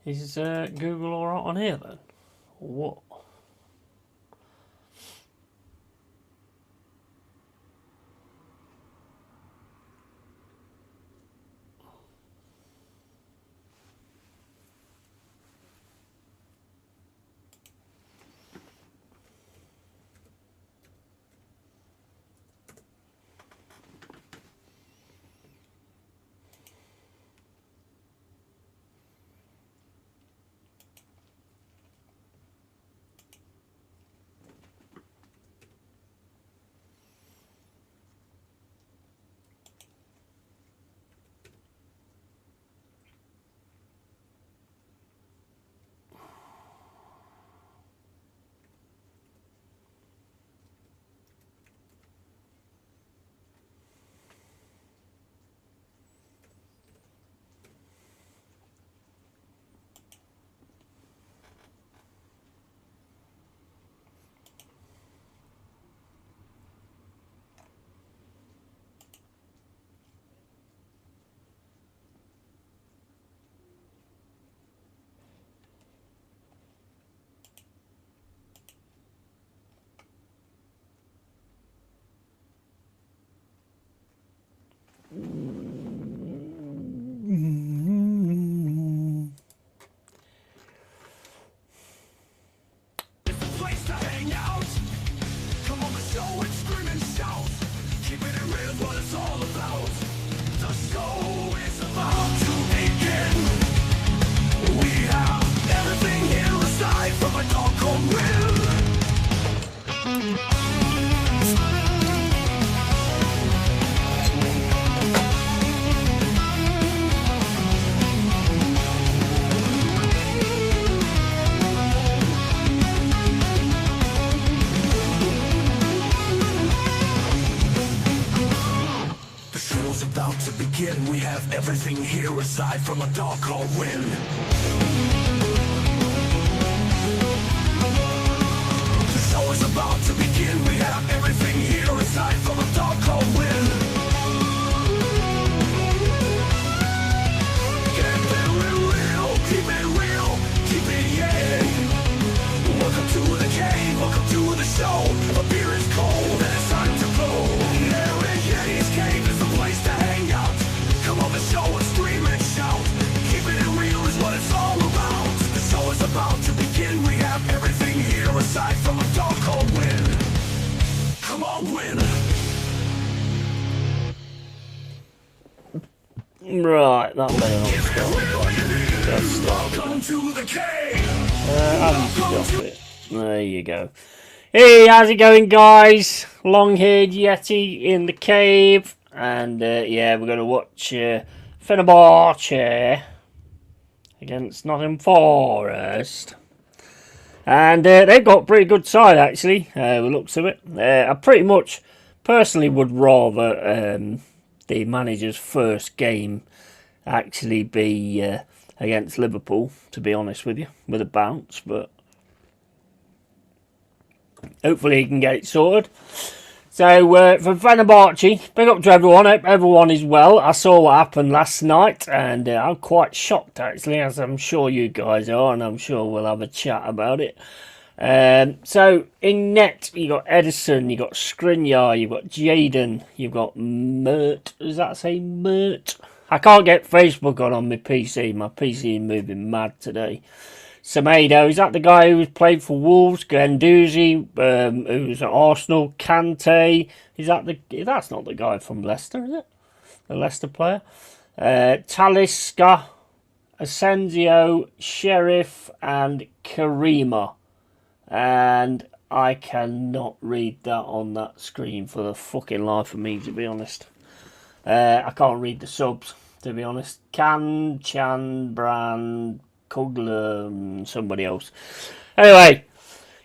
Is Google alright on here then? Or what? We have everything here aside from a dark cold wind. The show is about to begin. We have everything here aside from a dark cold wind. Get very real, keep it real, keep it yeah. Welcome to the cave, welcome to the show. A beer is cold and it's time to blow. LongHairedYeti'sCave is the place to hang out. Come on the show and scream and shout. Keeping it real is what it's all about. The show is about to begin. We have everything here aside from a dark cold wind. Come on, win. Right, that better not stop. Welcome to the cave. Stop it. There you go. Hey, how's it going, guys? Long-haired Yeti in the cave. And, yeah, we're going to watch Fenerbahce against Nottingham Forest. And they've got a pretty good side, actually, the looks of it. I pretty much, personally, would rather the manager's first game actually be against Liverpool, to be honest with you, with a bounce. But hopefully he can get it sorted. So, for Fenerbahce, big up to everyone. Hope everyone is well. I saw what happened last night, and I'm quite shocked, actually, as I'm sure you guys are, and I'm sure we'll have a chat about it. So, in net, you got Edison, you got Skriniar, you've got Jaden, you've got Mert. Does that say Mert? I can't get Facebook on my PC. My PC is moving mad today. Semedo, is that the guy who's played for Wolves? Guendouzi, who's at Arsenal. Kante, is that that's not the guy from Leicester, is it? The Leicester player. Talisca, Asensio, Sheriff, and Karima. And I cannot read that on that screen for the fucking life of me, to be honest. I can't read the subs, to be honest. Chan, Brand, Kugler, somebody else. Anyway,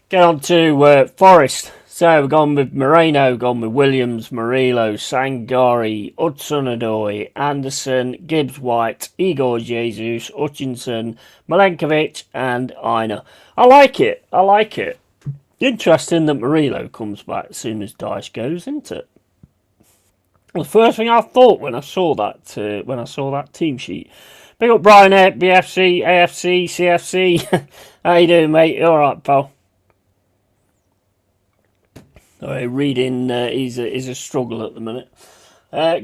get on to Forest. So we've gone with Moreno, gone with Williams, Murillo, Sangari, Hudson-Odoi, Anderson, Gibbs-White, Igor Jesus, Hutchinson, Milenkovic, and Aina. I like it. I like it. Interesting that Murillo comes back as soon as Dice goes, isn't it? The first thing I thought when I saw that team sheet, Big up Brian at BFC, AFC, CFC. How you doing, mate? All right, pal. Reading is a struggle at the minute.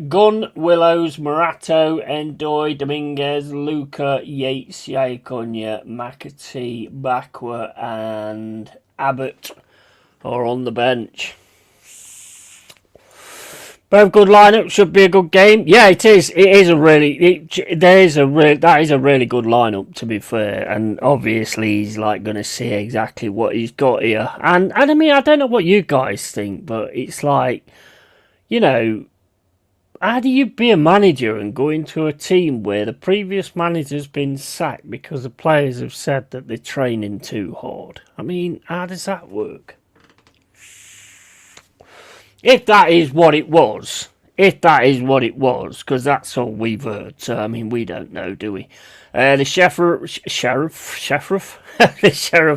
Gunn, Willows, Morato, Endoy, Dominguez, Luca, Yates, Yaconia, McAtee, Bakwa, and Abbott are on the bench. Both good lineup, should be a good game. Yeah, it is. It is a really. That is a really good lineup, to be fair. And obviously, he's like going to see exactly what he's got here. And I mean, I don't know what you guys think, but it's like, you know, how do you be a manager and go into a team where the previous manager's been sacked because the players have said that they're training too hard? I mean, how does that work? If that is what it was, because that's all we've heard. So, I mean, we don't know, do we? The sheriff, the sheriff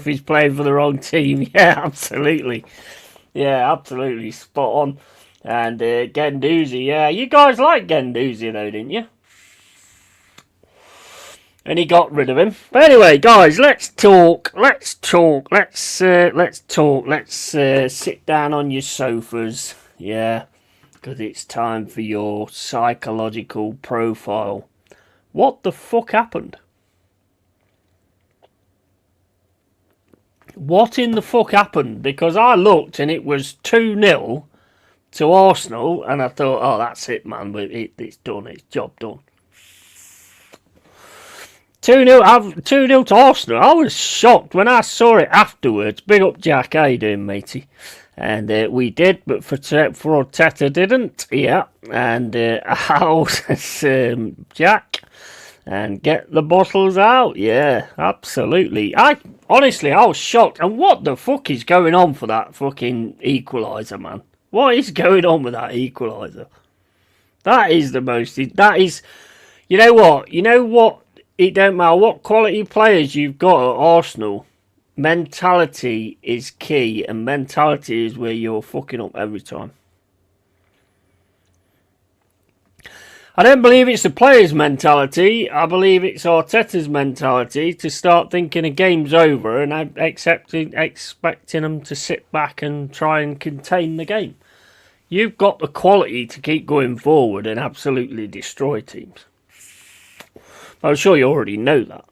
is playing for the wrong team. Yeah, absolutely. Yeah, absolutely. Spot on. And Gendouzi, yeah. You guys like Gendouzi, though, didn't you? And he got rid of him. But anyway, guys, let's talk. Let's sit down on your sofas. Yeah, because it's time for your psychological profile. What the fuck happened? What in the fuck happened? Because I looked and it was 2-0 to Arsenal, and I thought, oh, that's it, man. It's done. It's job done. 2-0 to Arsenal. I was shocked when I saw it afterwards. Big up, Jack. How you doing, matey? And we did, but for Arteta didn't. Yeah. And how says Jack? And get the bottles out. Yeah, absolutely. Honestly, I was shocked. And what the fuck is going on for that fucking equaliser, man? What is going on with that equaliser? That is the most... That is... You know what? It don't matter what quality players you've got at Arsenal. Mentality is key, and mentality is where you're fucking up every time. I don't believe it's the players' mentality. I believe it's Arteta's mentality to start thinking a game's over and expecting them to sit back and try and contain the game. You've got the quality to keep going forward and absolutely destroy teams. I'm sure you already know that.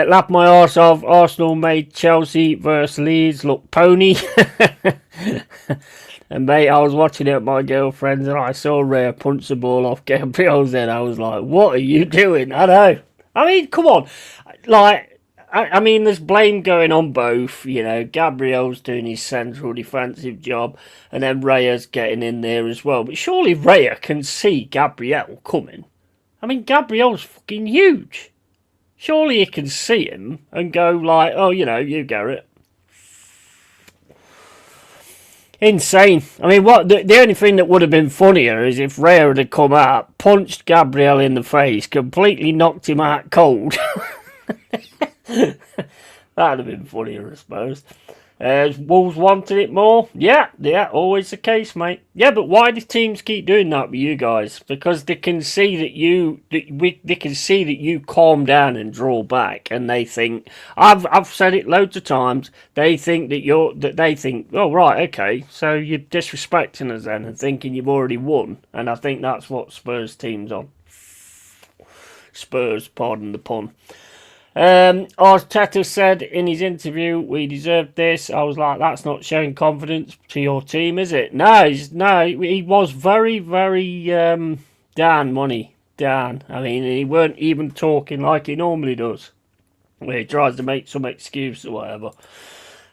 Laughed my arse off. Arsenal made Chelsea versus Leeds look pony. And mate, I was watching it with my girlfriends and I saw Rhea punch the ball off Gabriel's head. I was like, what are you doing? I know. I mean, come on. Like, I mean, there's blame going on both. You know, Gabriel's doing his central defensive job and then Rhea's getting in there as well. But surely Rhea can see Gabriel coming. I mean, Gabriel's fucking huge. Surely you can see him and go like, oh, you know, you Garrett. Insane. I mean, what the only thing that would have been funnier is if Rhea had come out, punched Gabriel in the face, completely knocked him out cold. That'd have been funnier, I suppose. Wolves wanted it more. Yeah, always the case, mate. Yeah, but why do teams keep doing that with you guys? Because they can see that you calm down and draw back, and they think I've said it loads of times. They think they think, oh right, okay, so you're disrespecting us then and thinking you've already won, and I think that's what Spurs teams on. Spurs, pardon the pun. Arteta said in his interview, we deserved this. I was like, that's not showing confidence to your team, is it? No, he was very, very down, wasn't he? Down. I mean, he weren't even talking like he normally does, where he tries to make some excuse or whatever.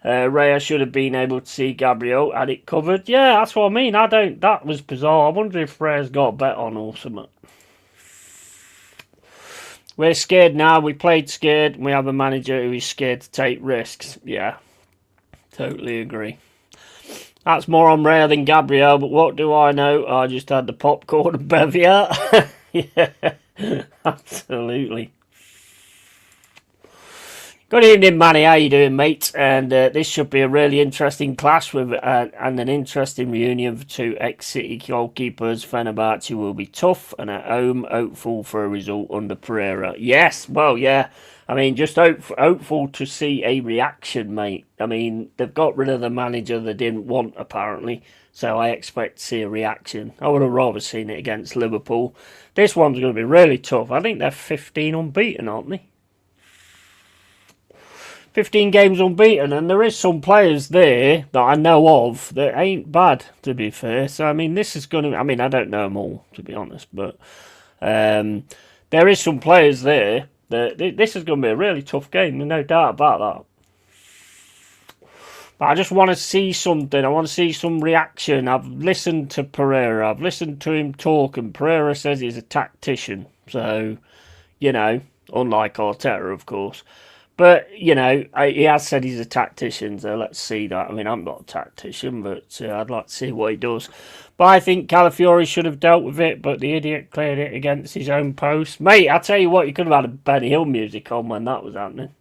Rhea should have been able to see Gabriel, had it covered. Yeah, that's what I mean. That was bizarre. I wonder if Rhea's got a bet on or something. We're scared now. We played scared. We have a manager who is scared to take risks. Yeah, totally agree. That's more on Rhea than Gabriel, but what do I know? I just had the popcorn and bevy out. Yeah, absolutely. Good evening, Manny. How you doing, mate? And this should be a really interesting clash with and an interesting reunion for two ex-City goalkeepers. Fenerbahce will be tough and at home, hopeful for a result under Pereira. Yes, well, yeah. I mean, just hopeful to see a reaction, mate. I mean, they've got rid of the manager they didn't want, apparently. So I expect to see a reaction. I would have rather seen it against Liverpool. This one's going to be really tough. I think they're 15 unbeaten, aren't they? 15 games unbeaten, and there is some players there that I know of that ain't bad, to be fair. So, I mean, this is going to... I mean, I don't know them all, to be honest, but there is some players there that... This is going to be a really tough game, there's no doubt about that. But I just want to see something. I want to see some reaction. I've listened to Pereira. I've listened to him talk, and Pereira says he's a tactician. So, you know, unlike Arteta, of course. But, you know, he has said he's a tactician, so let's see that. I mean, I'm not a tactician, but I'd like to see what he does. But I think Calafiori should have dealt with it, but the idiot cleared it against his own post. Mate, I tell you what, you could have had a Benny Hill music on when that was happening.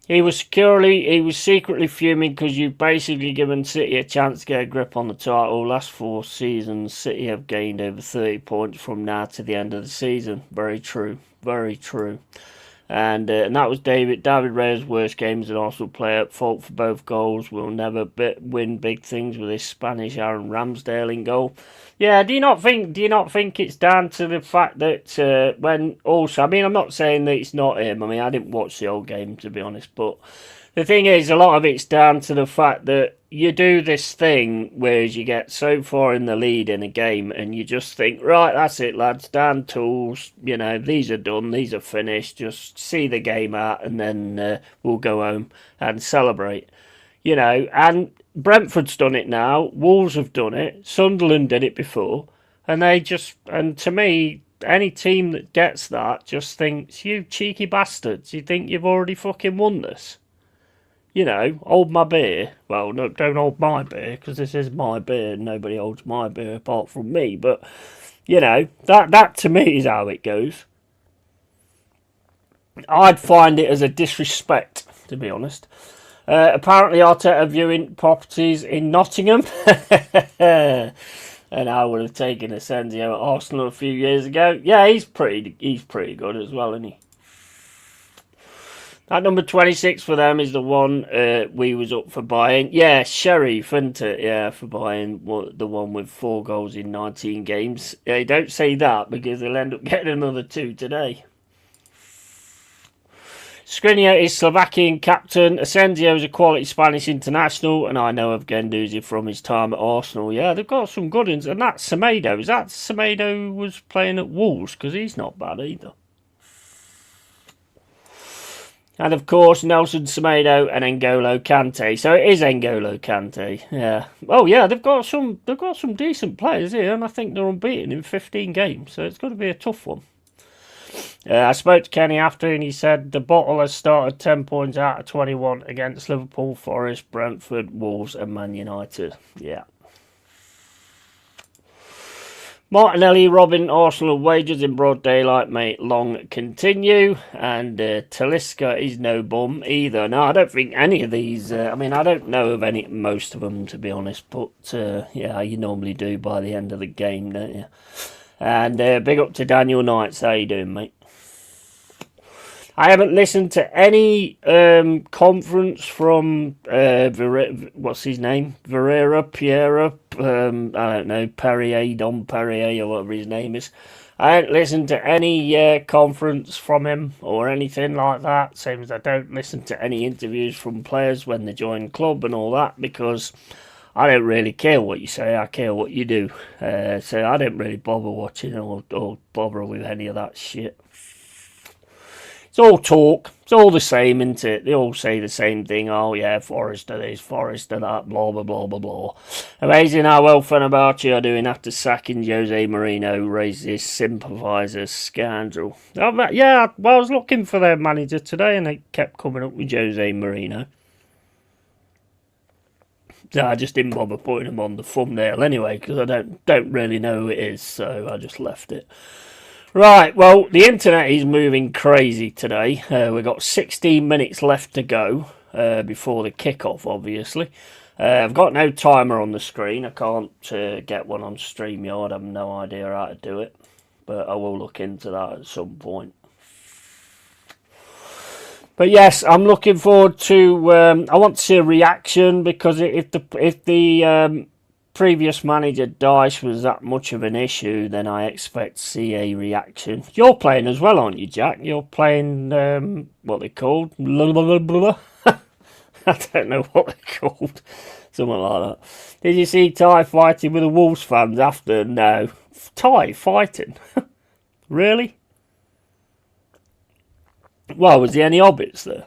He was secretly fuming because you've basically given City a chance to get a grip on the title. Last 4 seasons, City have gained over 30 points from now to the end of the season. Very true. Very true. And that was David Raya's worst game as an Arsenal player. At fault for both goals. Will never win big things with this Spanish Aaron Ramsdale in goal. Yeah, do you not think it's down to the fact that when also, I mean, I'm not saying that it's not him. I mean, I didn't watch the whole game, to be honest, but the thing is, a lot of it's down to the fact that you do this thing whereas you get so far in the lead in a game and you just think, right, that's it, lads, down tools, you know, these are done, these are finished, just see the game out and then we'll go home and celebrate, you know. And Brentford's done it now, Wolves have done it, Sunderland did it before, and and to me, any team that gets that just thinks, you cheeky bastards, you think you've already fucking won this? You know, hold my beer. Well, no, don't hold my beer, because this is my beer and nobody holds my beer apart from me. But, you know, that to me is how it goes. I'd find it as a disrespect, to be honest. Apparently, Arteta viewing properties in Nottingham. And I would have taken Asensio at Arsenal a few years ago. Yeah, he's pretty good as well, isn't he? That number 26 for them is the one we was up for buying. Yeah, Sheriff, isn't it? Yeah, for buying the one with 4 goals in 19 games. Yeah, don't say that because they'll end up getting another 2 today. Skriniar is Slovakian captain. Asensio is a quality Spanish international, and I know of Guendouzi from his time at Arsenal. Yeah, they've got some good ones. And that's Semedo. Is that Semedo was playing at Wolves? Because he's not bad either. And of course, Nelson Semedo and N'Golo Kante. So it is N'Golo Kante. Yeah. Oh yeah, they've got some decent players here, and I think they're unbeaten in 15 games. So it's going to be a tough one. I spoke to Kenny after, and he said the bottle has started 10 points out of 21 against Liverpool, Forest, Brentford, Wolves, and Man United. Yeah. Martinelli robbing Arsenal wages in broad daylight may long continue, and Talisca is no bum either. No, I don't think any of these. I mean, I don't know of most of them, to be honest. But yeah, you normally do by the end of the game, don't you? And big up to Daniel Knights. How you doing, mate? I haven't listened to any conference from what's his name? Pierre, I don't know, Perrier, Don Perrier, or whatever his name is. I haven't listened to any conference from him or anything like that. Same as I don't listen to any interviews from players when they join club and all that, because I don't really care what you say, I care what you do. So I don't really bother watching or bother with any of that shit. It's all talk. It's all the same, isn't it? They all say the same thing. Oh, yeah, Forrester this, Forrester that, blah, blah, blah, blah, blah. Amazing how well Fenerbahce are doing after sacking Jose Mourinho, raised his sympathisers scandal. Yeah, well, I was looking for their manager today, and they kept coming up with Jose Mourinho. So I just didn't bother putting him on the thumbnail anyway, because I don't really know who it is, so I just left it. Right, well, the internet is moving crazy today. We've got 16 minutes left to go before the kickoff, obviously. I've got no timer on the screen. I can't get one on StreamYard. I have no idea how to do it, but I will look into that at some point. But yes, I'm looking forward to. I want to see a reaction, because if the previous manager Dice was that much of an issue, then I expect to see a reaction. You're playing as well, aren't you, Jack? You're playing what they called? I don't know what they're called. Something like that. Did you see Ty fighting with the Wolves fans after? No. Ty fighting? Really? Well, was there any hobbits there?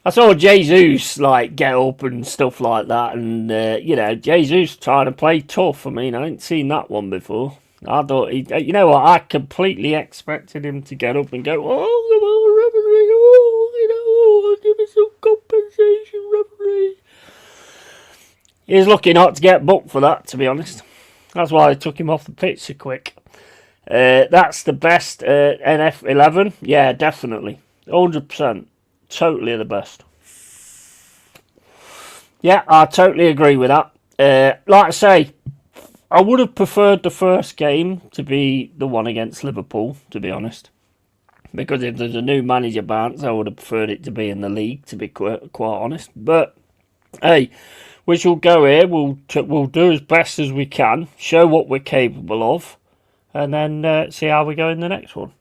I saw Jesus get up and stuff like that, and Jesus trying to play tough. I mean, I ain't seen that one before. I thought you know what? I completely expected him to get up and go, "Oh, come on, referee! Oh, give me some compensation, referee." He was lucky not to get booked for that, to be honest. That's why they took him off the pitch so quick. That's the best NF11. Yeah, definitely, 100%. Totally the best. Yeah, I totally agree with that. Like I say, I would have preferred the first game to be the one against Liverpool, to be honest. Because if there's a new manager bounce, I would have preferred it to be in the league, to be quite honest. But, hey, we shall go here. We'll do as best as we can, show what we're capable of, and then see how we go in the next one.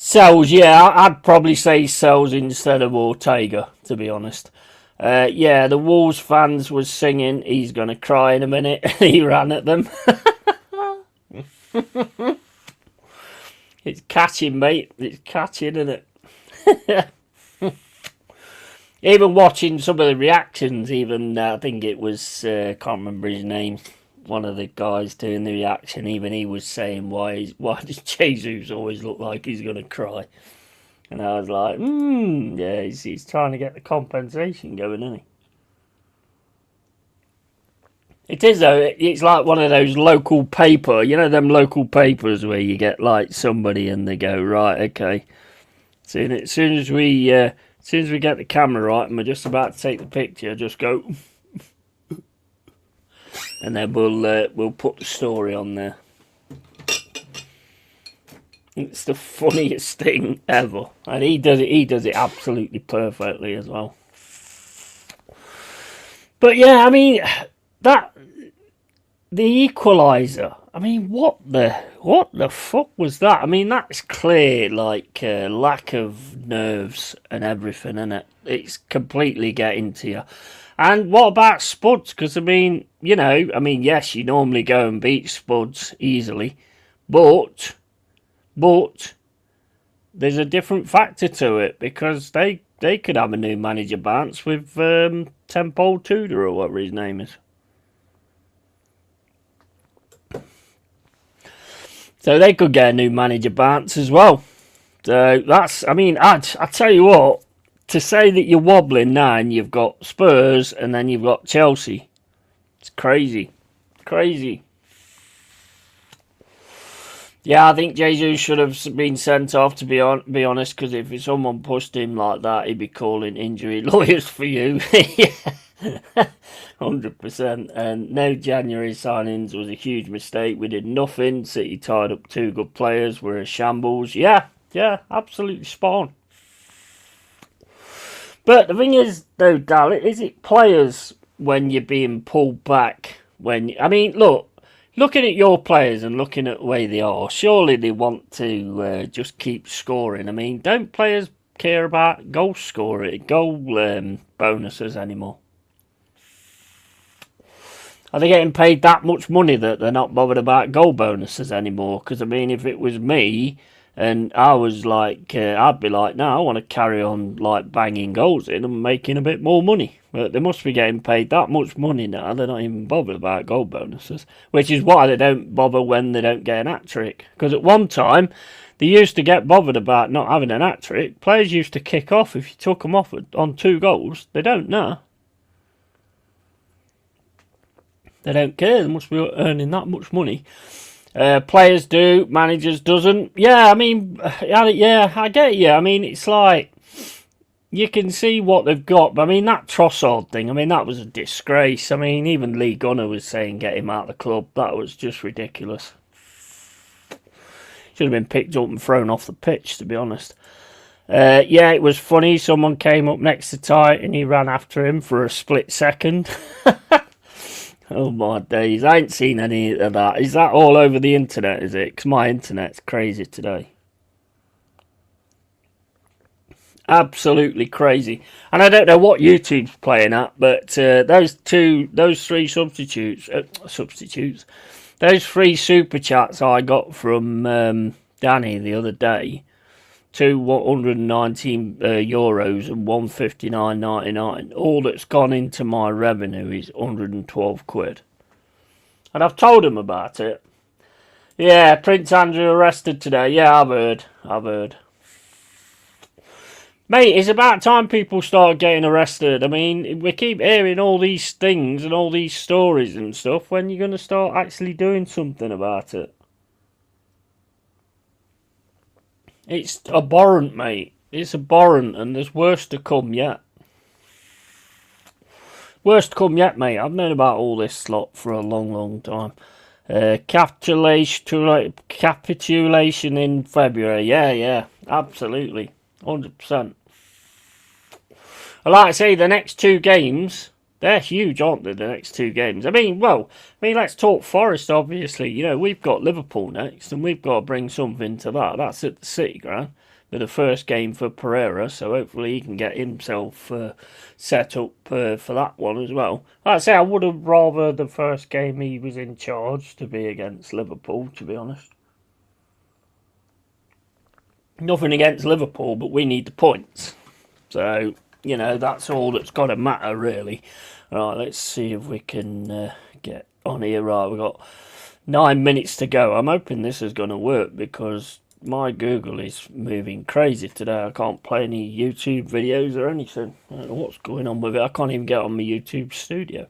Sells, yeah, I'd probably say Sells instead of Ortega, to be honest. Yeah, the Wolves fans was singing "He's Gonna Cry in a Minute." He ran at them. It's catching, mate. It's catching, isn't it? Even watching some of the reactions, even I think it was, can't remember his name, one of the guys doing the reaction, even he was saying, why does Jesus always look like he's going to cry? And I was like, yeah, he's trying to get the compensation going, isn't he? It is, though. It's like one of those local paper, them local papers where you get somebody and they go, right, okay. As soon as we get the camera right and we're just about to take the picture, just go, and then we'll put the story on there. It's the funniest thing ever, and he does it absolutely perfectly as well. But yeah, I mean the equaliser. I mean, what the fuck was that? I mean, that's clear, lack of nerves and everything, isn't it? It's completely getting to you. And what about Spuds? Because, I mean, yes, you normally go and beat Spuds easily, but there's a different factor to it, because they could have a new manager bounce with Temple Tudor or whatever his name is. So they could get a new manager bounce as well. So that's, I mean, I tell you what, to say that you're wobbling now and you've got Spurs and then you've got Chelsea, it's crazy. Crazy. Yeah, I think Jesus should have been sent off, to be honest, because if someone pushed him like that, he'd be calling injury lawyers for you. 100%. And no January signings was a huge mistake. We did nothing. City tied up 2 good players. We're a shambles. Yeah, absolutely spot on. But the thing is, though, Dal, is it players when you're being pulled back? I mean, looking at your players and looking at the way they are, surely they want to just keep scoring. I mean, don't players care about goal bonuses anymore? Are they getting paid that much money that they're not bothered about goal bonuses anymore? Because, I mean, if it was me And I was like, I'd be like, no, I want to carry on like banging goals in and making a bit more money. But they must be getting paid that much money now. They're not even bothered about goal bonuses, which is why they don't bother when they don't get an hat trick. Because at one time, they used to get bothered about not having an hat trick. Players used to kick off if you took them off on 2 goals. They don't now. They don't care. They must be earning that much money. Players do, managers doesn't. Yeah, I mean, yeah, I get you. I mean, it's like you can see what they've got. But I mean, that Trossard thing, I mean, that was a disgrace. I mean, even Lee Gunner was saying get him out of the club. That was just ridiculous. Should have been picked up and thrown off the pitch, to be honest. Yeah, it was funny. Someone came up next to Ty and he ran after him for a split second. Oh my days, I ain't seen any of that. Is that all over the internet, is it? Because my internet's crazy today. Absolutely crazy. And I don't know what YouTube's playing at, but those 3 substitutes, those 3 super chats I got from Danny the other day, 119 euros and 159.99. All that's gone into my revenue is 112 quid. And I've told him about it. Yeah, Prince Andrew arrested today. Yeah, I've heard. Mate, it's about time people start getting arrested. I mean, we keep hearing all these things and all these stories and stuff. When are you going to start actually doing something about it? It's abhorrent, mate. It's abhorrent, and there's worse to come yet. Worst to come yet, mate. I've known about all this lot for a long, long time. Capitulation in February. Yeah, absolutely. 100%. Like I say, the next 2 games, they're huge, aren't they, the next 2 games? I mean, let's talk Forest, obviously. You know, we've got Liverpool next, and we've got to bring something to that. That's at the City Ground, with the first game for Pereira, so hopefully he can get himself set up for that one as well. Like I say, I would have rather the first game he was in charge to be against Liverpool, to be honest. Nothing against Liverpool, but we need the points. So, you know, that's all that's got to matter, really. Right, let's see if we can get on here. Right, we've got 9 minutes to go. I'm hoping this is going to work because my Google is moving crazy today. I can't play any YouTube videos or anything. I don't know what's going on with it. I can't even get on my YouTube studio.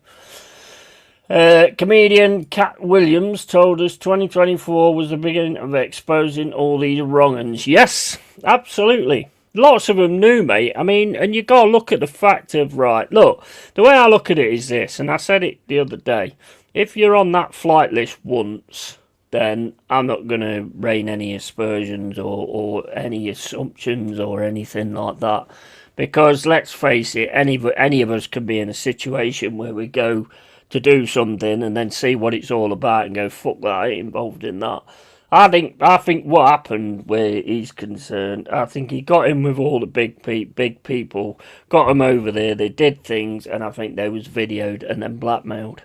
Comedian Cat Williams told us 2024 was the beginning of exposing all these wrong-uns. Yes, absolutely. Lots of them knew, mate. I mean, and you got to look at the fact of, right, look, the way I look at it is this, and I said it the other day. If you're on that flight list once, then I'm not going to rain any aspersions or any assumptions or anything like that. Because, let's face it, any of us can be in a situation where we go to do something and then see what it's all about and go, fuck that, I ain't involved in that. I think what happened where he's concerned, I think he got in with all the big people, got them over there, they did things, and I think they was videoed and then blackmailed.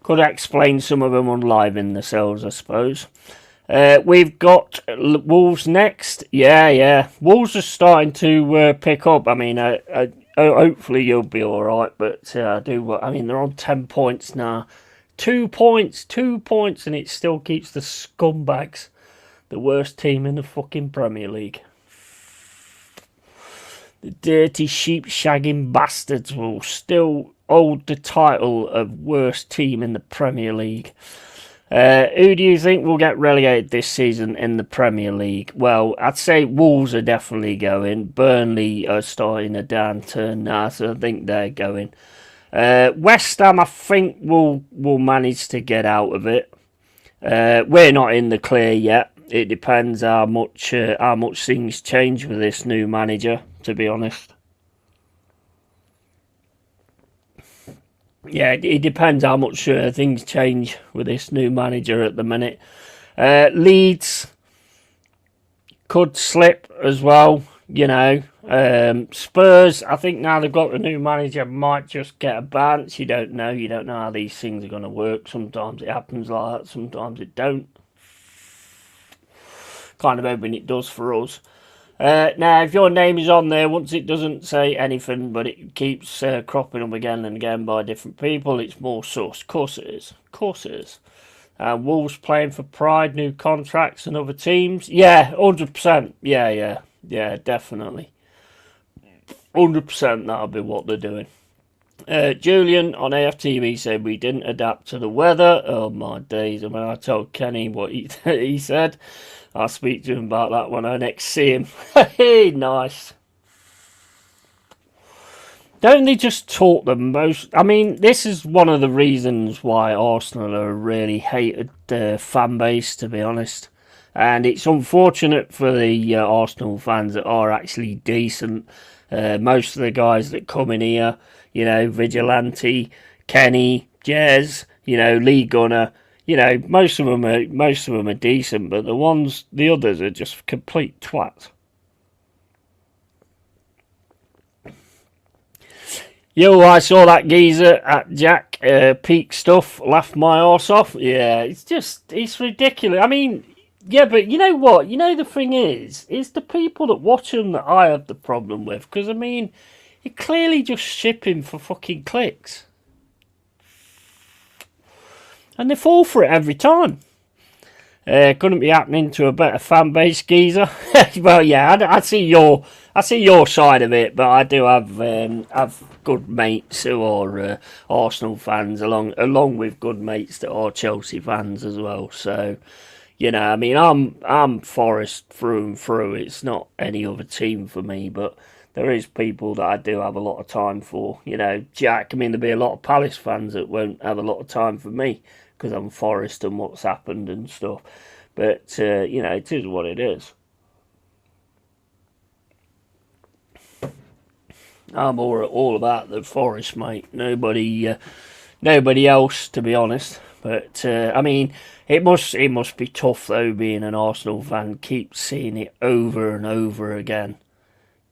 Could explain some of them on live in the cells, I suppose. We've got Wolves next. Yeah. Wolves are starting to pick up. I mean, hopefully you'll be all right, but I mean, they're on 10 points now. 2 points, and it still keeps the scumbags, the worst team in the fucking Premier League. The dirty sheep-shagging bastards will still hold the title of worst team in the Premier League. Who do you think will get relegated this season in the Premier League? Well, I'd say Wolves are definitely going. Burnley are starting a downturn now, so I think they're going. West Ham, I think, will manage to get out of it. We're not in the clear yet. It depends how much things change with this new manager, to be honest. Yeah, it depends how much things change with this new manager at the minute. Leeds could slip as well, you know. Spurs, I think now they've got the new manager, might just get a bounce. You don't know how these things are going to work. Sometimes it happens like that, sometimes it don't. kind of hoping it does for us. Now, if your name is on there, once it doesn't say anything, but it keeps cropping up again and again by different people, it's more sus. Of course it is. Of course it is. Wolves playing for pride, new contracts and other teams. Yeah, 100%. Yeah, definitely. 100% that'll be what they're doing. Julian on AFTV said we didn't adapt to the weather. Oh my days. And when I told Kenny what he said, I'll speak to him about that when I next see him. Hey, nice. Don't they just talk the most? I mean, this is one of the reasons why Arsenal are a really hated fan base, to be honest. And it's unfortunate for the Arsenal fans that are actually decent. Most of the guys that come in here, you know, Vigilante, Kenny, Jez, you know, Lee Gunner, you know, most of them are decent, but the others are just complete twats. Yo, I saw that geezer at Jack Peak stuff, laughed my arse off. Yeah, it's ridiculous. I mean, yeah, but you know what? You know the thing is the people that watch them that I have the problem with. Because, I mean, you're clearly just shipping for fucking clicks. And they fall for it every time. Couldn't be happening to a better fan base, geezer. Well, yeah, I see your side of it, but I do have good mates who are Arsenal fans, along with good mates that are Chelsea fans as well. So, you know, I mean, I'm Forest through and through. It's not any other team for me, but there is people that I do have a lot of time for. You know, Jack. I mean, there'll be a lot of Palace fans that won't have a lot of time for me because I'm Forest and what's happened and stuff. But you know, it is what it is. I'm all about the Forest, mate. Nobody else, to be honest. But I mean, it must be tough though, being an Arsenal fan. Keep seeing it over and over again,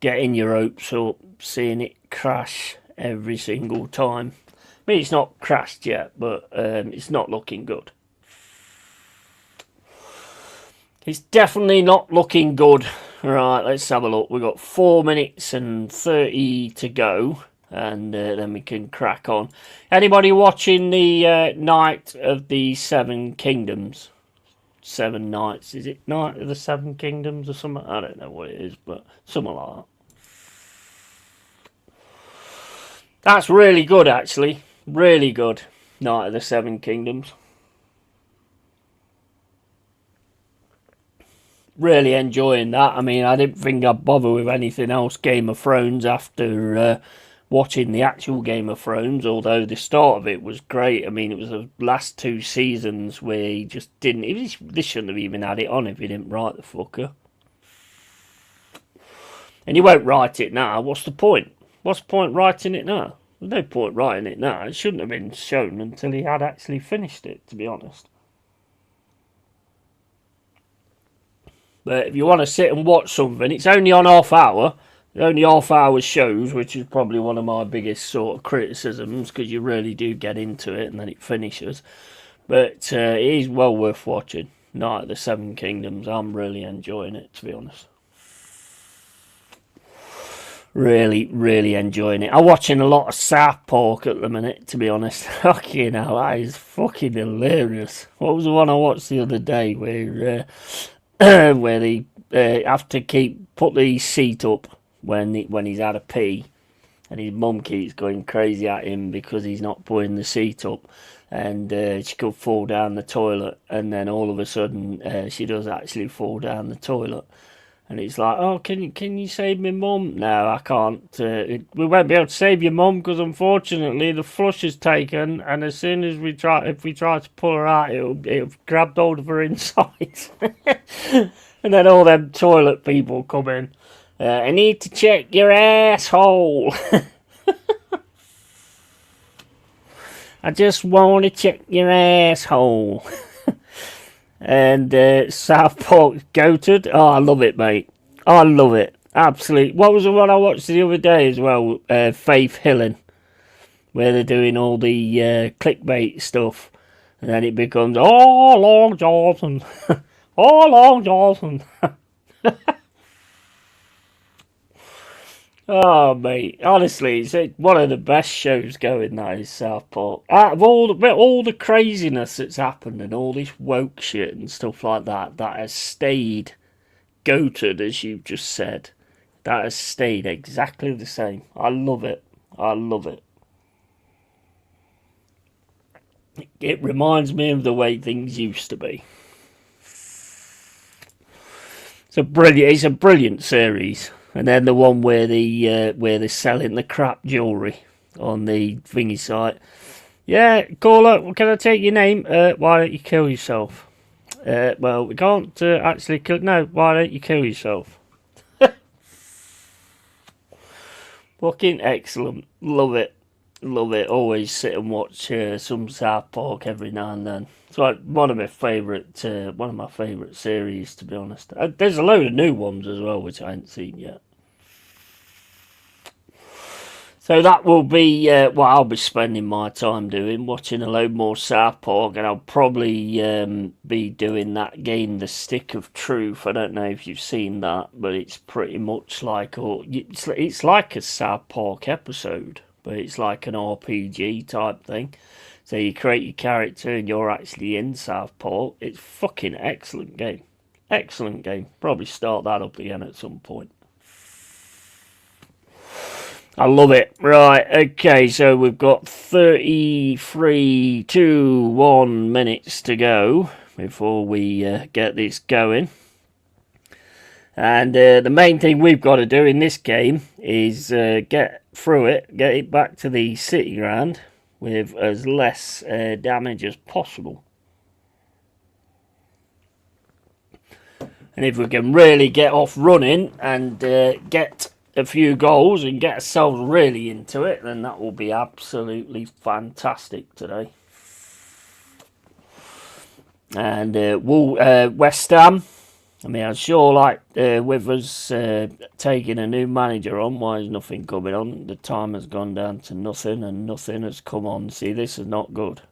getting your hopes up, seeing it crash every single time. I mean, it's not crashed yet, but it's not looking good. It's definitely not looking good. Right, let's have a look. We've got 4 minutes and 30 to go, and then we can crack on. Anybody watching the Night of the Seven Kingdoms? 7 nights. Is it Night of the Seven Kingdoms or something? I don't know what it is, but something like that. That's really good, actually. Really good. Night of the Seven Kingdoms. Really enjoying that. I mean, I didn't think I'd bother with anything else Game of Thrones after watching the actual Game of Thrones, although the start of it was great. I mean, it was the last 2 seasons where he just didn't... They shouldn't have even had it on if he didn't write the fucker. And he won't write it now. What's the point? What's the point writing it now? There's no point writing it now. It shouldn't have been shown until he had actually finished it, to be honest. But if you want to sit and watch something, it's only on half hour. Only half hour shows, which is probably one of my biggest sort of criticisms, because you really do get into it and then it finishes. But it is well worth watching. Night of the Seven Kingdoms. I'm really enjoying it, to be honest. Really enjoying it. I'm watching a lot of South Park at the minute, to be honest. Fucking hell, that is fucking hilarious. What was the one I watched the other day where where they have to put the seat up when he's had a pee, and his mum keeps going crazy at him because he's not putting the seat up, and she could fall down the toilet, and then all of a sudden she does actually fall down the toilet. And it's like, oh, can you save me mum? No, I can't. We won't be able to save your mum because unfortunately the flush is taken, and as soon as if we try to pull her out, it'll grab hold of her inside. And then all them toilet people come in. I need to check your asshole. I just want to check your asshole. And South Park goated. Oh, I love it, mate. I love it. Absolutely. What was the one I watched the other day as well? Faith Hilling, where they're doing all the clickbait stuff. And then it becomes, oh, Lord Johnson. All along, Dawson. Oh, mate, honestly, it's one of the best shows going, that is South Park. Out of all the craziness that's happened and all this woke shit and stuff like that, that has stayed goated, as you've just said. That has stayed exactly the same. I love it. I love it. It reminds me of the way things used to be. It's a brilliant series. And then the one where they're selling the crap jewellery on the thingy site. Yeah, caller, can I take your name? Why don't you kill yourself? Well, we can't actually kill... No, why don't you kill yourself? Fucking excellent. Love it. Love it. Always sit and watch some South Park every now and then. It's like one of my favourite series, to be honest. There's a load of new ones as well, which I haven't seen yet. So that will be what I'll be spending my time doing, watching a load more South Park, and I'll probably be doing that game, The Stick of Truth. I don't know if you've seen that, but it's pretty much like it's like a South Park episode, but it's like an RPG type thing. So you create your character and you're actually in South Park. It's fucking excellent game. Excellent game. Probably start that up again at some point. I love it. Right, okay, so we've got 33 to 1 minutes to go before we get this going. And the main thing we've got to do in this game is get through it, get it back to the city ground with as less damage as possible. And if we can really get off running and get a few goals and get ourselves really into it, then that will be absolutely fantastic today. And West Ham, I mean, I sure like with us taking a new manager on, why is nothing coming on? The time has gone down to nothing and nothing has come on. See, this is not good.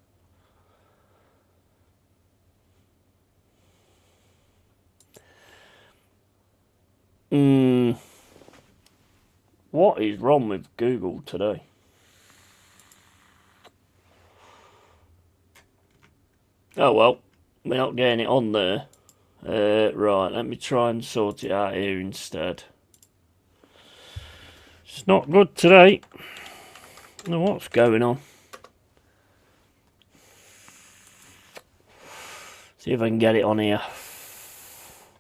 What is wrong with Google today? Oh well, we're not getting it on there. Right, let me try and sort it out here instead. It's not good today. I don't know what's going on. See if I can get it on here.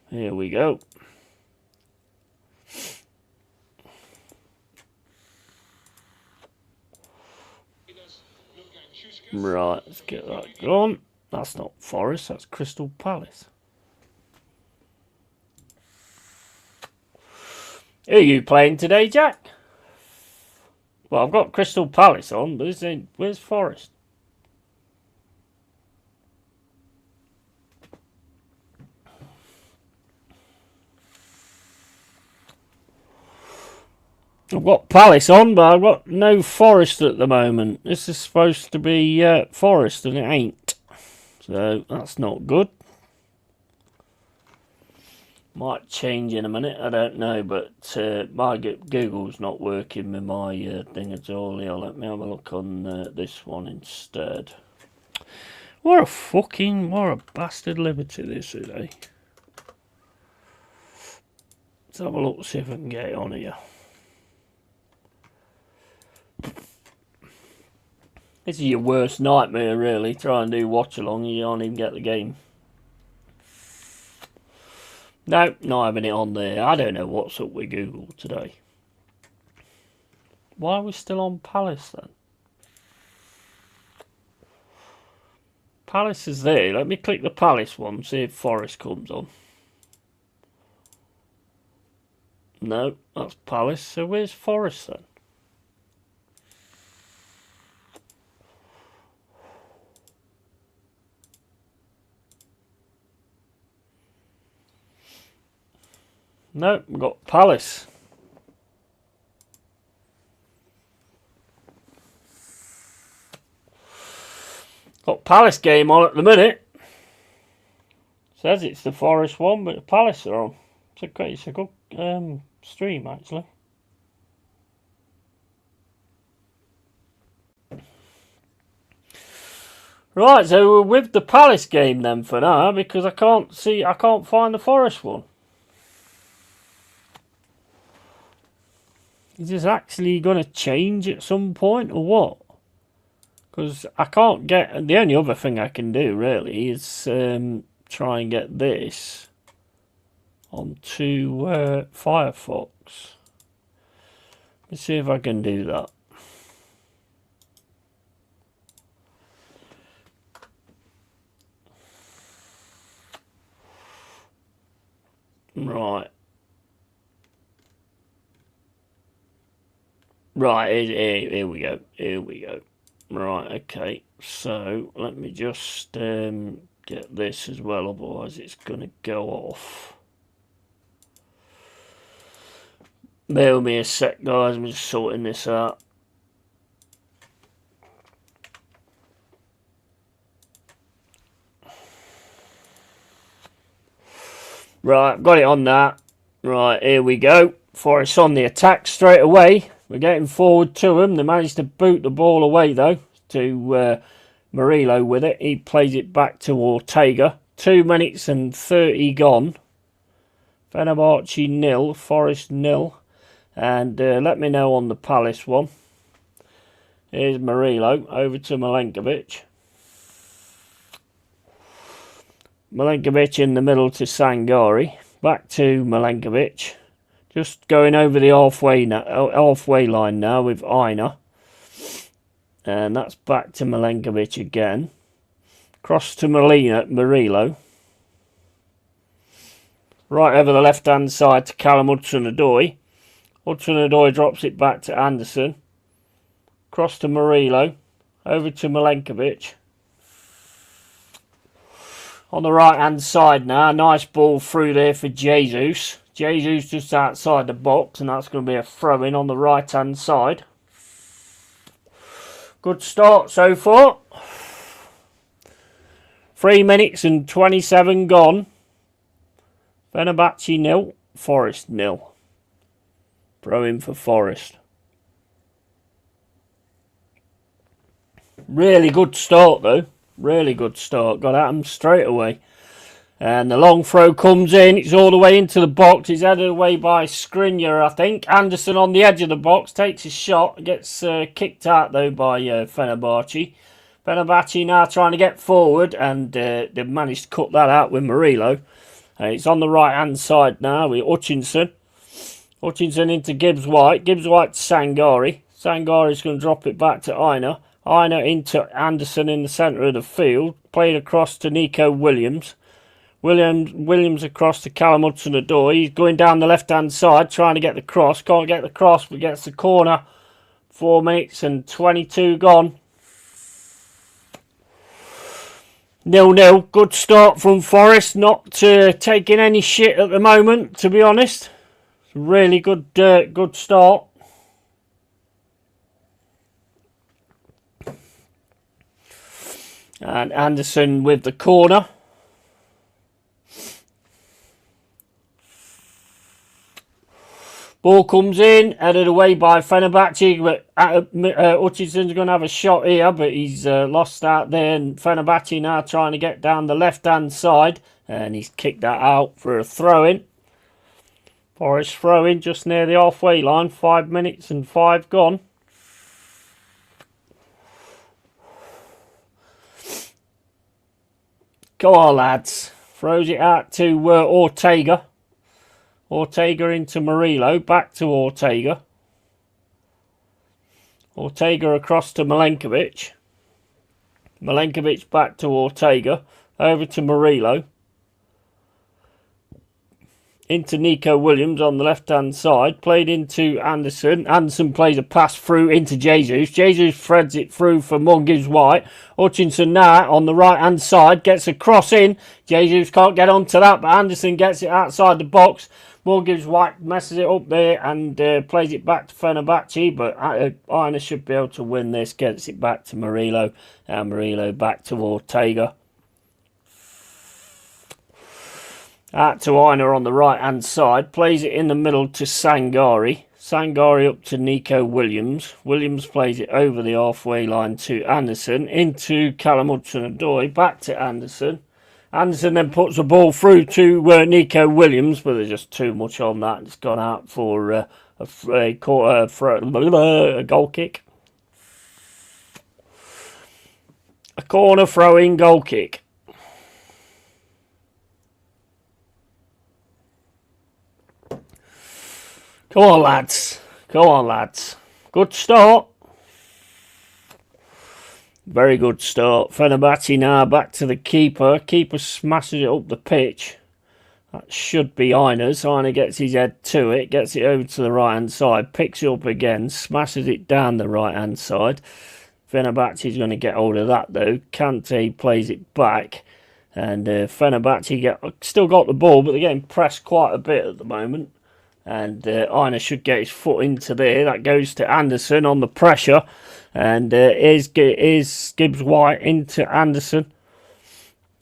Here we go. Right, let's get that going. That's not Forest, that's Crystal Palace. Who are you playing today, Jack? Well, I've got Crystal Palace on, but where's Forest? I've got Palace on, but I've got no Forest at the moment. This is supposed to be Forest, and it ain't. So that's not good. Might change in a minute, I don't know, but my Google's not working with my thing at all. Yeah, let me have a look on this one instead. What a bastard liberty this is, eh? Let's have a look, see if I can get it on here. This is your worst nightmare, really. Try and do watch along, you don't even get the game. No, not having it on there. I don't know what's up with Google today. Why are we still on Palace then? Palace is there. Let me click the Palace one, see if Forest comes on. No, that's Palace. So where's Forest then? No, we've got Palace. Got Palace game on at the minute. Says it's the Forest one, but the Palace are on. It's a good stream, actually. Right, so we're with the Palace game then for now, because I can't find the Forest one. Is this actually going to change at some point or what? Because I can't get... The only other thing I can do, really, is try and get this onto Firefox. Let's see if I can do that. Right. Right, here we go. Here we go. Right, okay. So, let me just get this as well, otherwise it's going to go off. Bear with me a sec, guys. I'm just sorting this out. Right, got it on that. Right, here we go. Forest on the attack straight away. We're getting forward to them. They managed to boot the ball away, though, to Murillo with it. He plays it back to Ortega. 2 minutes and 30 gone. Fenerbahce 0, Forest 0. And let me know on the Palace one. Here's Murillo over to Milenkovic. Milenkovic in the middle to Sangari. Back to Milenkovic. Just going over the halfway line now with Aina. And that's back to Milenkovic again. Cross to Murillo. Right over the left-hand side to Callum Hudson-Odoi. Hudson-Odoi drops it back to Anderson. Cross to Murillo. Over to Milenkovic. On the right-hand side now. Nice ball through there for Jesus. Jesus just outside the box, and that's going to be a throw-in on the right-hand side. Good start so far. 3 minutes and 27 gone. Fenerbahce 0, Forest 0. Throw-in for Forest. Really good start, though. Really good start. Got at them straight away. And the long throw comes in. It's all the way into the box. It's headed away by Skriniar, I think. Anderson on the edge of the box. Takes a shot. Gets kicked out, though, by Fenerbahce. Fenerbahce now trying to get forward. And they've managed to cut that out with Murillo. It's on the right-hand side now with Hutchinson. Hutchinson into Gibbs-White. Gibbs-White to Sangari. Sangari's going to drop it back to Aina. Aina into Anderson in the centre of the field. Played across to Nico Williams. Williams across to Callum Hudson-Odoi. He's going down the left-hand side, trying to get the cross. Can't get the cross, but gets the corner. 4 minutes and 22 gone. 0-0. Good start from Forest. Not taking any shit at the moment, to be honest. Really good, good start. And Anderson with the corner. Ball comes in, headed away by Fenerbahce, but Hutchinson's going to have a shot here, but he's lost out there, and Fenerbahce now trying to get down the left-hand side, and he's kicked that out for a throw-in. Forest throw-in just near the halfway line, 5 minutes and 5 gone. Go on, lads. Throws it out to Ortega. Ortega into Murillo. Back to Ortega. Ortega across to Milenkovic. Milenkovic back to Ortega. Over to Murillo. Into Nico Williams on the left-hand side. Played into Anderson. Anderson plays a pass through into Jesus. Jesus threads it through for Gibbs-White. Hutchinson now on the right-hand side. Gets a cross in. Jesus can't get onto that, but Anderson gets it outside the box. Gibbs-White messes it up there and plays it back to Fenerbahce, but Aina should be able to win this. Gets it back to Murillo. And Murillo back to Ortega. Out to Einer on the right hand side. Plays it in the middle to Sangari. Sangari up to Nico Williams. Williams plays it over the halfway line to Anderson. Into Callum Hudson-Odoi. Back to Anderson. Anderson then puts the ball through to Nico Williams, but there's just too much on that. It's gone out for a goal kick. A corner throw-in goal kick. Come on, lads. Come on, lads. Good start. Very good start. Fenerbahce now back to the keeper. Keeper smashes it up the pitch. That should be Einer's. Einer gets his head to it. Gets it over to the right-hand side. Picks it up again. Smashes it down the right-hand side. Fenerbahce's going to get hold of that, though. Kante plays it back. And Fenerbahce still got the ball, but they're getting pressed quite a bit at the moment. And Einer should get his foot into there. That goes to Anderson on the pressure. And here's Gibbs White into Anderson.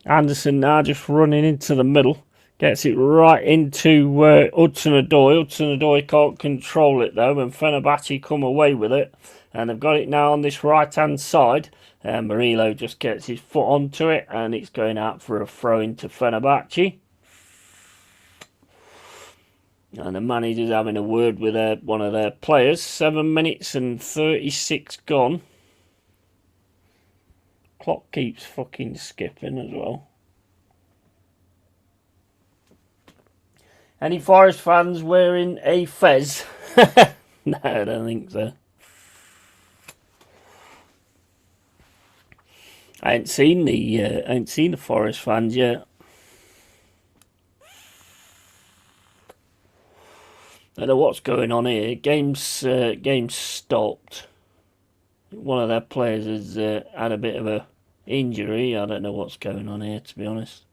Anderson now just running into the middle. Gets it right into Hudson-Odoi. Hudson-Odoi can't control it though. And Fenerbahce come away with it. And they've got it now on this right-hand side. And Murillo just gets his foot onto it. And it's going out for a throw into Fenerbahce. And the manager's having a word with one of their players. 7 minutes and 36 gone. Clock keeps fucking skipping as well. Any Forest fans wearing a fez? No, I don't think so. I ain't seen the Forest fans yet. I don't know what's going on here. Game's stopped. One of their players has had a bit of a injury. I don't know what's going on here, to be honest.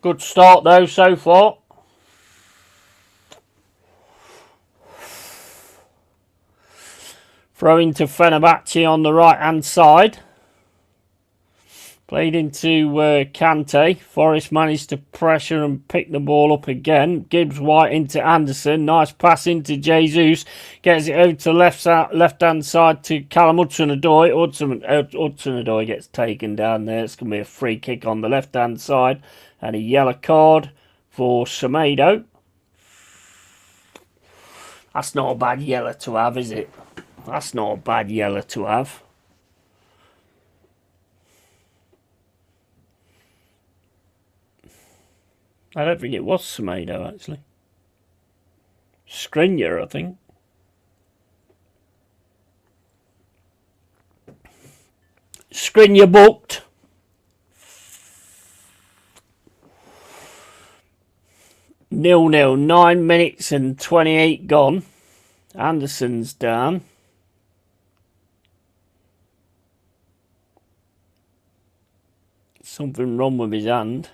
Good start though so far. Throwing to Fenerbahce on the right hand side. Played into Kante. Forest managed to pressure and pick the ball up again. Gibbs White into Anderson. Nice pass into Jesus. Gets it over to left hand side to Callum Hudson-Odoi. Hudson-Odoi gets taken down there. It's going to be a free kick on the left hand side. And a yellow card for Semedo. That's not a bad yellow to have, is it? That's not a bad yellow to have. I don't think it was Semedo, actually. Skriniar, I think. Skriniar booked. Nil-nil. 9 minutes and 28 gone. Anderson's down. Something wrong with his hand.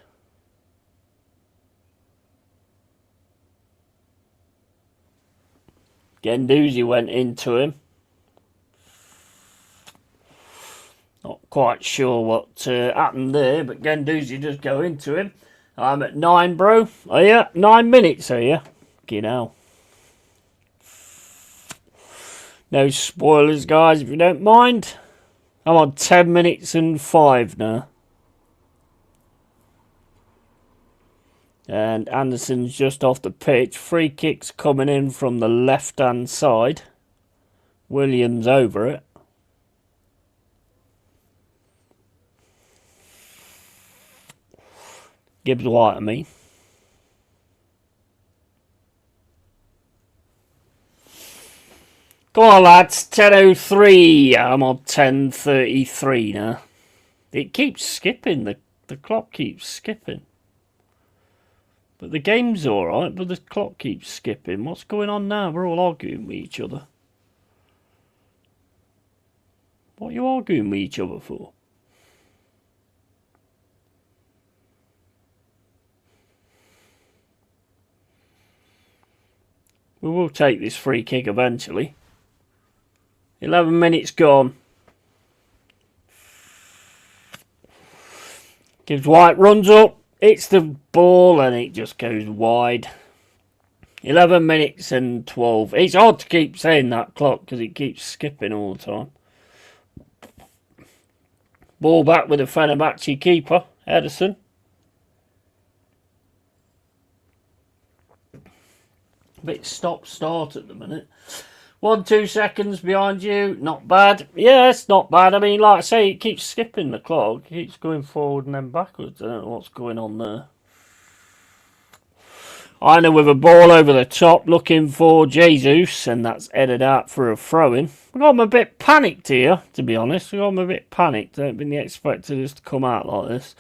Guendouzi went into him. Not quite sure what happened there, but Guendouzi does go into him. I'm at 9, bro. Oh yeah, 9 minutes, are you? You know. No spoilers, guys, if you don't mind. I'm on 10 minutes and 5 now. And Anderson's just off the pitch. Free kicks coming in from the left-hand side. Williams over it. Gibbs White, I mean. Come on, lads. 10:03. I'm on 10:33 now. It keeps skipping. The clock keeps skipping. But the game's alright, but the clock keeps skipping. What's going on now? We're all arguing with each other. What are you arguing with each other for? We will take this free kick eventually. 11 minutes gone. Gibbs White runs up, hits the ball, and it just goes wide. 11 minutes and 12. It's hard to keep saying that clock because it keeps skipping all the time. Ball back with the Fenerbahce keeper, Ederson. Bit stop-start at the minute. 1-2 seconds behind you. Not bad. Yeah, it's not bad. I mean, like I say, it keeps skipping the clock. It keeps going forward and then backwards. I don't know what's going on there. Aina with a ball over the top, looking for Jesus, and that's headed out for a throw-in. I got him a bit panicked here, to be honest. I got him a bit panicked. I didn't expect us to come out like this.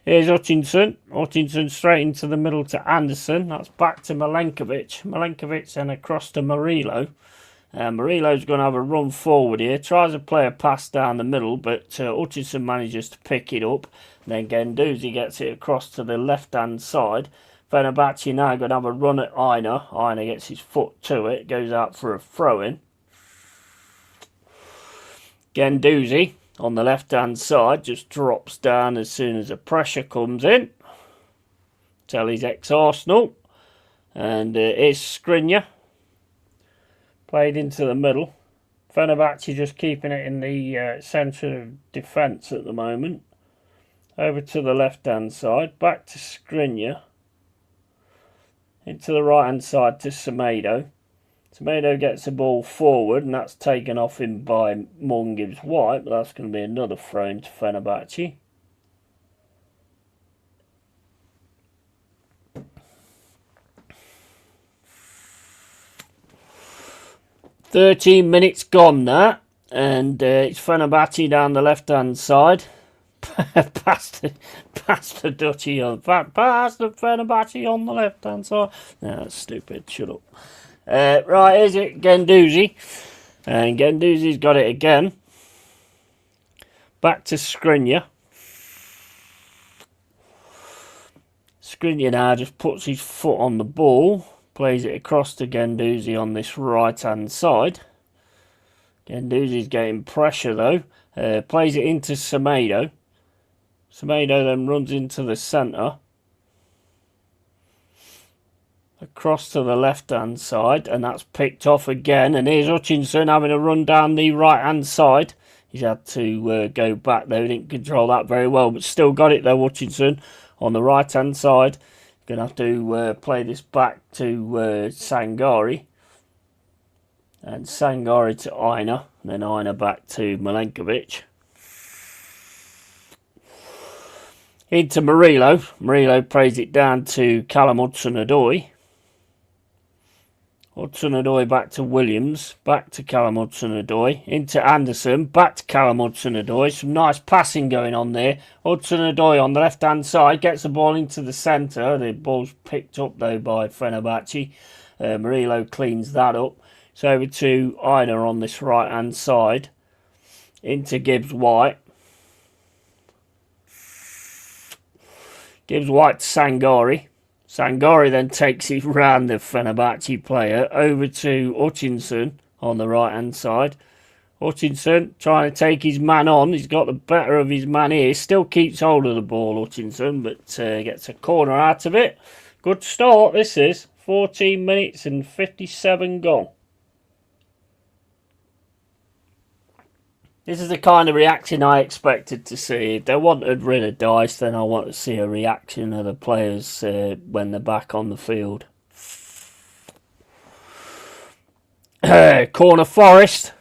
Here's Hutchinson. Hutchinson straight into the middle to Anderson. That's back to Milenkovic. Milenkovic and across to Murillo. Murillo's going to have a run forward here. Tries to play a pass down the middle, but Hutchinson manages to pick it up. Then Guendouzi gets it across to the left-hand side. Fenerbahce now going to have a run at Aina. Aina gets his foot to it. Goes out for a throw-in. Guendouzi on the left-hand side just drops down as soon as the pressure comes in. Tell he's ex-Arsenal. And here's Skriniar. Played into the middle. Fenerbahce just keeping it in the centre of defence at the moment. Over to the left-hand side. Back to Skriniar. Into the right-hand side to Semedo. Semedo gets the ball forward, and that's taken off him by Morgan Gibbs White, but that's going to be another throw into Fenerbahce. $13 gone now, and it's Fenerbahce down the left-hand side. past the Dutchy on past the Fenerbahce on the left hand side. No, that's stupid. Shut up. Right, here's it, Guendouzi, and Guendouzi's got it again. Back to Skriniar. Skriniar now just puts his foot on the ball, plays it across to Guendouzi on this right hand side. Guendouzi's getting pressure though. Plays it into Semedo. Semedo then runs into the centre. Across to the left-hand side, and that's picked off again. And here's Hutchinson having a run down the right-hand side. He's had to go back though. He didn't control that very well, but still got it though, Hutchinson, on the right-hand side. Going to have to play this back to Sangari. And Sangari to Aina. And then Aina back to Milenkovic. Into Murillo. Murillo plays it down to Callum Hudson-Odoi. Hudson-Odoi back to Williams. Back to Callum Hudson-Odoi. Into Anderson. Back to Callum Hudson-Odoi. Some nice passing going on there. Hudson-Odoi on the left-hand side. Gets the ball into the centre. The ball's picked up though by Fenerbahce. Murillo cleans that up. It's over to Aina on this right-hand side. Into Gibbs White. Gibbs White to Sangari. Sangari then takes it round the Fenerbahce player over to Hutchinson on the right hand side. Hutchinson trying to take his man on. He's got the better of his man here. Still keeps hold of the ball, Hutchinson, but gets a corner out of it. Good start this is. 14 minutes and 57 gone. This is the kind of reaction I expected to see. If they wanted rid of Dice, then I want to see a reaction of the players when they're back on the field. Corner Forest.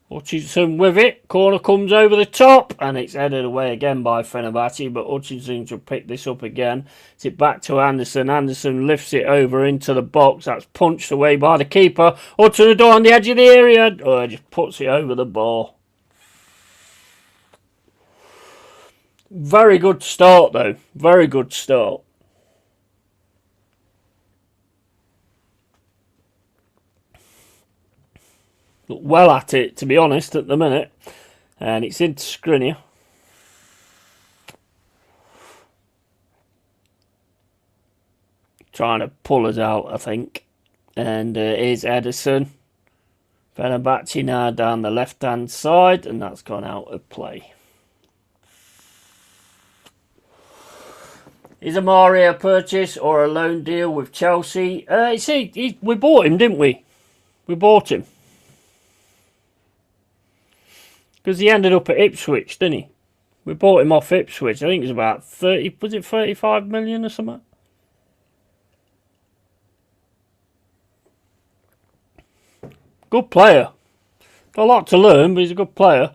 Hutchinson with it. Corner comes over the top. And it's headed away again by Fenerbahce. But Hutchinson should pick this up again. It's it back to Anderson. Anderson lifts it over into the box. That's punched away by the keeper. Hudson-Odoi on the edge of the area. Oh, just puts it over the bar. Very good start though. Very good start. Look well at it, to be honest, at the minute. And it's into Skriniar. trying to pull us out, I think. And here's Ederson. Fenerbahce now down the left-hand side, and that's gone out of play. Is Amari a purchase or a loan deal with Chelsea? We bought him, didn't we? We bought him. Because he ended up at Ipswich, didn't he? We bought him off Ipswich. I think it was about 30, was it 35 million or something? Good player. Got a lot to learn, but he's a good player.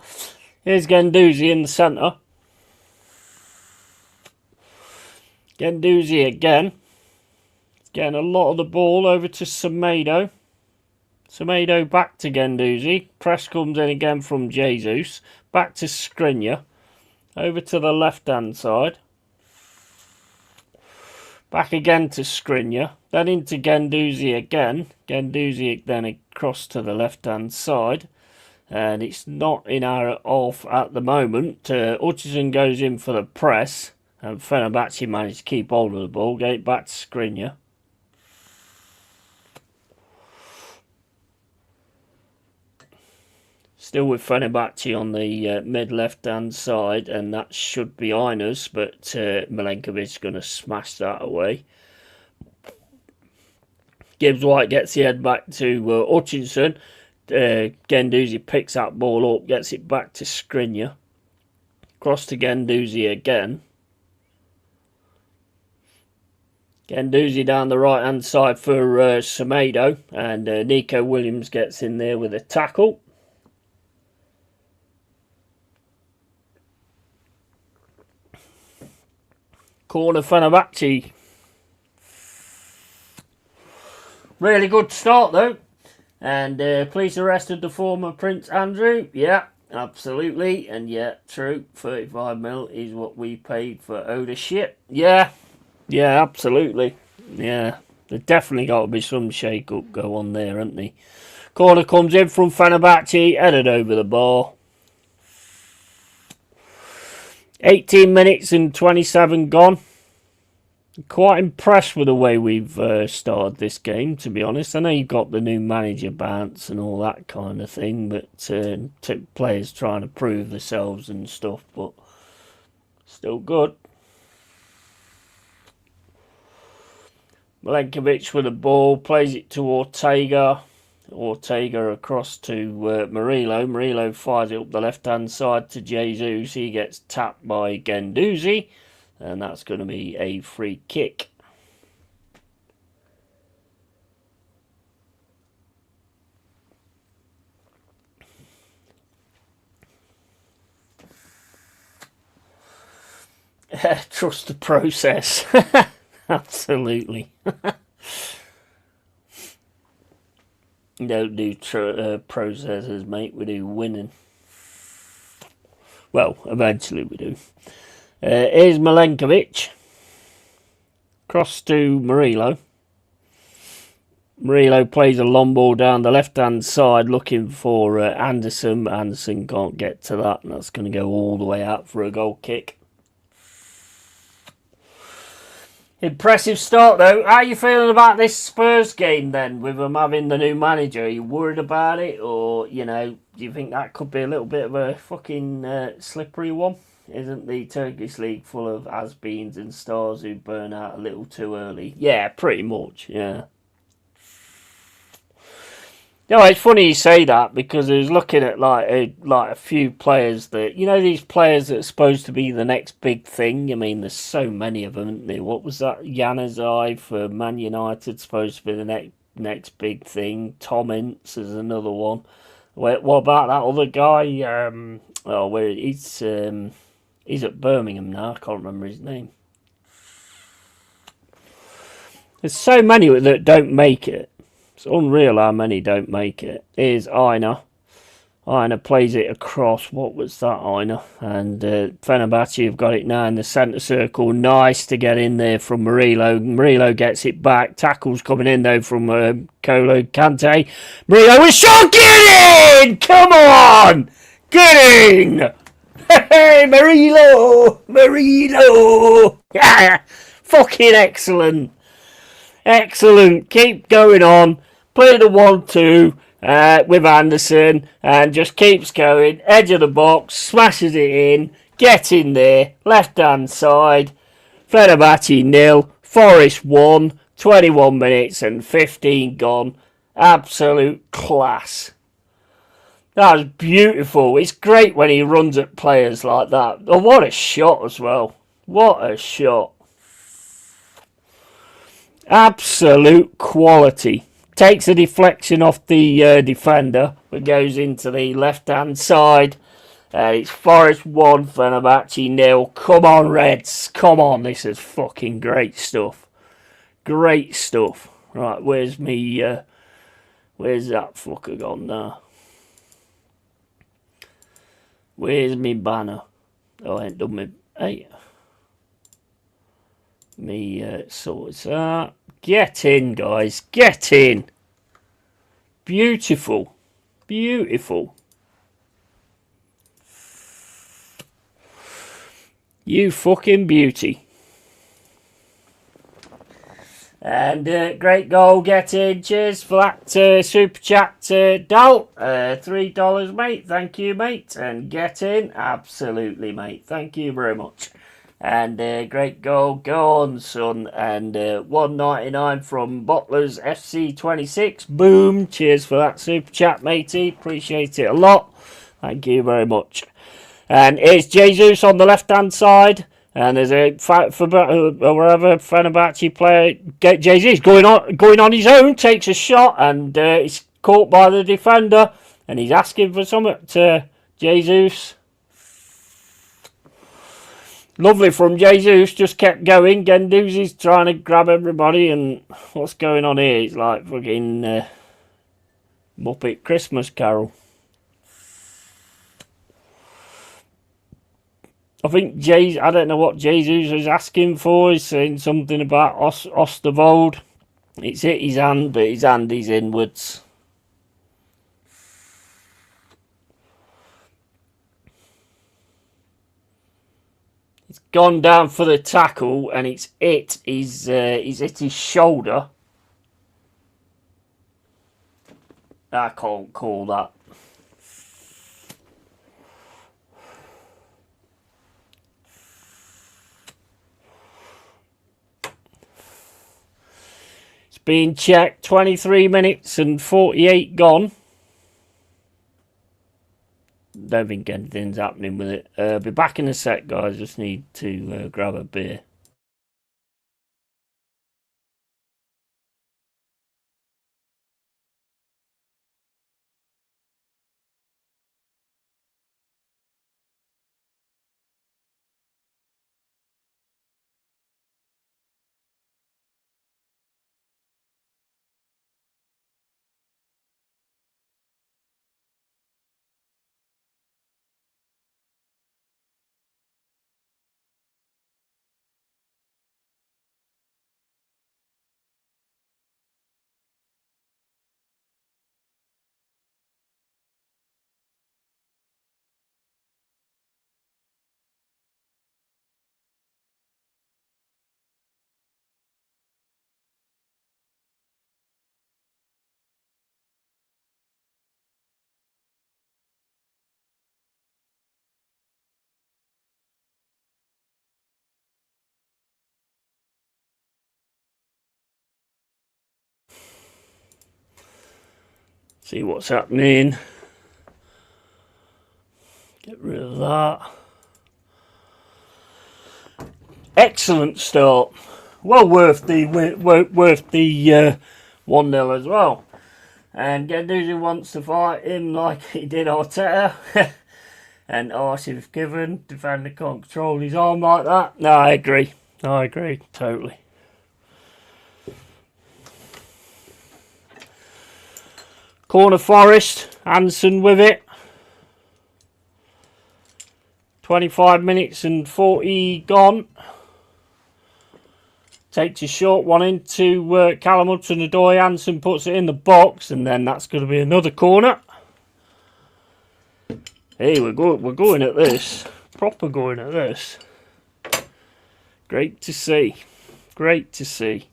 Here's Guendouzi in the centre. Guendouzi again. Getting a lot of the ball over to Semedo. Semedo back to Guendouzi. Press comes in again from Jesus. Back to Skriniar. Over to the left-hand side. Back again to Skriniar. Then into Guendouzi again. Guendouzi then across to the left-hand side. And it's not in our off at the moment. Hutchinson goes in for the press. And Fenerbahce managed to keep hold of the ball. Get it back to Skriniar. Still with Fenerbahce on the mid left-hand side, and that should be Inez, but Milenkovic is going to smash that away. Gibbs White gets the head back to Hutchinson. Guendouzi picks that ball up, gets it back to Skriniar. Cross to Guendouzi again. Guendouzi down the right-hand side for Semedo, and Nico Williams gets in there with a tackle. Corner Fenerbahce. Really good start though. And police arrested the former Prince Andrew. Yeah, absolutely. And yeah, true. 35 mil is what we paid for ownership. Yeah, absolutely. Yeah, there definitely got to be some shake-up go on there, hasn't there? Corner comes in from Fenerbahce, headed over the bar. 18 minutes and 27 gone. Quite impressed with the way we've started this game, to be honest. I know you've got the new manager bounce and all that kind of thing, but players trying to prove themselves and stuff, but still good. Milenkovic with the ball, plays it to Ortega. Ortega across to Murillo. Murillo fires it up the left-hand side to Jesus. He gets tapped by Guendouzi. And that's going to be a free kick. Trust the process. Absolutely. Don't do processes, mate. We do winning. Well, eventually we do. Here's Milenkovic. Cross to Murillo. Murillo plays a long ball down the left-hand side looking for Anderson. Anderson can't get to that, and that's going to go all the way out for a goal kick. Impressive start though. How are you feeling about this Spurs game then, with them having the new manager? Are you worried about it, or, you know, do you think that could be a little bit of a fucking slippery one? Isn't the Turkish league full of has-beens and stars who burn out a little too early? Yeah, pretty much, yeah. No, it's funny you say that, because I was looking at like a few players that, you know, these players that are supposed to be the next big thing. I mean, there's so many of them, isn't there? What was that? Januzaj for Man United, supposed to be the next big thing. Tom Ince is another one. What about that other guy? He's at Birmingham now. I can't remember his name. There's so many that don't make it. It's unreal how many don't make it. Here's Aina. Aina plays it across. What was that, Aina? And Fenerbahce have got it now in the centre circle. Nice to get in there from Murillo. Murillo gets it back. Tackle's coming in though from Kolo Kante. Murillo with shot. Get in! Come on! Get in! Hey, Murillo! Murillo! Yeah! Fucking excellent! Excellent. Keep going on. Play the 1-2 with Anderson and just keeps going. Edge of the box, smashes it in. Get in there. Left hand side. Fenerbahce 0. Forest 1. 21 minutes and 15 gone. Absolute class. That was beautiful. It's great when he runs at players like that. Oh, what a shot as well. What a shot. Absolute quality. Takes a deflection off the defender, but goes into the left-hand side. It's Forest 1, Fenerbahce 0. Come on, Reds. Come on. This is fucking great stuff. Great stuff. Right, where's me... where's that fucker gone now? Where's me banner? Oh, I ain't done me... Hey. Me sorts that. Get in, guys. Get in. Beautiful. Beautiful. You fucking beauty. And great goal, get in. Cheers for that super chat, Dal. $3, mate. Thank you, mate. And get in. Absolutely, mate. Thank you very much. And great goal. Go on, son. And $1.99 from Bottlers FC26. Boom. Cheers for that super chat, matey. Appreciate it a lot. Thank you very much. And it's Jesus on the left-hand side. And there's a fight for wherever Fenerbahce player. Jesus going on his own, takes a shot, and he's caught by the defender. And he's asking for something to Jesus. Lovely from Jesus, just kept going. Gendouzi's trying to grab everybody, and what's going on here? It's like fucking Muppet Christmas Carol. I think I don't know what Jesus is asking for. He's saying something about Osterwolde. It's hit his hand, but his hand is inwards. It's gone down for the tackle, and he's hit his shoulder. I can't call that. Being checked, 23 minutes and 48 gone. Don't think anything's happening with it. Be back in a sec, guys. Just need to grab a beer. See what's happening. Get rid of that. Excellent start. Well worth the 1-0 as well. And Gendouzi wants to fight him like he did Arteta. And Arsenal given. Defender can't control his arm like that. No, I agree. Totally. Corner Forest, Hansen with it. 25 minutes and 40 gone. Takes a short one into Callum Hudson-Odoi. Hansen puts it in the box, and then that's going to be another corner. Hey, we're going at this. Proper going at this. Great to see. Great to see.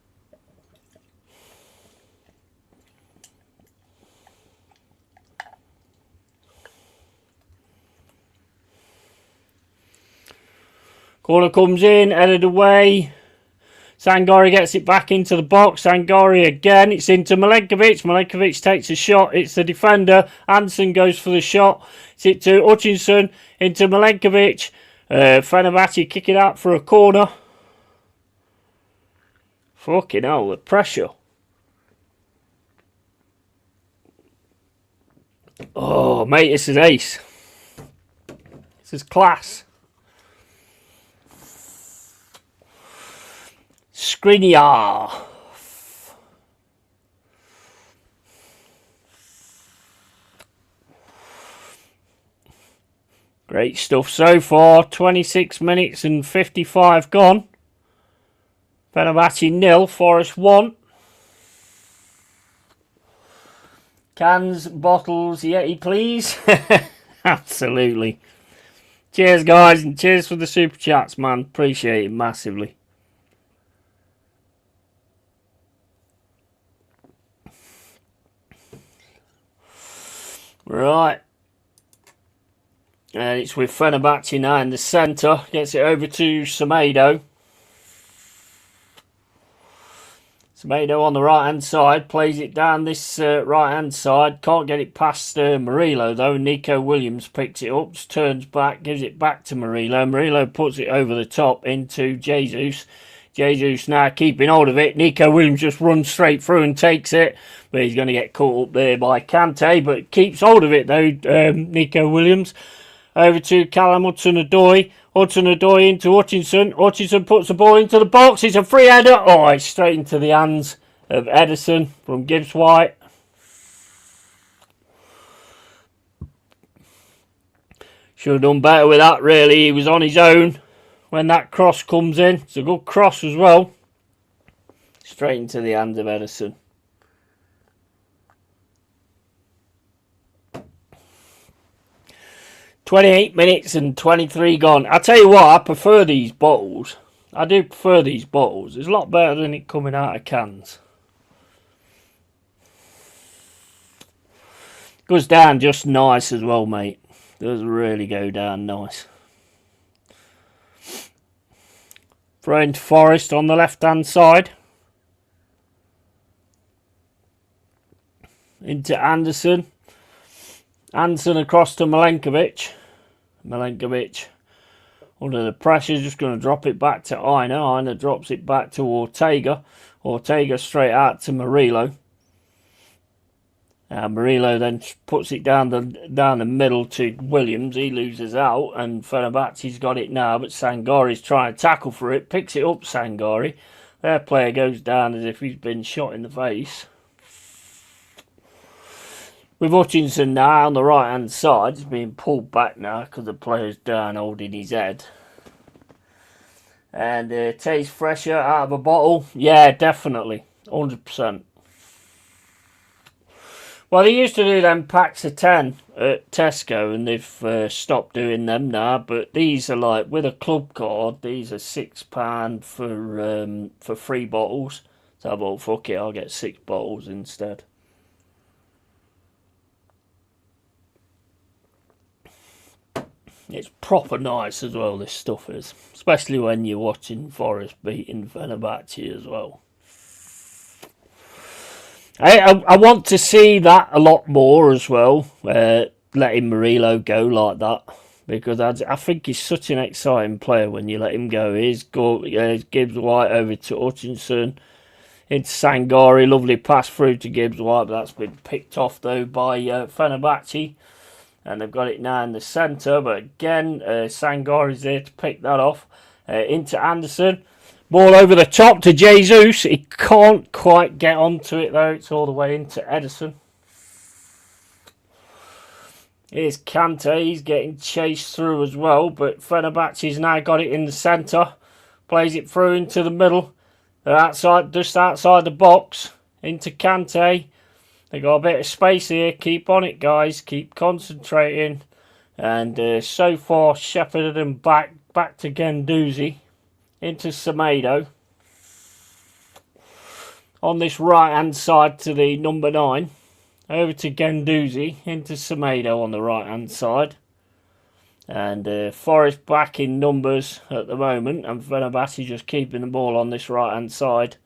Corner comes in, headed away. Sangari gets it back into the box. Sangari again. It's into Milenkovic. Milenkovic takes a shot. It's the defender. Anderson goes for the shot. It's it to Hutchinson. Into Milenkovic. Fenerbahce kick it out for a corner. Fucking hell, the pressure. Oh, mate, this is ace. This is class. Skriniar. Great stuff so far. 26 minutes and 55 gone. Fenerbahce 0, Forest 1. Cans, bottles, Yeti, please. Absolutely. Cheers, guys, and cheers for the super chats, man. Appreciate it massively. Right. And it's with Fenerbahce now in the centre. Gets it over to Semedo. Semedo on the right hand side. Plays it down this right hand side. Can't get it past Murillo though. Nico Williams picks it up. Turns back. Gives it back to Murillo. Murillo puts it over the top into Jesus. Jesus now keeping hold of it. Nico Williams just runs straight through and takes it. But he's going to get caught up there by Kante. But keeps hold of it though, Nico Williams. Over to Callum Hudson-Odoi. Hudson-Odoi into Hutchinson. Hutchinson puts the ball into the box. It's a free header. Oh, it's straight into the hands of Ederson from Gibbs-White. Should have done better with that, really. He was on his own when that cross comes in. It's a good cross as well. Straight into the hands of Ederson. "28 minutes and 23 gone. I tell you what, I prefer these bottles. I do prefer these bottles. It's a lot better than it coming out of cans. Goes down just nice as well, mate. Does really go down nice. Throw into Forest on the left-hand side. Into Anderson. Anderson across to Milenkovic. Milenkovic under the pressure is just going to drop it back to Aina. Aina drops it back to Ortega. Ortega straight out to Murillo. Murillo then puts it down the middle to Williams. He loses out and Fenerbahce's got it now, but Sangari's trying to tackle for it. Picks it up, Sangari. Their player goes down as if he's been shot in the face. With Hutchinson now on the right hand side, he's being pulled back now because the player's down holding his head. And tastes fresher out of a bottle. Yeah, definitely. 100%. Well, they used to do them packs of 10 at Tesco and they've stopped doing them now. But these are like, with a club card, these are £6 for 3 bottles. So I thought, fuck it, I'll get 6 bottles instead. It's proper nice as well, this stuff is. Especially when you're watching Forest beating Fenerbahce as well. I want to see that a lot more as well. Letting Murillo go like that. Because I think he's such an exciting player when you let him go. Here's Gibbs-White over to Hutchinson. Into Sangari. Lovely pass through to Gibbs-White. But that's been picked off though by Fenerbahce. And they've got it now in the centre. But again, Sangari's there to pick that off. Into Anderson. Ball over the top to Jesus. He can't quite get onto it though. It's all the way into Ederson. Here's Kante. He's getting chased through as well. But Fenerbahce's now got it in the centre. Plays it through into the middle. They're outside, just outside the box. Into Kante. They got a bit of space here. Keep on it, guys. Keep concentrating. And so far, shepherded them back to Guendouzi. Into Semedo. On this right-hand side to the number 9. Over to Guendouzi. Into Semedo on the right-hand side. And Forest back in numbers at the moment, and Fenerbahce just keeping the ball on this right hand side.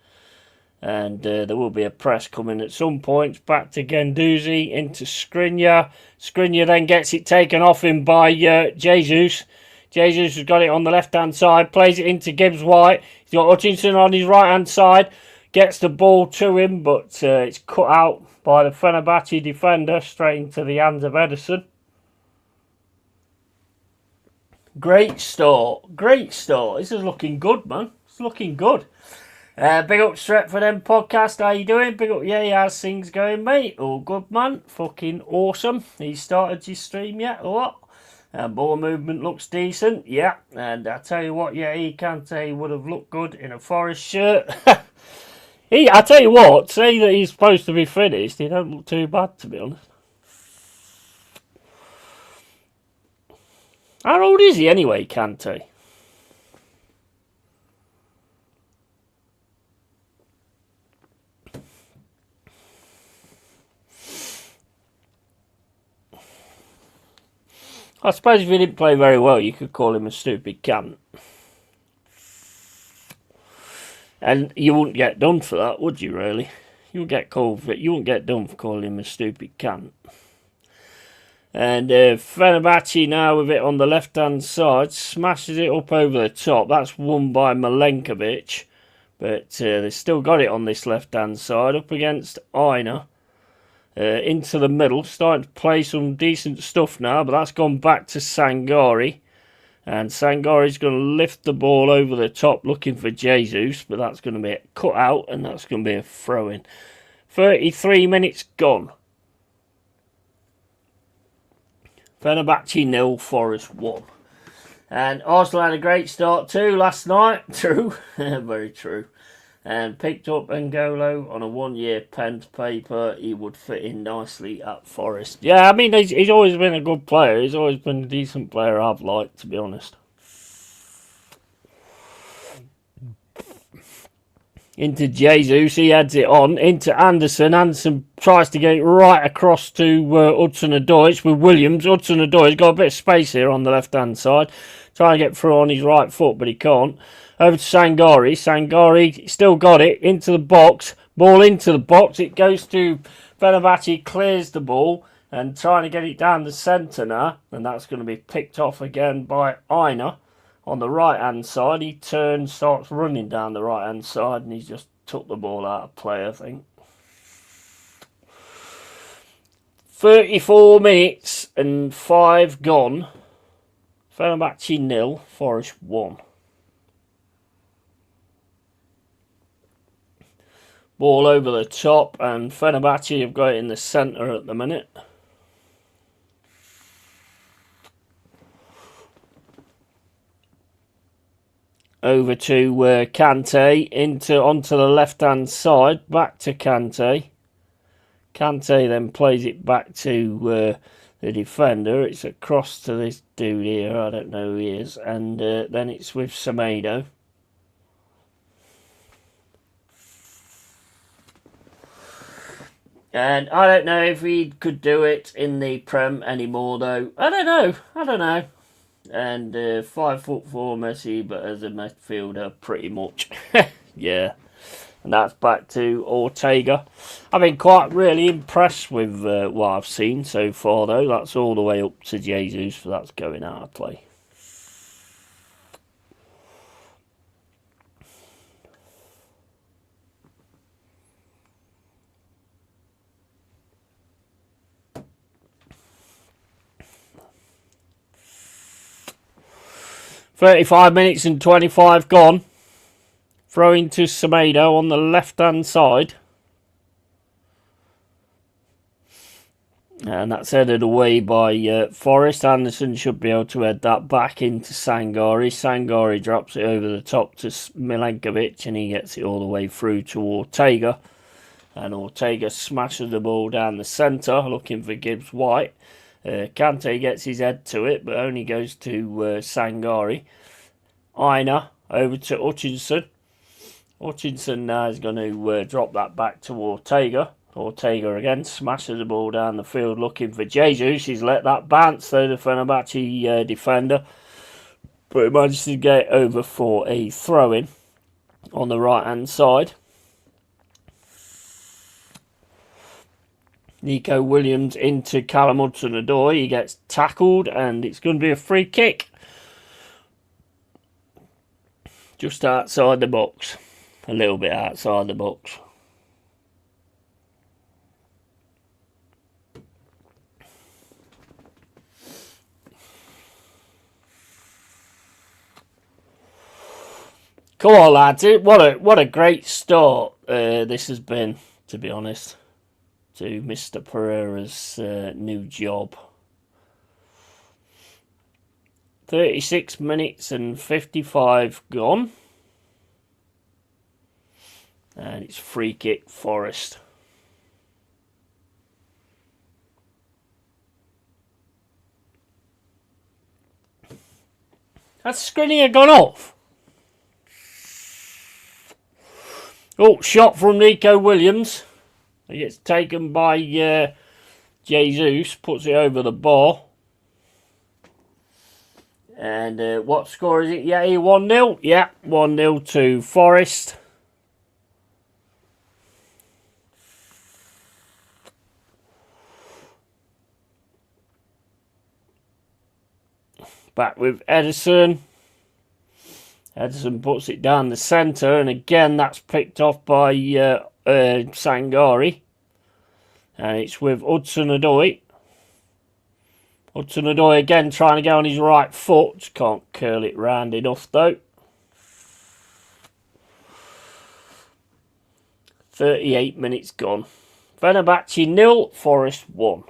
And there will be a press coming at some point. Back to Guendouzi, into Skriniar. Skriniar then gets it taken off him by Jesus. Jesus has got it on the left-hand side. Plays it into Gibbs-White. He's got Hutchinson on his right-hand side. Gets the ball to him, but it's cut out by the Fenerbahce defender. Straight into the hands of Ederson. Great start. Great start. This is looking good, man. It's looking good. Big up Stret for them podcast. How you doing? Big up, yeah, how's things going, mate? All good, man. Fucking awesome. He started his stream yet or what? Ball movement looks decent, yeah. And I tell you what, yeah, Kante would have looked good in a Forest shirt. I tell you what, say that he's supposed to be finished, he don't look too bad, to be honest. How old is he anyway, Kante? I suppose if he didn't play very well, you could call him a stupid cunt. And you wouldn't get done for that, would you, really? You wouldn't get called for it. You wouldn't get done for calling him a stupid cunt. And Fenerbahce now with it on the left-hand side, smashes it up over the top. That's won by Milenkovic. But they've still got it on this left-hand side, up against Aina. Into the middle, starting to play some decent stuff now, but that's gone back to Sangari. And Sangari's going to lift the ball over the top looking for Jesus, but that's going to be a cut out and that's going to be a throw-in. 33 minutes gone. Fenerbahce 0, Forest 1. And Arsenal had a great start too last night. True, very true. And picked up N'Golo on a 1-year pen to paper. He would fit in nicely at Forest. Yeah, I mean, he's always been a good player. He's always been a decent player I've liked, to be honest. Into Jesus, he adds it on. Into Anderson. Anderson tries to get it right across to Hudson-Odoi with Williams. Hudson-Odoi's got a bit of space here on the left-hand side. Trying to get through on his right foot, but he can't. Over to Sangari. Sangari still got it into the box. Ball into the box. It goes to Fenerbahce, clears the ball and trying to get it down the centre now. And that's going to be picked off again by Aina on the right hand side. He turns, starts running down the right hand side, and he's just took the ball out of play, I think. 34 minutes and 5 gone. Fenerbahce 0, Forest 1. Ball over the top, and Fenerbahce have got it in the centre at the minute. Over to Kante, onto the left-hand side, back to Kante. Kante then plays it back to the defender. It's across to this dude here, I don't know who he is, and then it's with Semedo. And I don't know if he could do it in the Prem anymore, though. I don't know. And 5'4" Messi, but as a midfielder, pretty much. Yeah. And that's back to Ortega. I've been quite really impressed with what I've seen so far, though. That's all the way up to Jesus, for that's going out of play. "35 minutes and 25 gone. Throwing to Semedo on the left-hand side. And that's headed away by Forest. Anderson should be able to head that back into Sangari. Sangari drops it over the top to Milenkovic, and he gets it all the way through to Ortega. And Ortega smashes the ball down the centre, looking for Gibbs-White. Kante gets his head to it, but only goes to Sangari. Aina over to Hutchinson. Hutchinson now is going to drop that back to Ortega. Ortega again smashes the ball down the field looking for Jesus. He's let that bounce though, the Fenerbahce defender. But he manages to get over for a throw-in on the right-hand side. Nico Williams into Callum Hudson-Odoi. He gets tackled and it's going to be a free kick. Just outside the box. A little bit outside the box. Come on, lads. What a great start this has been, to be honest, to Mr. Pereira's new job. 36 minutes and 55 gone. And it's free kick Forest. Has Skriniar gone off? Oh, shot from Nico Williams. He gets taken by Jesus, puts it over the bar. And what score is it? Yeah, 1-0. Yeah, 1-0 to Forest. Back with Ederson. Ederson puts it down the centre, and again that's picked off by Sangari. And it's with Hudson-Odoi. Hudson-Odoi again trying to go on his right foot. Can't curl it round enough though. 38 minutes gone. Fenerbahce 0, Forest 1.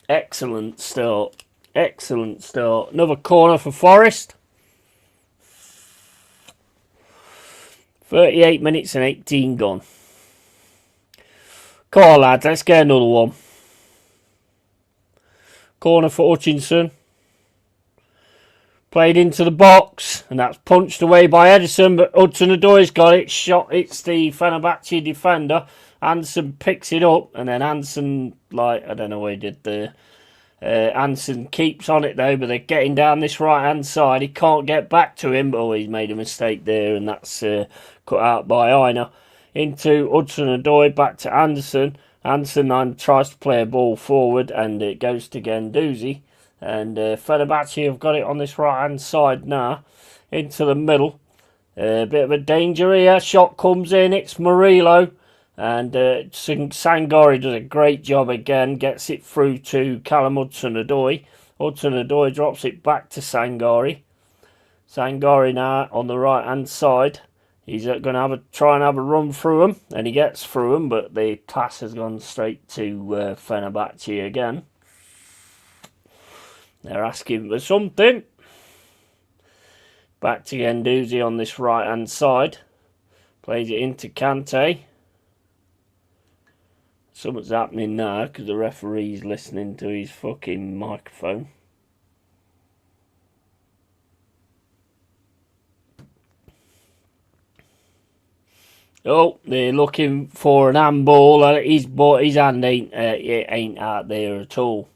Excellent start. Excellent start. Another corner for Forest. 38 minutes and 18 gone. Come on, lads. Let's get another one. Corner for Hutchinson. Played into the box. And that's punched away by Ederson. But Hudson-Odoi's got it. Shot. It's the Fenerbahce defender. Hansen picks it up, and then Hansen, I don't know what he did there. Hansen keeps on it though, but they're getting down this right hand side. He can't get back to him, but he's made a mistake there, and that's cut out by Aina. Into Hudson-Odoi, back to Anderson. Anderson then tries to play a ball forward, and it goes to Guendouzi. And Fenerbahce have got it on this right hand side now, into the middle. A bit of a danger here. Shot comes in. It's Murillo. And Sangari does a great job again. Gets it through to Callum Hudson-Odoi. Hudson-Odoi drops it back to Sangari. Sangari now on the right hand side. He's going to try and have a run through him. And he gets through him. But the pass has gone straight to Fenerbahce again. They're asking for something. Back to Guendouzi on this right hand side. Plays it into Kante. Something's happening now because the referee's listening to his fucking microphone. Oh, they're looking for an handball. His hand ain't out there at all.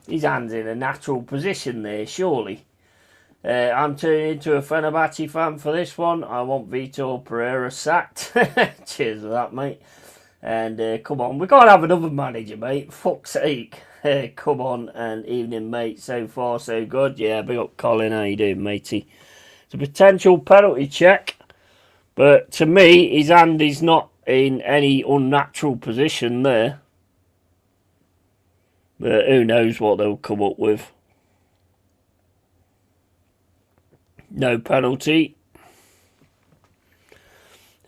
His hand's in a natural position there, surely. I'm turning into a Fenerbahce fan for this one. I want Vitor Pereira sacked. Cheers for that, mate. And come on, we've got to have another manager, mate. Fuck's sake. Come on, and evening, mate. So far, so good. Yeah, big up Colin. How you doing, matey? It's a potential penalty check. But to me, his hand is not in any unnatural position there. But who knows what they'll come up with. No penalty.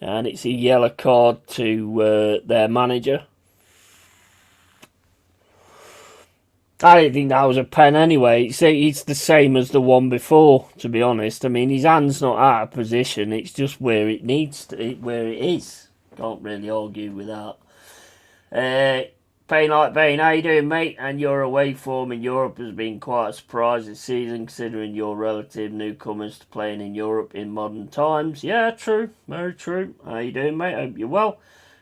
And it's a yellow card to their manager. I didn't think that was a pen anyway. It's the same as the one before, to be honest. I mean, his hand's not out of position. It's just where it needs to, where it is. Can't really argue with that. Pain like Bane, how you doing, mate? And your away form in Europe has been quite a surprise this season, considering your relative newcomers to playing in Europe in modern times. Yeah, true, very true. How you doing, mate? Hope you're well.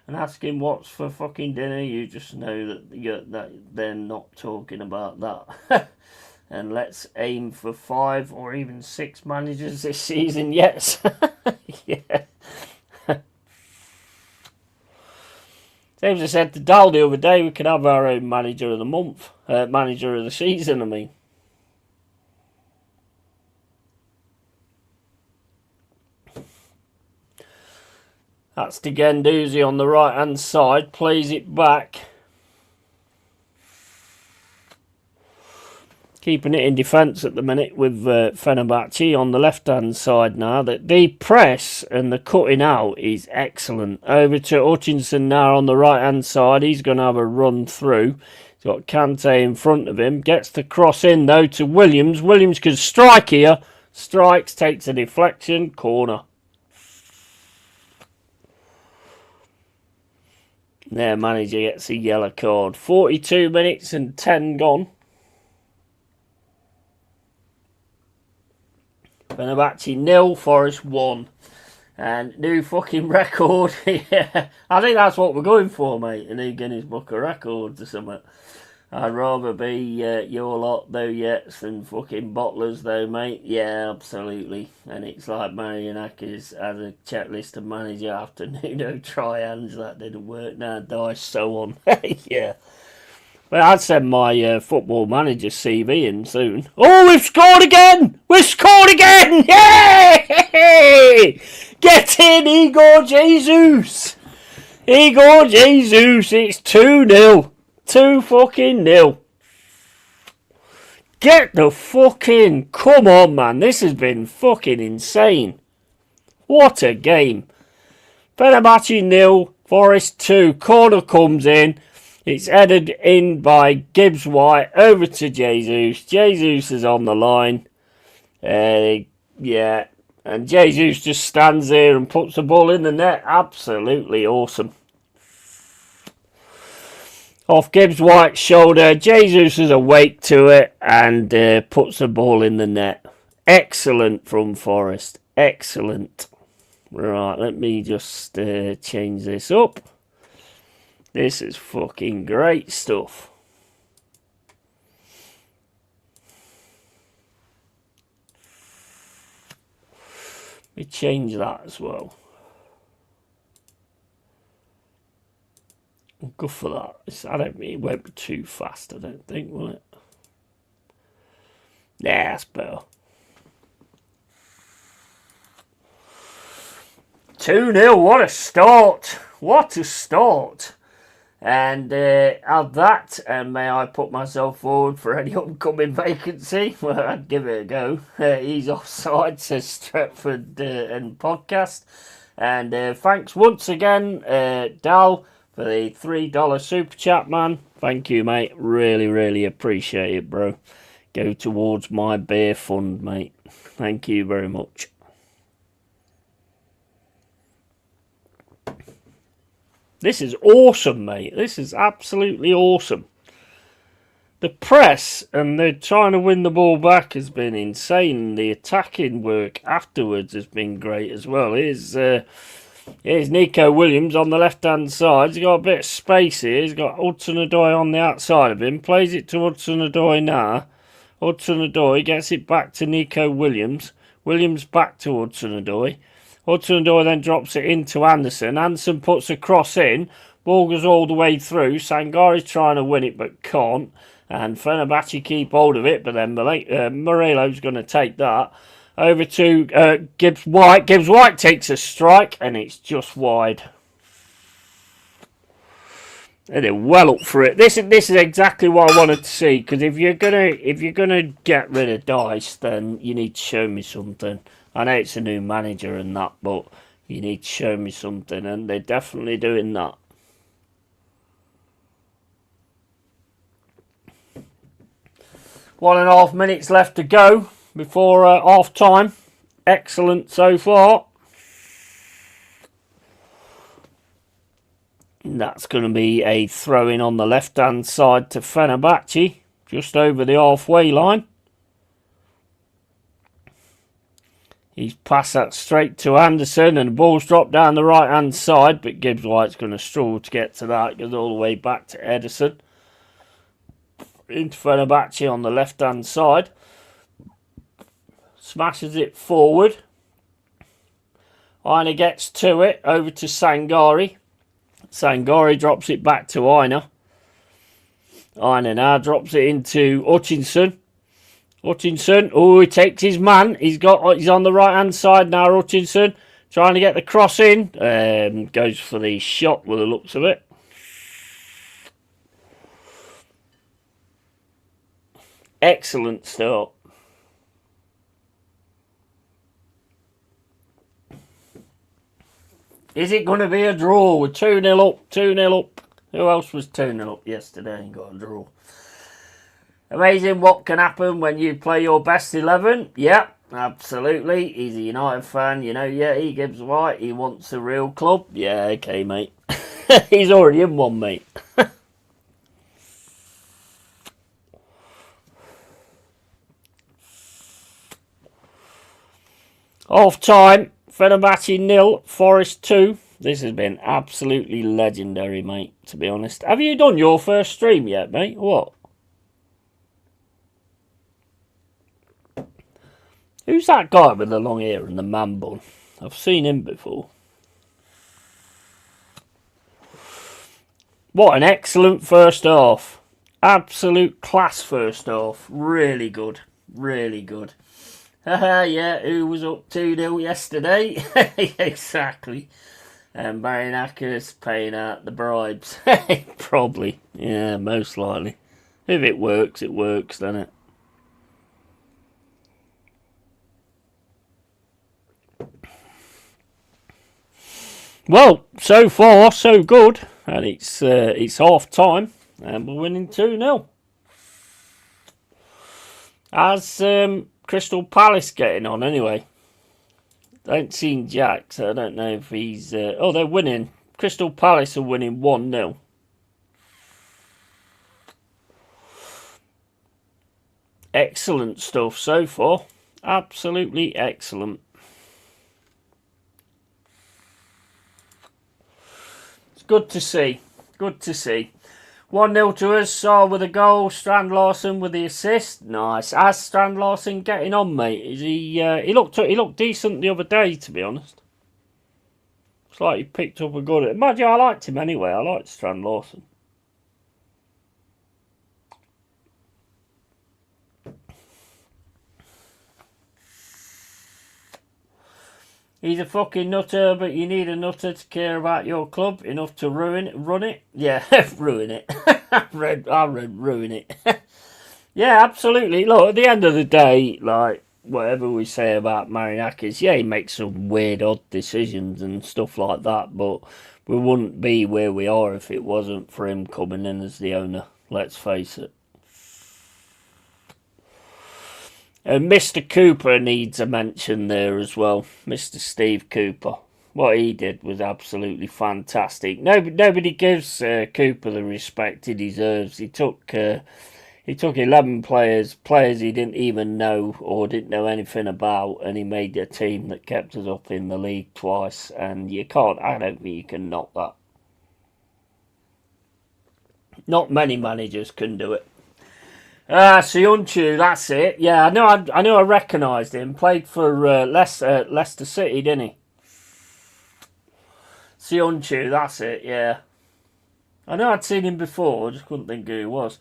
And asking what's for fucking dinner, you just know that they're not talking about that. And let's aim for 5 or even 6 managers this season. Yes, yeah. Same as I said to Dal the other day, we could have our own manager of the month. Manager of the season, I mean. That's the Gendouzi on the right hand side. Plays it back. Keeping it in defence at the minute with Fenerbahce on the left-hand side now. The press and the cutting out is excellent. Over to Hutchinson now on the right-hand side. He's going to have a run through. He's got Kante in front of him. Gets the cross in, though, to Williams. Williams can strike here. Strikes, takes a deflection. Corner. Their manager gets a yellow card. 42 minutes and 10 gone. Fenerbahce 0, Forest 1. And new fucking record. Yeah, I think that's what we're going for, mate. A new Guinness Book of Records or something. I'd rather be your lot, though, Yets, than fucking Bottlers, though, mate. Yeah, absolutely. And it's like Marianakis as a checklist to manage afternoon. No try-hands, that didn't work. Now dice, so on. Yeah. Well, I'd send my football manager CV in soon. Oh, we've scored again! We've scored again! Yay! Get in, Igor Jesus! Igor Jesus, it's 2-0. 2-0. Get the fucking... Come on, man. This has been fucking insane. What a game. Fenerbahce 0, Forest 2. Corner comes in. It's headed in by Gibbs-White over to Jesus. Jesus is on the line. Yeah. And Jesus just stands there and puts the ball in the net. Absolutely awesome. Off Gibbs-White's shoulder. Jesus is awake to it and puts the ball in the net. Excellent from Forest. Excellent. Right, let me just change this up. This is fucking great stuff. Let me change that as well. I'll go for that. I don't mean it won't be too fast, I don't think, will it? Yeah, that's better. 2-0, what a start. What a start. And of that, and may I put myself forward for any upcoming vacancy? Well, I'd give it a go. He's offside, says Stretford and podcast. And thanks once again, Dal, for the $3 super chat, man. Thank you, mate. Really, really appreciate it, bro. Go towards my beer fund, mate. Thank you very much. This is awesome, mate. This is absolutely awesome. The press and they're trying to win the ball back has been insane. The attacking work afterwards has been great as well. Here's Nico Williams on the left-hand side. He's got a bit of space here. He's got Hudson-Odoi on the outside of him. Plays it to Hudson-Odoi now. Hudson-Odoi gets it back to Nico Williams. Williams back to Hudson-Odoi. Hudson-Odoi then drops it into Anderson. Anderson puts a cross in. Ball goes all the way through. Sangari's trying to win it but can't. And Fenerbahce keep hold of it. But then Morelo's going to take that. Over to Gibbs-White. Gibbs-White takes a strike and it's just wide. And they're well up for it. This is exactly what I wanted to see. Because if you're gonna get rid of Dice, then you need to show me something. I know it's a new manager and that, but you need to show me something, and they're definitely doing that. 1.5 minutes left to go before half time. Excellent so far. That's going to be a throw-in on the left-hand side to Fenerbahce, just over the halfway line. He's passed that straight to Anderson, and the ball's dropped down the right-hand side, but Gibbs White's going to struggle to get to that. It goes all the way back to Edison. Into Fenerbahce on the left-hand side. Smashes it forward. Aina gets to it, over to Sangari. Sangari drops it back to Aina. Aina now drops it into Hutchinson. Hutchinson, oh, he takes his man. He's on the right hand side now. Hutchinson trying to get the cross in. Goes for the shot with the looks of it. Excellent start. Is it going to be a draw? We're 2-0 up, 2-0 up. Who else was 2-0 up yesterday and got a draw? Amazing what can happen when you play your best 11. Yep, absolutely. He's a United fan, you know. Yeah, he Gibbs White. He wants a real club. Yeah, okay, mate. He's already in one, mate. Half time. Fenerbahce 0, Forest 2. This has been absolutely legendary, mate, to be honest. Have you done your first stream yet, mate? What? Who's that guy with the long hair and the man bun? I've seen him before. What an excellent first half. Absolute class first half. Really good. Really good. Yeah, who was up 2-0 yesterday? Exactly. And Marinakis paying out the bribes. Probably. Yeah, most likely. If it works, doesn't it? Well, so far, so good. And it's half time. And we're winning 2-0. As Crystal Palace getting on anyway? Don't see Jack, so I don't know if he's... oh, they're winning. Crystal Palace are winning 1-0. Excellent stuff so far. Absolutely excellent. It's good to see. Good to see. 1-0 to us, Saar with a goal, Strand Larsen with the assist. Nice. How's Strand Larsen getting on, mate? Is he looked decent the other day, to be honest. Looks like he picked up a good... Imagine, I liked him anyway. I liked Strand Larsen. He's a fucking nutter, but you need a nutter to care about your club enough to run it. Yeah, ruin it. I read ruin it. Yeah, absolutely. Look, at the end of the day, like, whatever we say about Marinakis, yeah, he makes some weird, odd decisions and stuff like that, but we wouldn't be where we are if it wasn't for him coming in as the owner. Let's face it. And Mr. Cooper needs a mention there as well. Mr. Steve Cooper. What he did was absolutely fantastic. Nobody gives Cooper the respect he deserves. He took 11 players he didn't even know or didn't know anything about, and he made a team that kept us up in the league twice. And I don't think you can knock that. Not many managers can do it. Sionchu, that's it. Yeah, I knew I recognised him. Played for Leicester City, didn't he? Sionchu, that's it, yeah. I know I'd seen him before, I just couldn't think who he was.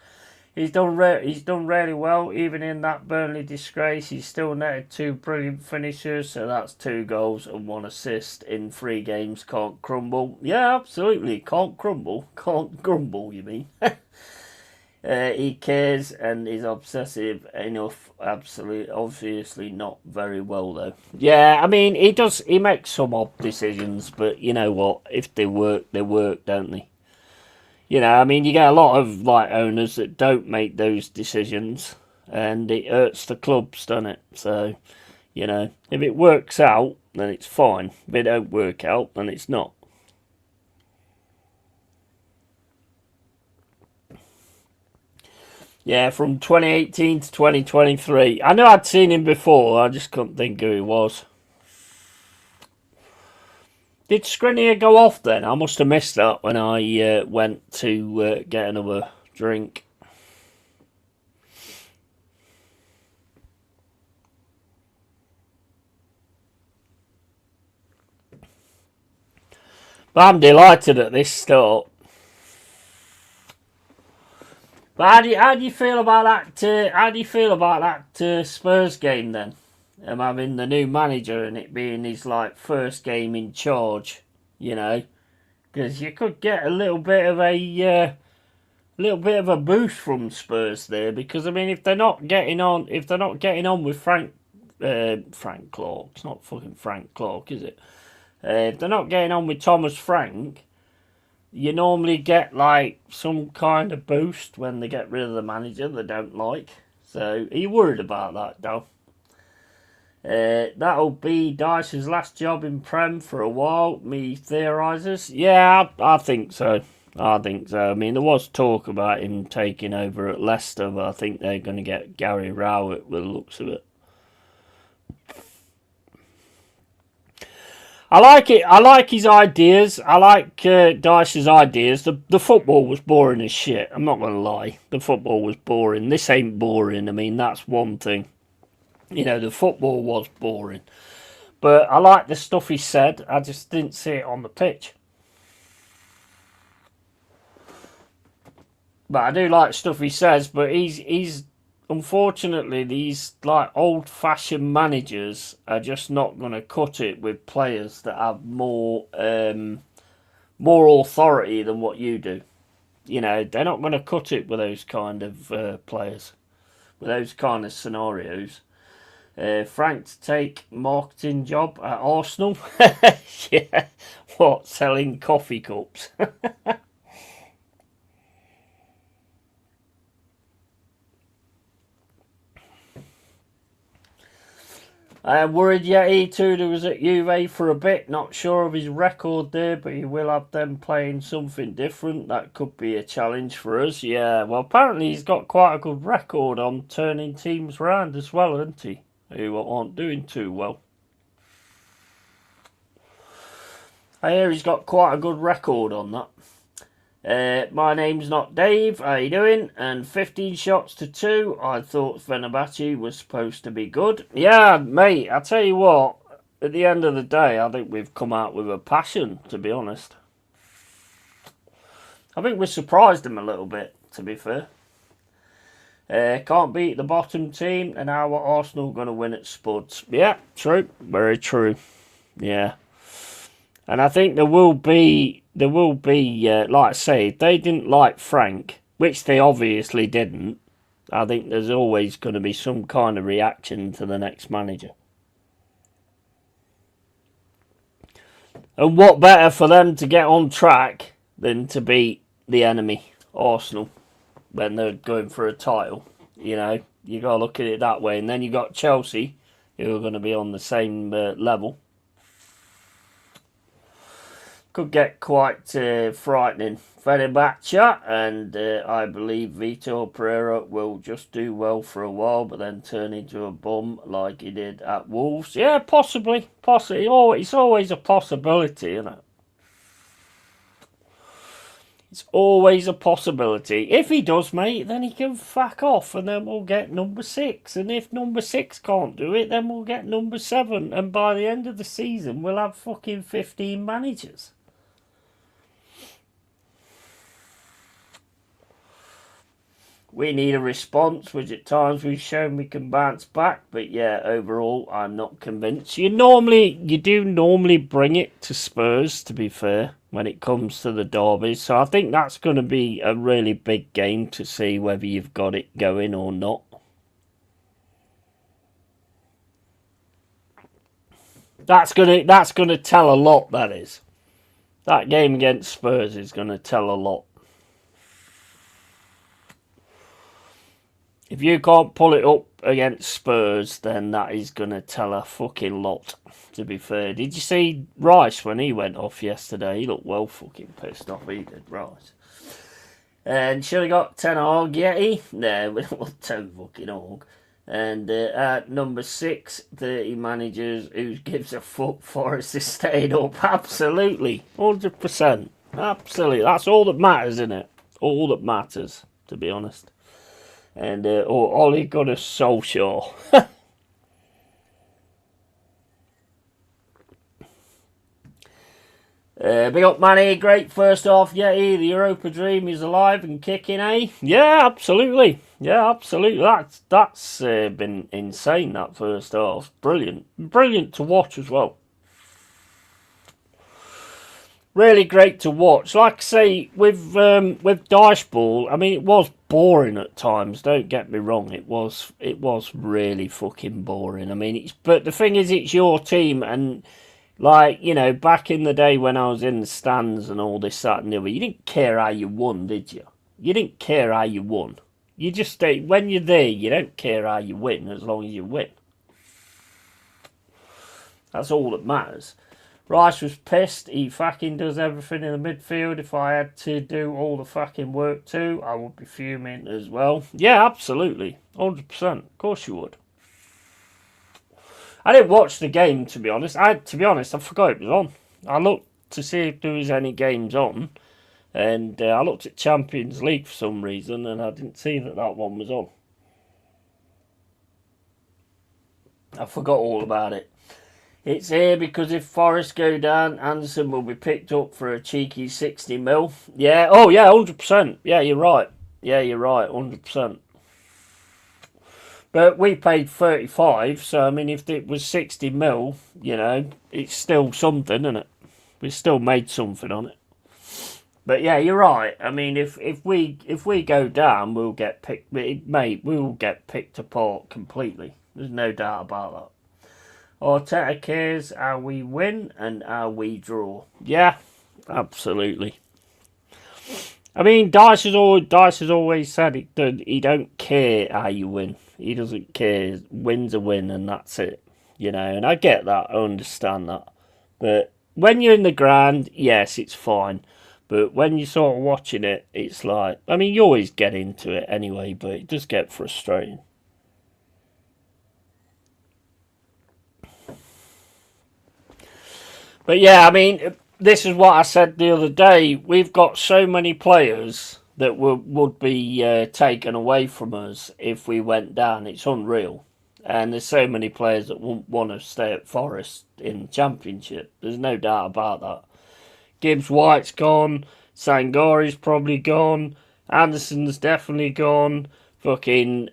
He's done really well, even in that Burnley disgrace. He's still netted 2 brilliant finishers, so that's 2 goals and 1 assist in 3 games. Can't crumble. Yeah, absolutely, can't crumble. Can't grumble, you mean? He cares and is obsessive enough. Absolutely, obviously not very well though. Yeah, I mean he makes some odd decisions, but you know what? If they work, don't they? You know, I mean you get a lot of like owners that don't make those decisions, and it hurts the clubs, doesn't it? So, you know, if it works out, then it's fine. If it don't work out, then it's not. Yeah, from 2018 to 2023. I know I'd seen him before, I just couldn't think who he was. Did Skriniar go off then? I must have missed that when I went to get another drink. But I'm delighted at this start. But how do you feel about that? How do you feel about that Spurs game then? Having the new manager and it being his first game in charge, you know, because you could get a little bit of a boost from Spurs there. Because I mean, if they're not getting on with Frank Clark, it's not fucking Frank Clark, is it? If they're not getting on with Thomas Frank, you normally get some kind of boost when they get rid of the manager they don't like. So are you worried about that though? That'll be Dyche's last job in Prem for a while, me theorises. Yeah, I think so. I mean, there was talk about him taking over at Leicester, but I think they're going to get Gary Rowett with the looks of it. I like it. I like his ideas. I like Dyche's ideas. The football was boring as shit. I'm not going to lie. The football was boring. This ain't boring. I mean, that's one thing. You know, the football was boring. But I like the stuff he said. I just didn't see it on the pitch. But I do like stuff he says. But he's unfortunately, these old-fashioned managers are just not going to cut it with players that have more authority than what you do. You know, they're not going to cut it with those kind of players, with those kind of scenarios. Frank to take marketing job at Arsenal. Yeah, what, selling coffee cups? I am worried Yeti too. There was at Juve for a bit. Not sure of his record there, but he will have them playing something different. That could be a challenge for us. Yeah, well, apparently he's got quite a good record on turning teams round as well, hasn't he? Who aren't doing too well. I hear he's got quite a good record on that. My name's not Dave, how you doing? And 15 shots to 2. I thought Fenerbahce was supposed to be good. Yeah, mate, I tell you what, at the end of the day, I think we've come out with a passion, to be honest. I think we surprised them a little bit, to be fair. Can't beat the bottom team, and how are Arsenal going to win at Spuds? Yeah, true, very true. Yeah. And I think there will be, like I say, if they didn't like Frank, which they obviously didn't, I think there's always going to be some kind of reaction to the next manager. And what better for them to get on track than to beat the enemy, Arsenal, when they're going for a title? You know, you got to look at it that way. And then you got Chelsea, who are going to be on the same level. Could get quite frightening. Fenerbahce, and I believe Vitor Pereira will just do well for a while, but then turn into a bum like he did at Wolves. Yeah, possibly. Oh, it's always a possibility, isn't it? It's always a possibility. If he does, mate, then he can fuck off, and then we'll get number 6. And if number 6 can't do it, then we'll get number 7. And by the end of the season, we'll have fucking 15 managers. We need a response, which at times we've shown we can bounce back. But yeah, overall, I'm not convinced. You do normally bring it to Spurs, to be fair, when it comes to the derbies. So I think that's going to be a really big game to see whether you've got it going or not. That's gonna tell a lot, that is. That game against Spurs is going to tell a lot. If you can't pull it up against Spurs, then that is going to tell a fucking lot, to be fair. Did you see Rice when he went off yesterday? He looked well fucking pissed off, he did, Rice. And should have got Ten Hag Yeti? No, we don't want Ten fucking Hag. And at number 6, 30 managers who gives a fuck Forest is staying up. Absolutely. 100%. Absolutely. That's all that matters, isn't it? All that matters, to be honest. And Ole Gunnar Solskjaer. Big up Manny, great first half, Yeti. The Europa dream is alive and kicking, eh? Yeah, absolutely. Yeah, absolutely. That's been insane, that first half. Brilliant. Brilliant to watch as well. Really great to watch. Like I say, with Dice Ball, I mean, it was boring at times. Don't get me wrong. It was really fucking boring. I mean, but the thing is, it's your team, and like, you know, back in the day when I was in the stands and all this, that, and the other, you didn't care how you won, did you? You didn't care how you won. You just when you're there, you don't care how you win as long as you win. That's all that matters. Rice was pissed. He fucking does everything in the midfield. If I had to do all the fucking work too, I would be fuming as well. Yeah, absolutely. 100%. Of course you would. I didn't watch the game, to be honest. I forgot it was on. I looked to see if there was any games on, and I looked at Champions League for some reason, and I didn't see that one was on. I forgot all about it. It's here because if Forest go down, Anderson will be picked up for a cheeky 60 mil. Yeah, oh yeah, 100%. Yeah, you're right. Yeah, you're right, 100%. But we paid 35, so I mean, if it was 60 mil, you know, it's still something, isn't it? We still made something on it. But yeah, you're right. I mean, if we go down, we'll get picked. Mate, we will get picked apart completely. There's no doubt about that. Arteta cares how we win and how we draw. Yeah, absolutely. I mean, Dice has always said he don't care how you win. He doesn't care. Win's a win, and that's it. You know, and I get that. I understand that. But when you're in the ground, yes, it's fine. But when you're sort of watching it, it's like, I mean, you always get into it anyway, but it does get frustrating. But yeah, I mean, this is what I said the other day. We've got so many players that would be taken away from us if we went down. It's unreal. And there's so many players that won't want to stay at Forest in the Championship. There's no doubt about that. Gibbs White's gone. Sangori's probably gone. Anderson's definitely gone. Fucking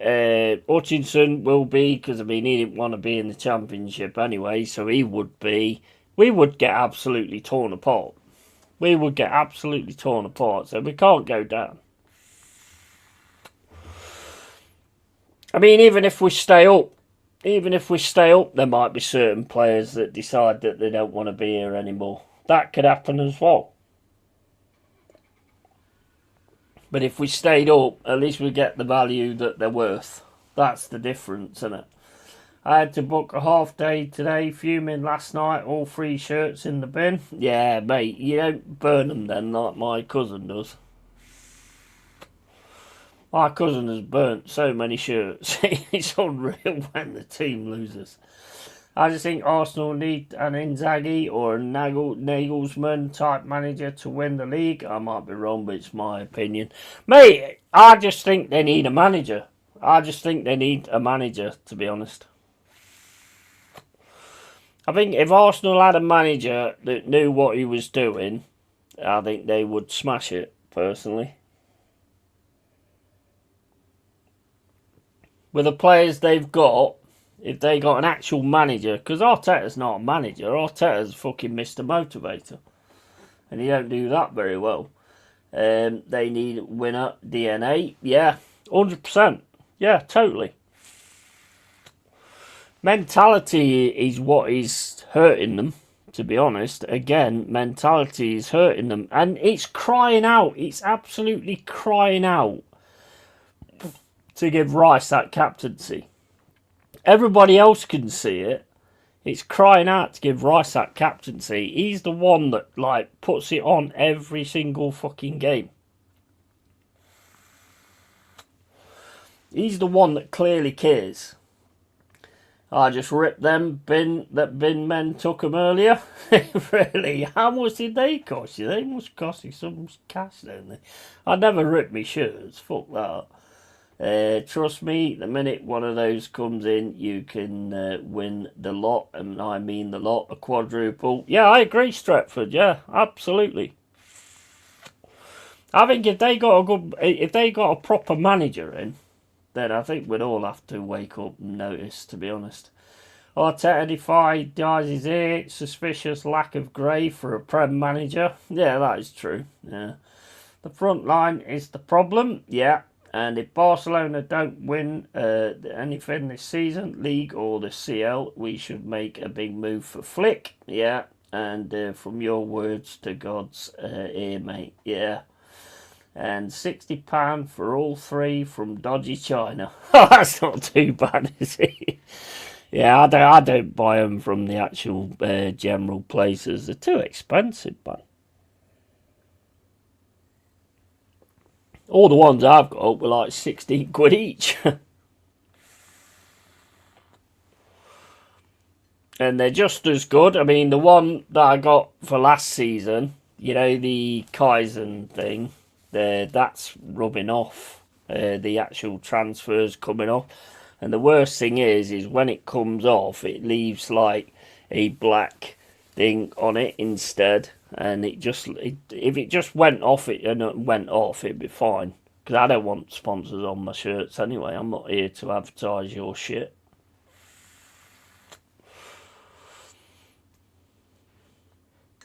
Hutchinson will be, because I mean, he didn't want to be in the Championship anyway, so he would be. We would get absolutely torn apart. We would get absolutely torn apart, so we can't go down. I mean, even if we stay up, there might be certain players that decide that they don't want to be here anymore. That could happen as well. But if we stayed up, at least we get the value that they're worth. That's the difference, isn't it? I had to book a half day today, fuming last night, all 3 shirts in the bin. Yeah, mate, you don't burn them then like my cousin does. My cousin has burnt so many shirts. It's unreal when the team loses. I just think Arsenal need an Inzaghi or a Nagelsmann type manager to win the league. I might be wrong, but it's my opinion. Mate, I just think they need a manager. To be honest. I think if Arsenal had a manager that knew what he was doing, I think they would smash it, personally. With the players they've got, if they got an actual manager, because Arteta's not a manager, Arteta's fucking Mr. Motivator. And he don't do that very well. They need winner DNA. Yeah, 100%. Yeah, totally. Mentality is what is hurting them, to be honest. Again, mentality is hurting them. And it's crying out. It's absolutely crying out to give Rice that captaincy. Everybody else can see it. It's crying out to give Rice that captaincy. He's the one that, like, puts it on every single fucking game. He's the one that clearly cares. I just ripped them bin men took them earlier. Really, how much did they cost you? They must cost you some cash, don't they? I never rip me shirts. Fuck that. Trust me, the minute one of those comes in, you can win the lot, and I mean the lot, a quadruple. Yeah, I agree, Stretford. Yeah, absolutely. I think if they got a proper manager in, then I think we'd all have to wake up and notice, to be honest. Arteta defied Dies' ear, suspicious lack of grey for a Prem manager. Yeah, that is true. Yeah. The front line is the problem. Yeah. And if Barcelona don't win anything this season, League or the CL, we should make a big move for Flick. Yeah. And from your words to God's ear, mate. Yeah. And £60 for all three from dodgy China. Oh, that's not too bad, is it? Yeah, I don't buy them from the actual general places. They're too expensive, man. All the ones I've got were like 16 quid each. And they're just as good. I mean, the one that I got for last season, you know, the Kaizen thing, that's rubbing off. The actual transfers coming off. And the worst thing is when it comes off, it leaves like a black thing on it instead. And if it just went off, it'd be fine. Because I don't want sponsors on my shirts anyway. I'm not here to advertise your shit.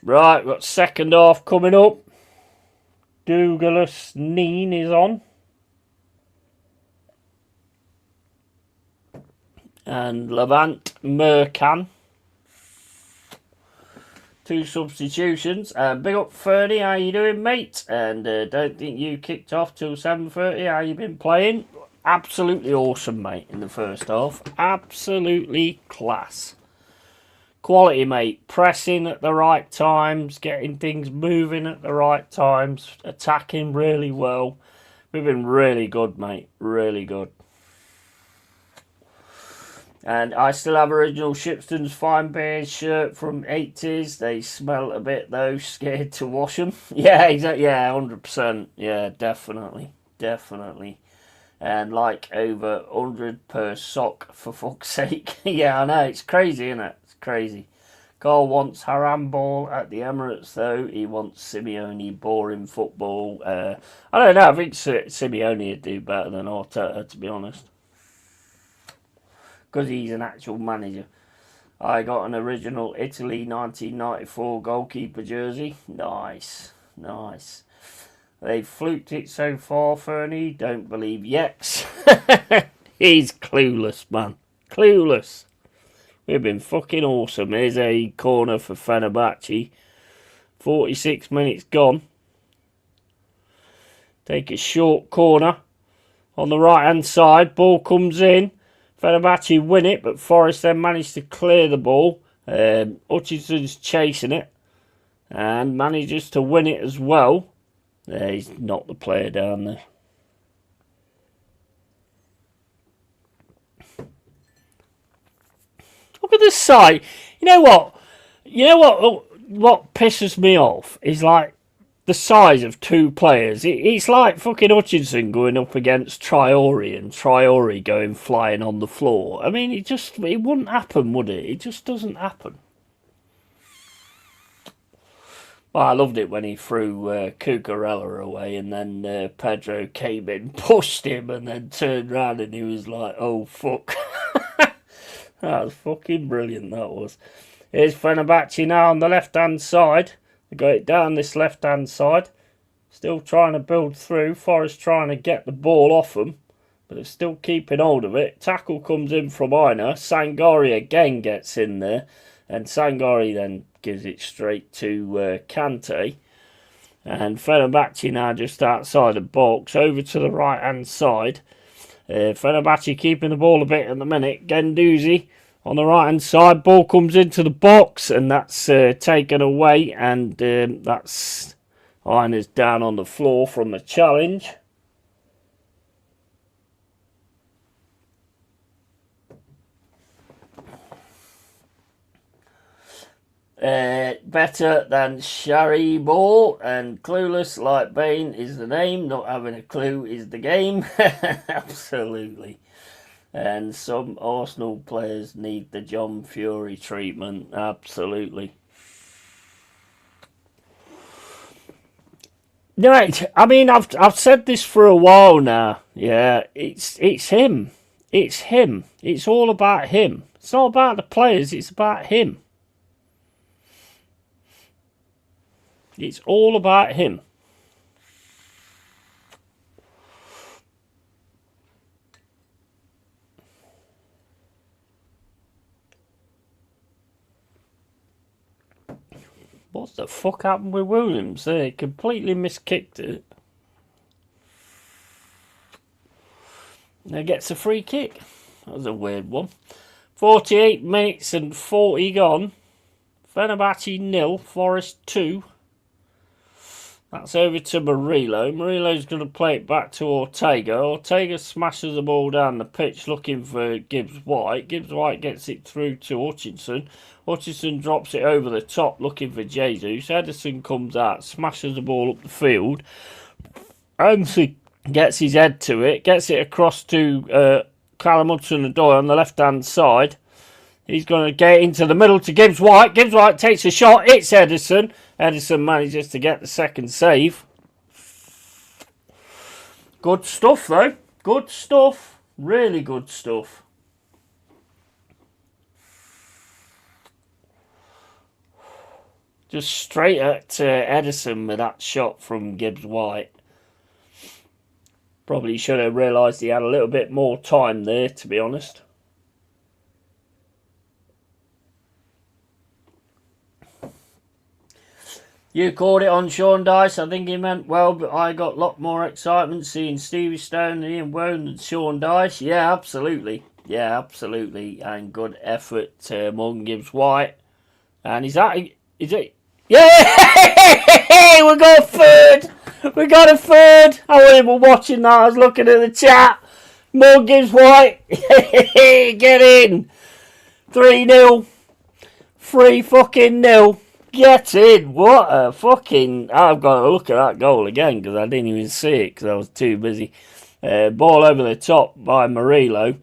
Right, we've got second half coming up. Douglas Neen is on. And Levant Mercan. 2 substitutions. Big up Fernie, how you doing, mate? And don't think you kicked off till 7:30. How you been playing? Absolutely awesome, mate, in the first half. Absolutely class. Quality, mate. Pressing at the right times, getting things moving at the right times, attacking really well. We've been really good, mate. Really good. And I still have original Shipston's Fine Bears shirt from 80s. They smell a bit, though. Scared to wash them. Yeah, exactly. Yeah, 100%. Yeah, definitely. Definitely. And like over 100 per sock, for fuck's sake. Yeah, I know. It's crazy, isn't it? It's crazy. Carl wants Haram ball at the Emirates, though. He wants Simeone boring football. I don't know. I think Simeone would do better than Arteta, to be honest. Because he's an actual manager. I got an original Italy 1994 goalkeeper jersey. Nice. Nice. They've fluked it so far, Fernie. Don't believe Yex. He's clueless, man. Clueless. We've been fucking awesome. Here's a corner for Fenerbahce. 46 minutes gone. Take a short corner. On the right hand side, ball comes in. Fenerbahce win it, but Forest then managed to clear the ball. Hutchinson's chasing it and manages to win it as well. He's not the player down there. Look at this side. You know what? What pisses me off is like the size of 2 players. It's like fucking Hutchinson going up against Traore and Traore going flying on the floor. I mean, it wouldn't happen, would it? It just doesn't happen. Well, I loved it when he threw Cucurella away and then Pedro came in, pushed him and then turned around and he was like, oh, fuck. That was fucking brilliant, that was. Here's Fenerbahce now on the left-hand side. They got it down this left-hand side. Still trying to build through. Forest trying to get the ball off them. But they're still keeping hold of it. Tackle comes in from Aina. Sangari again gets in there. And Sangari then gives it straight to Kante. And Fenerbahce now just outside the box. Over to the right-hand side. Fenerbahce keeping the ball a bit at the minute. Gendouzi on the right hand side, ball comes into the box and that's taken away, and that's Iron's down on the floor from the challenge. Better than Sherry Ball, and clueless like Bane is the name. Not having a clue is the game. Absolutely. And some Arsenal players need the John Fury treatment. Absolutely. Right, I mean, I've said this for a while now. Yeah, it's him. It's him. It's all about him. It's not about the players. It's about him. It's all about him. What the fuck happened with Williams? They completely miskicked it. Now gets a free kick. That was a weird one. 48 minutes and 40 gone. Fenerbahce 0, Forest 2. That's over to Murillo. Murillo's going to play it back to Ortega. Ortega smashes the ball down the pitch looking for Gibbs-White. Gibbs-White gets it through to Hutchinson. Hutchinson drops it over the top looking for Jesus. Edison comes out, smashes the ball up the field. Ansi gets his head to it, gets it across to Callum Hudson-Odoi on the left-hand side. He's going to get into the middle to Gibbs-White. Gibbs-White takes a shot. It's Edison. Edison manages to get the second save. Good stuff, though. Good stuff. Really good stuff. Just straight at Edison with that shot from Gibbs-White. Probably should have realised he had a little bit more time there, to be honest. You called it on Sean Dyche. I think he meant well, but I got a lot more excitement seeing Stevie Stone and Ian Woan than Sean Dyche. Yeah, absolutely. Yeah, absolutely. And good effort to Morgan Gibbs-White. And is it? Yeah! We got a third! We got a third! I wasn't even watching that. I was looking at the chat. Morgan Gibbs-White. Get in! 3-0. 3-0. Get in! What a fucking... I've got to look at that goal again because I didn't even see it because I was too busy. Ball over the top by Murillo.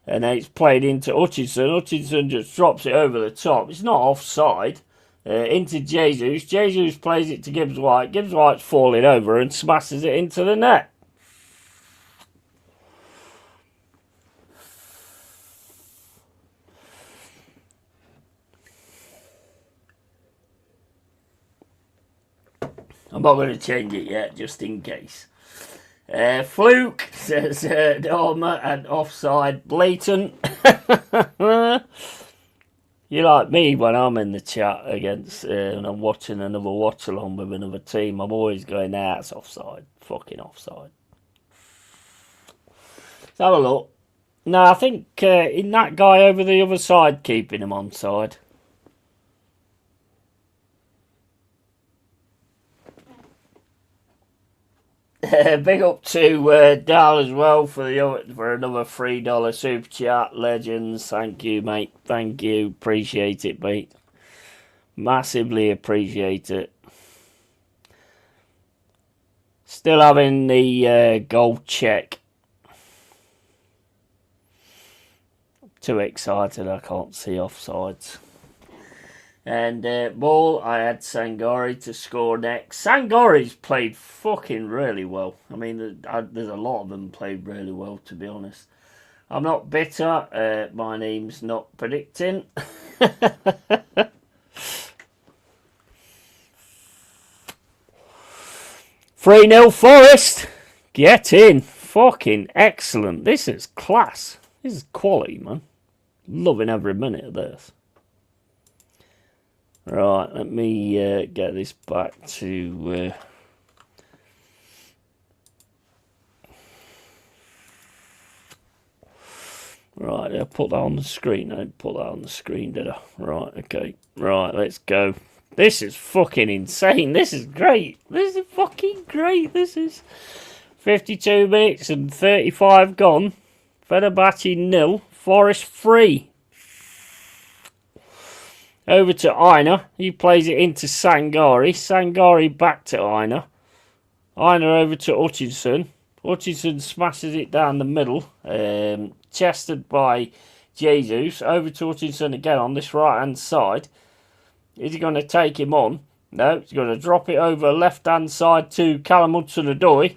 And then it's played into Hutchinson. Hutchinson just drops it over the top. It's not offside. Into Jesus. Jesus plays it to Gibbs-White. Gibbs-White's falling over and smashes it into the net. I'm not going to change it yet, just in case. Fluke, says Dormer, and offside blatant. You like me when I'm in the chat against and I'm watching another watch-along with another team. I'm always going, nah, it's offside. Fucking offside. Let's have a look. No, I think in that guy over the other side keeping him onside. Big up to Dal as well for another $3 super chat. Legends, thank you, mate. Thank you, appreciate it, mate. Massively appreciate it. Still having the goal check. Too excited, I can't see offsides. And ball, I had Sangori to score next. Sangori's played fucking really well. I mean, there's a lot of them played really well, to be honest. I'm not bitter. My name's not predicting. 3-0 Forest. Get in. Fucking excellent. This is class. This is quality, man. Loving every minute of this. Right, let me get this back to... Right, I put that on the screen. I didn't put that on the screen, did I? Right, okay. Right, let's go. This is fucking insane. This is great. This is fucking great. This is 52 minutes and 35 gone. Fenerbahce 0, Forest 3. Over to Aina. He plays it into Sangari. Sangari back to Aina. Aina over to Hutchinson. Hutchinson smashes it down the middle. Chested by Jesus. Over to Hutchinson again on this right hand side. Is he going to take him on? No, he's going to drop it over left hand side to Callum Hudson-Odoi.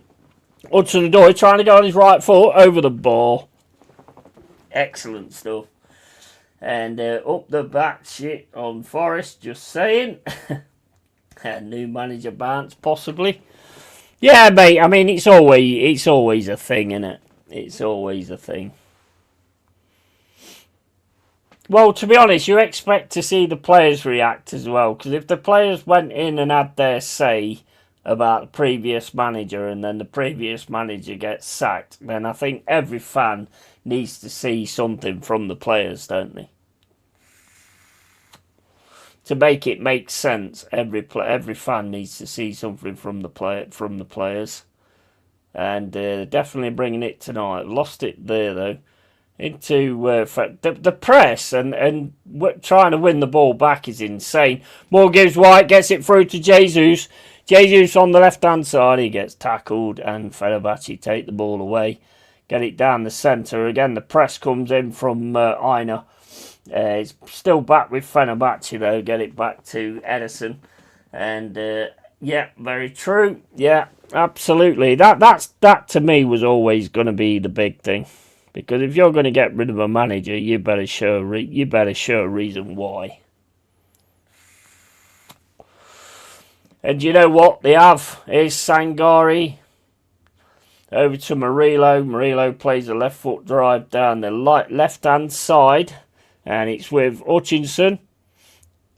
Hudson-Odoi trying to go on his right foot over the bar. Excellent stuff. And up the back shit on Forest, just saying. A new manager bounce, possibly. Yeah, mate, I mean, it's always a thing, isn't it? It's always a thing. Well, to be honest, you expect to see the players react as well. Because if the players went in and had their say about the previous manager and then the previous manager gets sacked, then I think every fan needs to see something from the players, don't they? To make it make sense, every fan needs to see something from the players, and definitely bringing it tonight. Lost it there though, into the press and trying to win the ball back is insane. Moore gives White, gets it through to Jesus. Jesus on the left hand side, he gets tackled, and Fenerbahce take the ball away, get it down the centre again. The press comes in from Aina. It's still back with Fenerbahce though. Get it back to Edison, and yeah, very true. Yeah, absolutely. That to me was always going to be the big thing, because if you're going to get rid of a manager, you better show a reason why. And you know what they have is Sangari over to Murillo. Murillo plays a left foot drive down the left hand side. And it's with Hutchinson.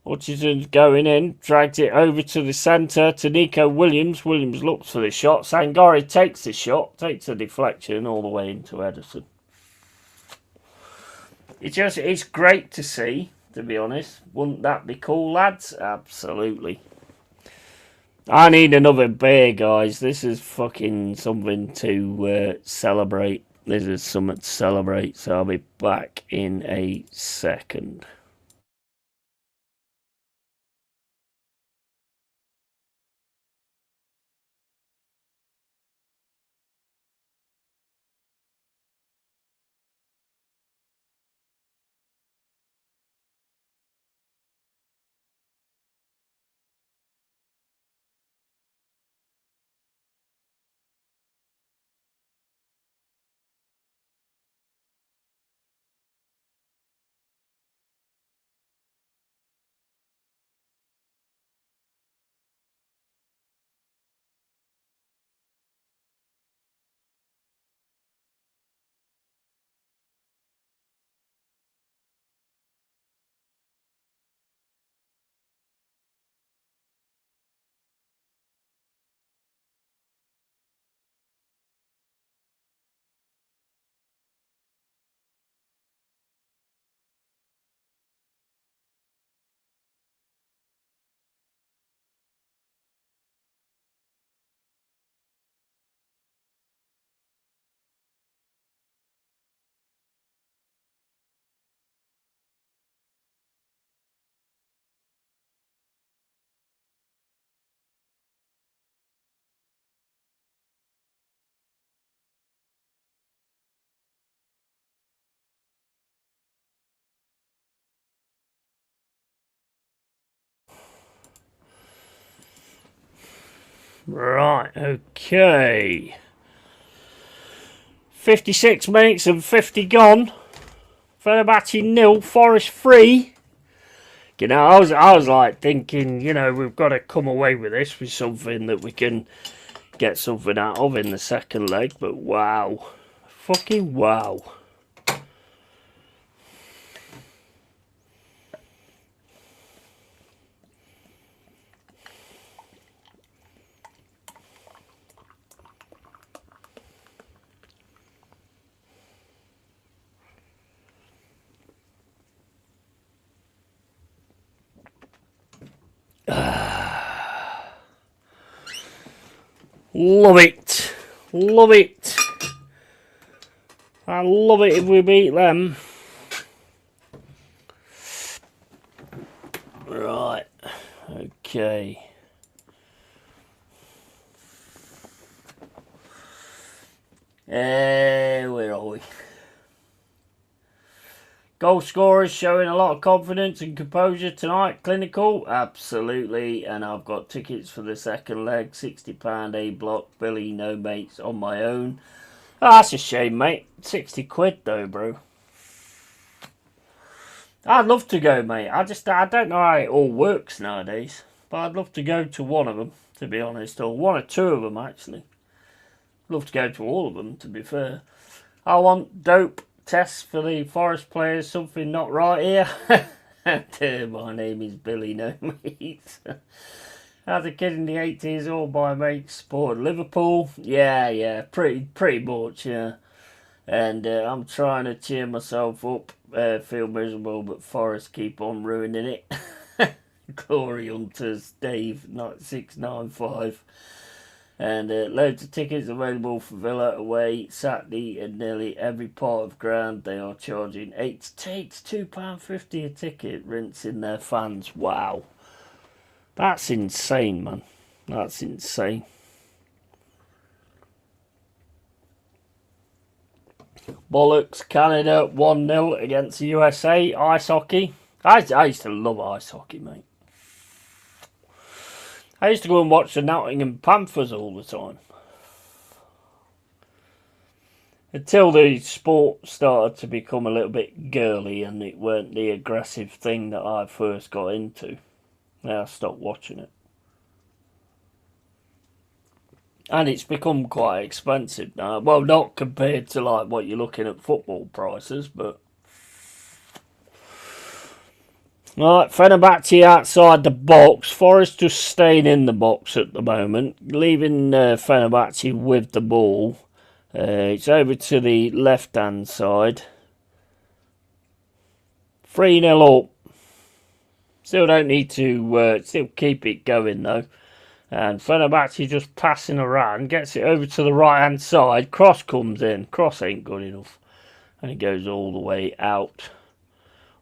Hutchinson's going in. Drags it over to the centre to Nico Williams. Williams looks for the shot. Sangari takes the shot. Takes the deflection all the way into Edison. It's great to see, to be honest. Wouldn't that be cool, lads? Absolutely. I need another beer, guys. This is fucking something to celebrate. This is something to celebrate, so I'll be back in a second. Right, okay. 56 minutes and 50 gone. Fenerbahce 0, Forest 3. You know, I was like thinking, you know, we've got to come away with this with something that we can get something out of in the second leg. But wow. Fucking wow. Love it. Love it. I love it if we beat them. Okay. Where are we? Goal scorers showing a lot of confidence and composure tonight. Clinical, absolutely. And I've got tickets for the second leg. £60 A block. Billy, no mates, on my own. Oh, that's a shame, mate. 60 quid though, bro. I'd love to go, mate. I don't know how it all works nowadays. But I'd love to go to one of them, to be honest. Or one or two of them, actually. Love to go to all of them, to be fair. I want dope tests for the Forest players. Something not right here. My name is Billy, no mates. As a kid in the 80s, all my mates supported Liverpool. Yeah, pretty much, yeah. And I'm trying to cheer myself up. Feel miserable, but Forest keep on ruining it. Glory Hunters, Dave, 695. And loads of tickets available for Villa away Saturday in nearly every part of ground. They are charging £2.50 a ticket, rinsing their fans. Wow. That's insane, man. That's insane. Bollocks, Canada 1-0 against the USA. Ice hockey. I used to love ice hockey, mate. I used to go and watch the Nottingham Panthers all the time. Until the sport started to become a little bit girly and it weren't the aggressive thing that I first got into. Now I stopped watching it. And it's become quite expensive now. Well, not compared to like what you're looking at football prices, but... Right, Fenerbahce outside the box. Forest just staying in the box at the moment. Leaving Fenerbahce with the ball. It's over to the left-hand side. 3-0 up. Still don't need to... still keep it going, though. And Fenerbahce just passing around. Gets it over to the right-hand side. Cross comes in. Cross ain't good enough. And it goes all the way out.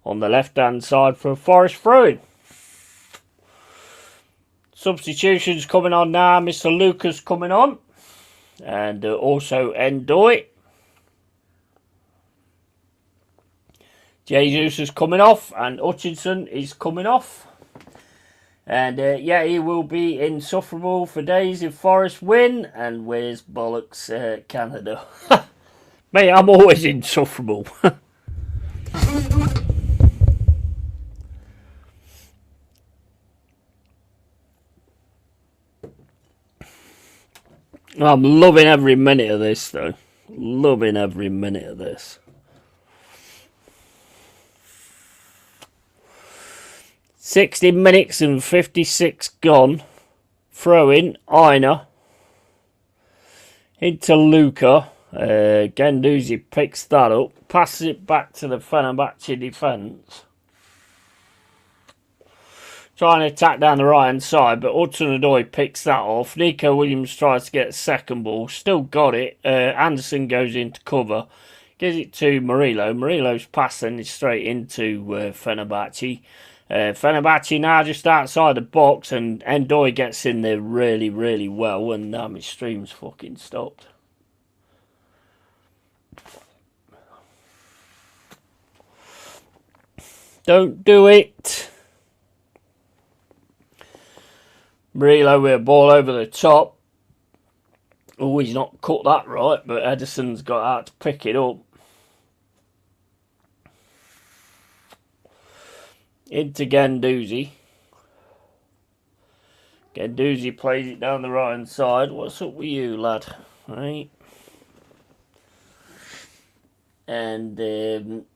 On the left-hand side for a Forest throw-in. Substitutions coming on now. Mr. Lucas coming on. And also Endoy. Jesus is coming off. And Hutchinson is coming off. And yeah, he will be insufferable for days if Forest win. And where's bollocks Canada? Mate, I'm always insufferable. I'm loving every minute of this, though. Loving every minute of this. 60 minutes and 56 gone. Throw in Aina. Into Luca. Gendouzi picks that up. Passes it back to the Fenerbahce defence. Trying to attack down the right hand side, but Hudson-Odoi picks that off. Nico Williams tries to get a second ball. Still got it. Anderson goes into cover. Gives it to Murillo. Murillo's passing it straight into Fenerbahce. Fenerbahce now just outside the box, and Endoy gets in there really, really well, and my stream's fucking stopped. Don't do it. Murillo with a ball over the top. Oh, he's not cut that right, but Edison's got out to pick it up. Into Gendouzi. Gendouzi plays it down the right hand side. What's up with you, lad? Right. And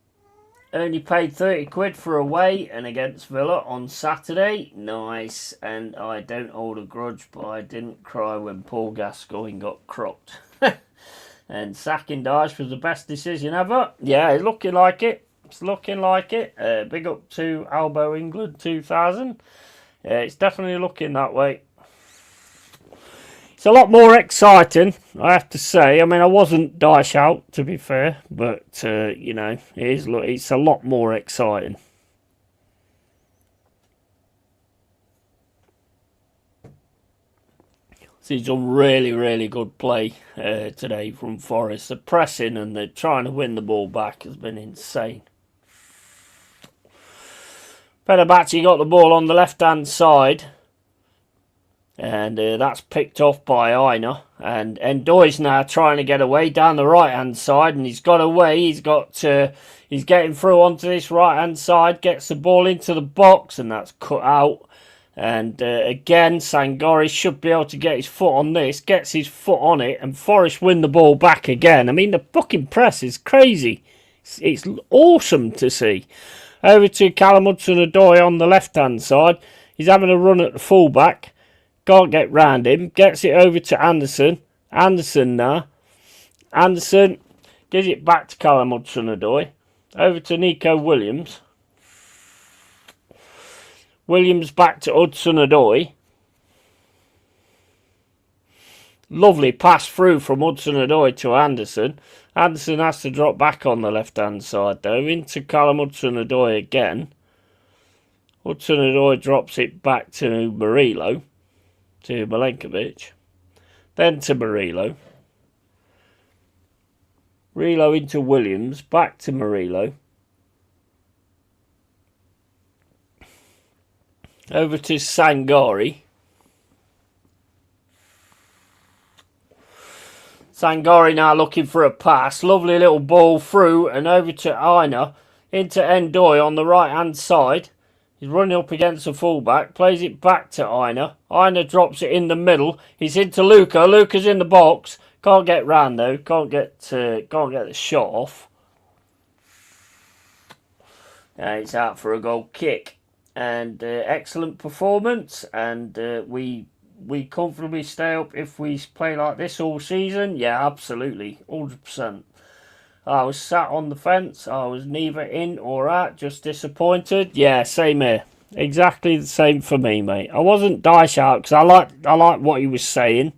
only paid 30 quid for away and against Villa on Saturday. Nice. And I don't hold a grudge, but I didn't cry when Paul Gascoigne got cropped. And sacking Dyche was the best decision ever. Yeah, it's looking like it. It's looking like it. Big up to Albo England 2000. It's definitely looking that way. It's a lot more exciting, I have to say. I mean, I wasn't Dyche out, to be fair, but you know, it's a lot more exciting. He's done really, really good play today from Forest. The pressing and the trying to win the ball back has been insane. Fenerbahce got the ball on the left-hand side. And that's picked off by Aina. And Ndoye's now trying to get away down the right-hand side. And he's got away. He's getting through onto this right-hand side. Gets the ball into the box. And that's cut out. And again, Sangori should be able to get his foot on this. Gets his foot on it. And Forest win the ball back again. I mean, the fucking press is crazy. It's awesome to see. Over to Callum Hudson-Odoi on the left-hand side. He's having a run at the fullback. Can't get round him. Gets it over to Anderson. Anderson now. Anderson gives it back to Callum Hudson-Odoi. Over to Nico Williams. Williams back to Hudson-Odoi. Lovely pass through from Hudson-Odoi to Anderson. Anderson has to drop back on the left-hand side though. Into Callum Hudson-Odoi again. Hudson-Odoi drops it back to Murillo. To Milenkovic, then to Murillo. Murillo into Williams, back to Murillo. Over to Sangori. Sangori now looking for a pass. Lovely little ball through and over to Aina. Into Ndoye on the right hand side. He's running up against the fullback. Plays it back to Aina. Aina drops it in the middle. He's into Luca. Luca's in the box. Can't get round though. Can't get the shot off. And it's out for a goal kick. And excellent performance. And we comfortably stay up if we play like this all season. Yeah, absolutely, 100%. I was sat on the fence. I was neither in or out, just disappointed. Yeah, same here. Exactly the same for me, mate. I wasn't dice out because I like what he was saying.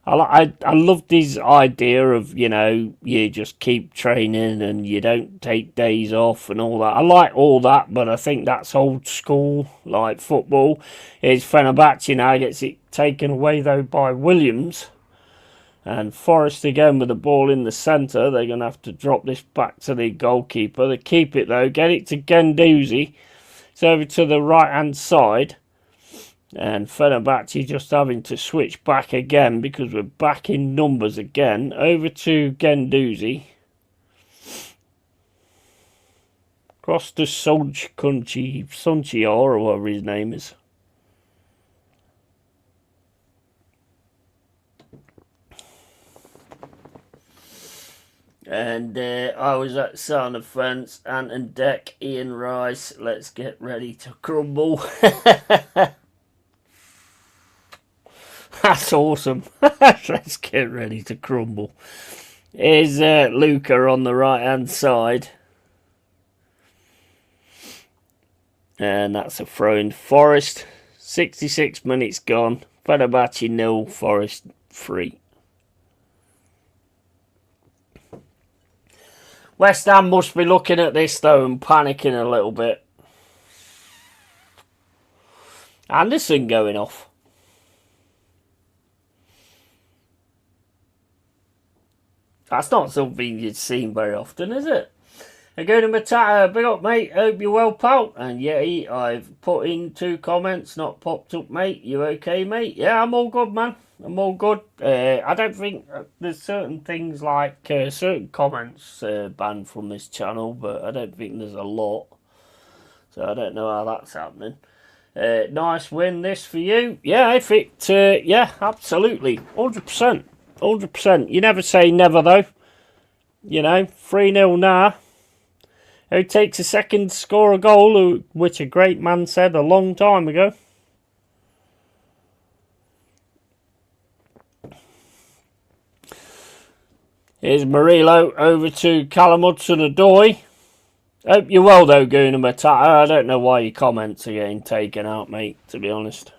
I loved his idea of, you know, you just keep training and you don't take days off and all that. I like all that, but I think that's old school, like football. It's Fenerbahce now gets it taken away though by Williams. And Forest again with the ball in the centre. They're going to have to drop this back to the goalkeeper. They keep it though. Get it to Guendouzi. It's over to the right hand side. And Fenerbahce just having to switch back again because we're back in numbers again. Over to Guendouzi. Cross to Sunchior or whatever his name is. And I was at Sound of Fence, Anton Deck, Ian Rice. Let's get ready to crumble. That's awesome. Let's get ready to crumble. Here's Luca on the right hand side. And that's a throw in Forest. 66 minutes gone. Fenerbahce 0, Forest 3. West Ham must be looking at this though and panicking a little bit. Anderson going off. That's not something you'd seen very often, is it? Aguna Matata, big up mate, hope you're well pal. And Yeti, I've put in 2 comments, not popped up mate. You okay mate? Yeah, I'm all good man. I'm all good. I don't think there's certain things like certain comments banned from this channel, but I don't think there's a lot. So I don't know how that's happening. Nice win this for you. Yeah, if it, yeah, absolutely. 100%. 100%. You never say never though. You know, 3-0 now. Who takes a second to score a goal, which a great man said a long time ago. Here's Murillo over to Callum Hudson-Odoi. Hope you're well though, Guna Matata. I don't know why your comments are getting taken out, mate, to be honest.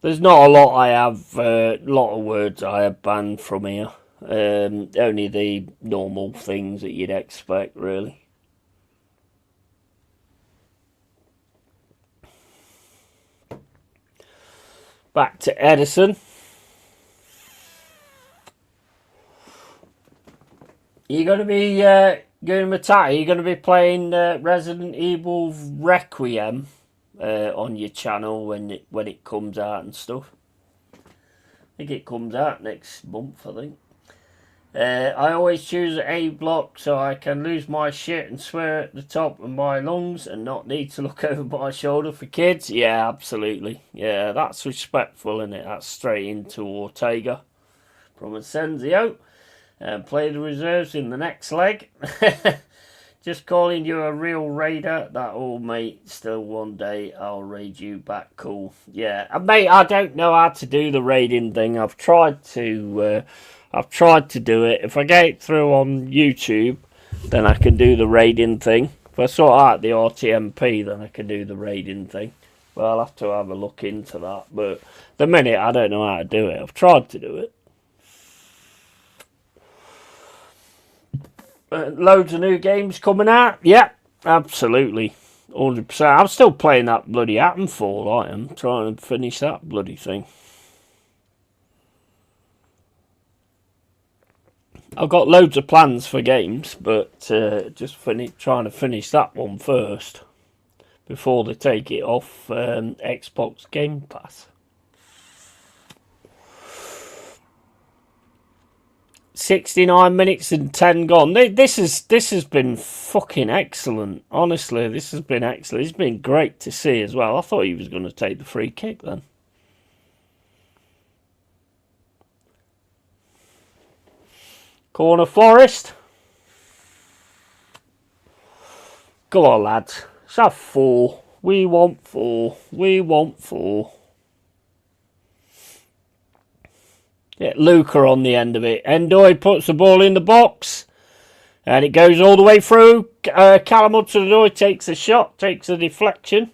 There's not a lot I have, lot of words I have banned from here. Only the normal things that you'd expect, really. Back to Edison. You're going to be going to attack. You're going to be playing Resident Evil Requiem on your channel when it comes out and stuff. I think it comes out next month, I think. I always choose A block so I can lose my shit and swear at the top of my lungs and not need to look over my shoulder for kids. Yeah, absolutely. Yeah, that's respectful, isn't it? That's straight into Ortega from Ascensio. And play the reserves in the next leg. Just calling you a real raider. That all, mate. Still one day I'll raid you back. Cool. Yeah, mate. I don't know how to do the raiding thing. I've tried to do it. If I get it through on YouTube, then I can do the raiding thing. If I sort out the RTMP, then I can do the raiding thing. But I'll have to have a look into that. But the minute I don't know how to do it. I've tried to do it. Loads of new games coming out. Yep, absolutely. 100%. I'm still playing that bloody Attenfall. I am trying to finish that bloody thing. I've got loads of plans for games, but just trying to finish that one first before they take it off Xbox Game Pass. 69 minutes and 10 gone. This has been fucking excellent. Honestly, this has been excellent. It's been great to see as well. I thought he was going to take the free kick then. Corner Forest. Go on, lads. Let's have 4. We want 4. We want 4. Get Luca on the end of it. Endoy puts the ball in the box. And it goes all the way through. Callum Hudson-Odoi takes a shot. Takes a deflection.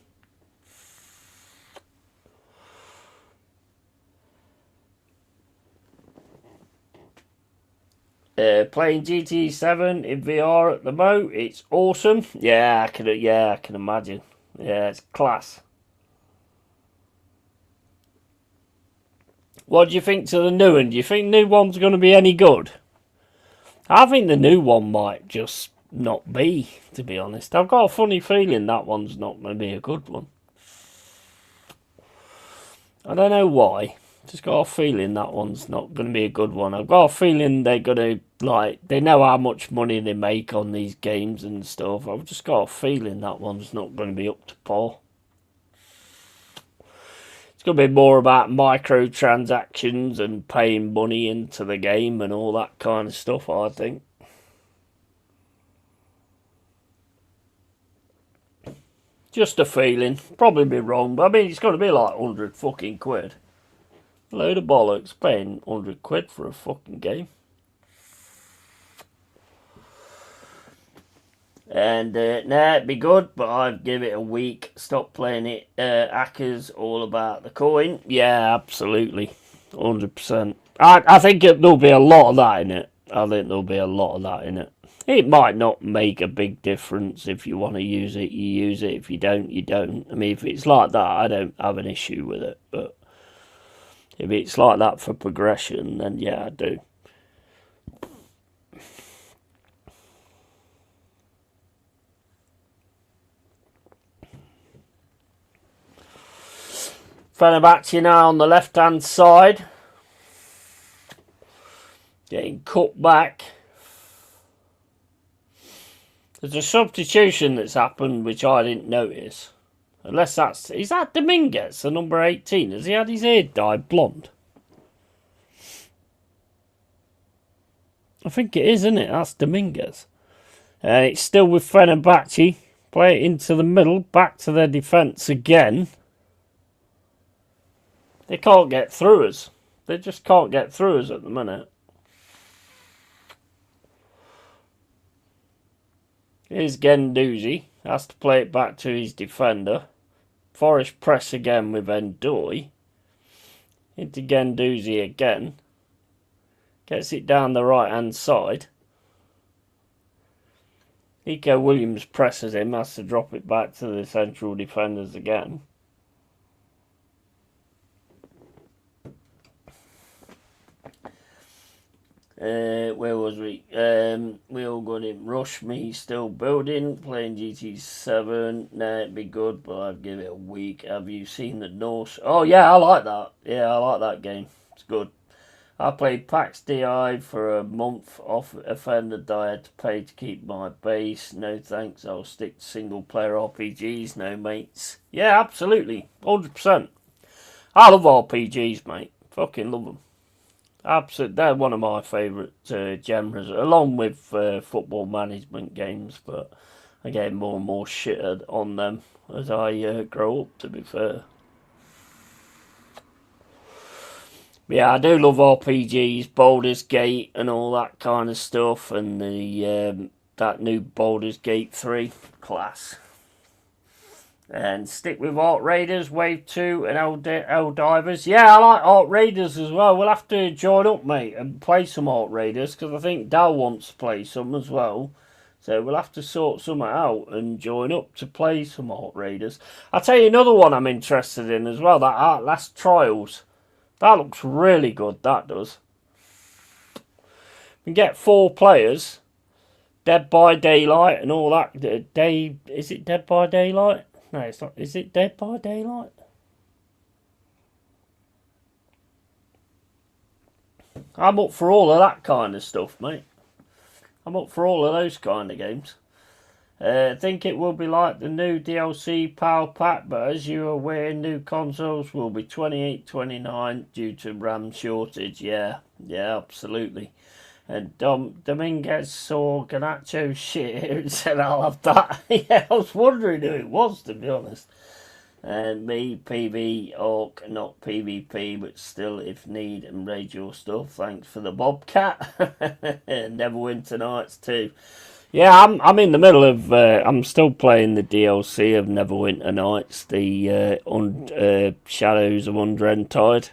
Playing GTA 7 in VR at the Mo. It's awesome. Yeah, I can imagine. Yeah, it's class. What do you think to the new one? Do you think the new one's going to be any good? I think the new one might just not be, to be honest. I've got a funny feeling that one's not going to be a good one. I don't know why. Just got a feeling that one's not going to be a good one. I've got a feeling they're going to, they know how much money they make on these games and stuff. I've just got a feeling that one's not going to be up to par. It's going to be more about microtransactions and paying money into the game and all that kind of stuff, I think. Just a feeling. Probably be wrong, but I mean, it's going to be like 100 fucking quid. Load of bollocks paying 100 quid for a fucking game. And nah, it'd be good, but I'd give it a week. Stop playing it. Hackers, all about the coin. Yeah, absolutely. 100%. I think there'll be a lot of that in it. It might not make a big difference. If you want to use it, you use it. If you don't, you don't. I mean, if it's like that, I don't have an issue with it. But if it's like that for progression, then yeah, I do. Fenerbahce now on the left-hand side. Getting cut back. There's a substitution that's happened which I didn't notice. Unless that's... Is that Dominguez, the number 18? Has he had his hair dyed blonde? I think it is, isn't it? That's Dominguez. It's still with Fenerbahce. Play it into the middle. Back to their defence again. They can't get through us. They just can't get through us at the minute. Here's Gendouzi. Has to play it back to his defender. Forest press again with Endoy. Into Gendouzi again. Gets it down the right hand side. Nico Williams presses him. Has to drop it back to the central defenders again. Where was we? We all got in Rush Me, still building, playing GT7. Nah, it'd be good, but I'd give it a week. Have you seen the Norse? Oh, yeah, I like that. Yeah, I like that game. It's good. I played PAX DI for a month off offender that I had to pay to keep my base. No thanks, I'll stick to single player RPGs, no mates. Yeah, absolutely. 100%. I love RPGs, mate. Fucking love them. Absolutely, they're one of my favourite genres, along with football management games. But I get more and more shit on them as I grow up, to be fair. But yeah, I do love RPGs, Baldur's Gate, and all that kind of stuff, and the that new Baldur's Gate 3 class. And stick with Ark Raiders, Wave 2 and Divers. Yeah, I like Ark Raiders as well. We'll have to join up, mate, and play some Ark Raiders, because I think Dal wants to play some as well. So we'll have to sort something out and join up to play some Ark Raiders. I'll tell you another one I'm interested in as well, that Outlast Trials. That looks really good, that does. We can get 4 players. Dead by Daylight and all that. Is it Dead by Daylight? No, it's not. Is it Dead by Daylight? I'm up for all of that kind of stuff, mate. I'm up for all of those kind of games. I think it will be like the new DLC Power Pack, but as you are aware, new consoles will be 28-29 due to RAM shortage. Yeah, absolutely. And Dominguez saw Ganacho shit here and said, I'll have that. Yeah, I was wondering who it was, to be honest. And me, PV, Orc, not PvP, but still, if need, and raid your stuff. Thanks for the Bobcat. Neverwinter Nights too. Yeah, I'm in the middle of, I'm still playing the DLC of Neverwinter Nights, the Shadows of Undrentide.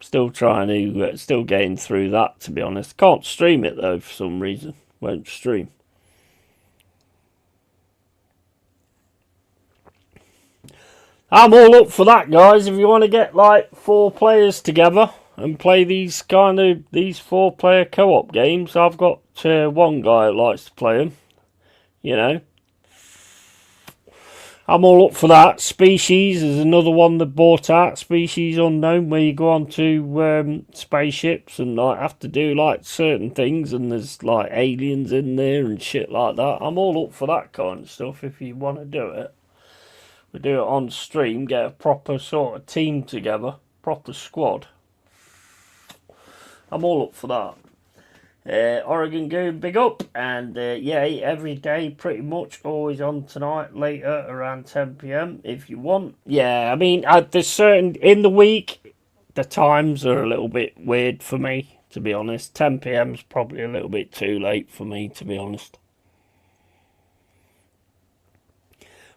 Still trying to, still getting through that, to be honest. Can't stream it though for some reason. Won't stream. I'm all up for that, guys. If you want to get like 4 players together and play these 4-player co-op games, I've got one guy that likes to play them. You know. I'm all up for that. Species is another one that bought out. Species Unknown, where you go on to spaceships and like have to do like certain things, and there's like aliens in there and shit like that. I'm all up for that kind of stuff. If you want to do it, we do it on stream. Get a proper sort of team together, proper squad. I'm all up for that. Oregon Goon, big up, and yeah, every day pretty much, always on tonight, later around 10 PM if you want. Yeah, I mean, there's certain, in the week, the times are a little bit weird for me, to be honest. 10 PM's probably a little bit too late for me, to be honest.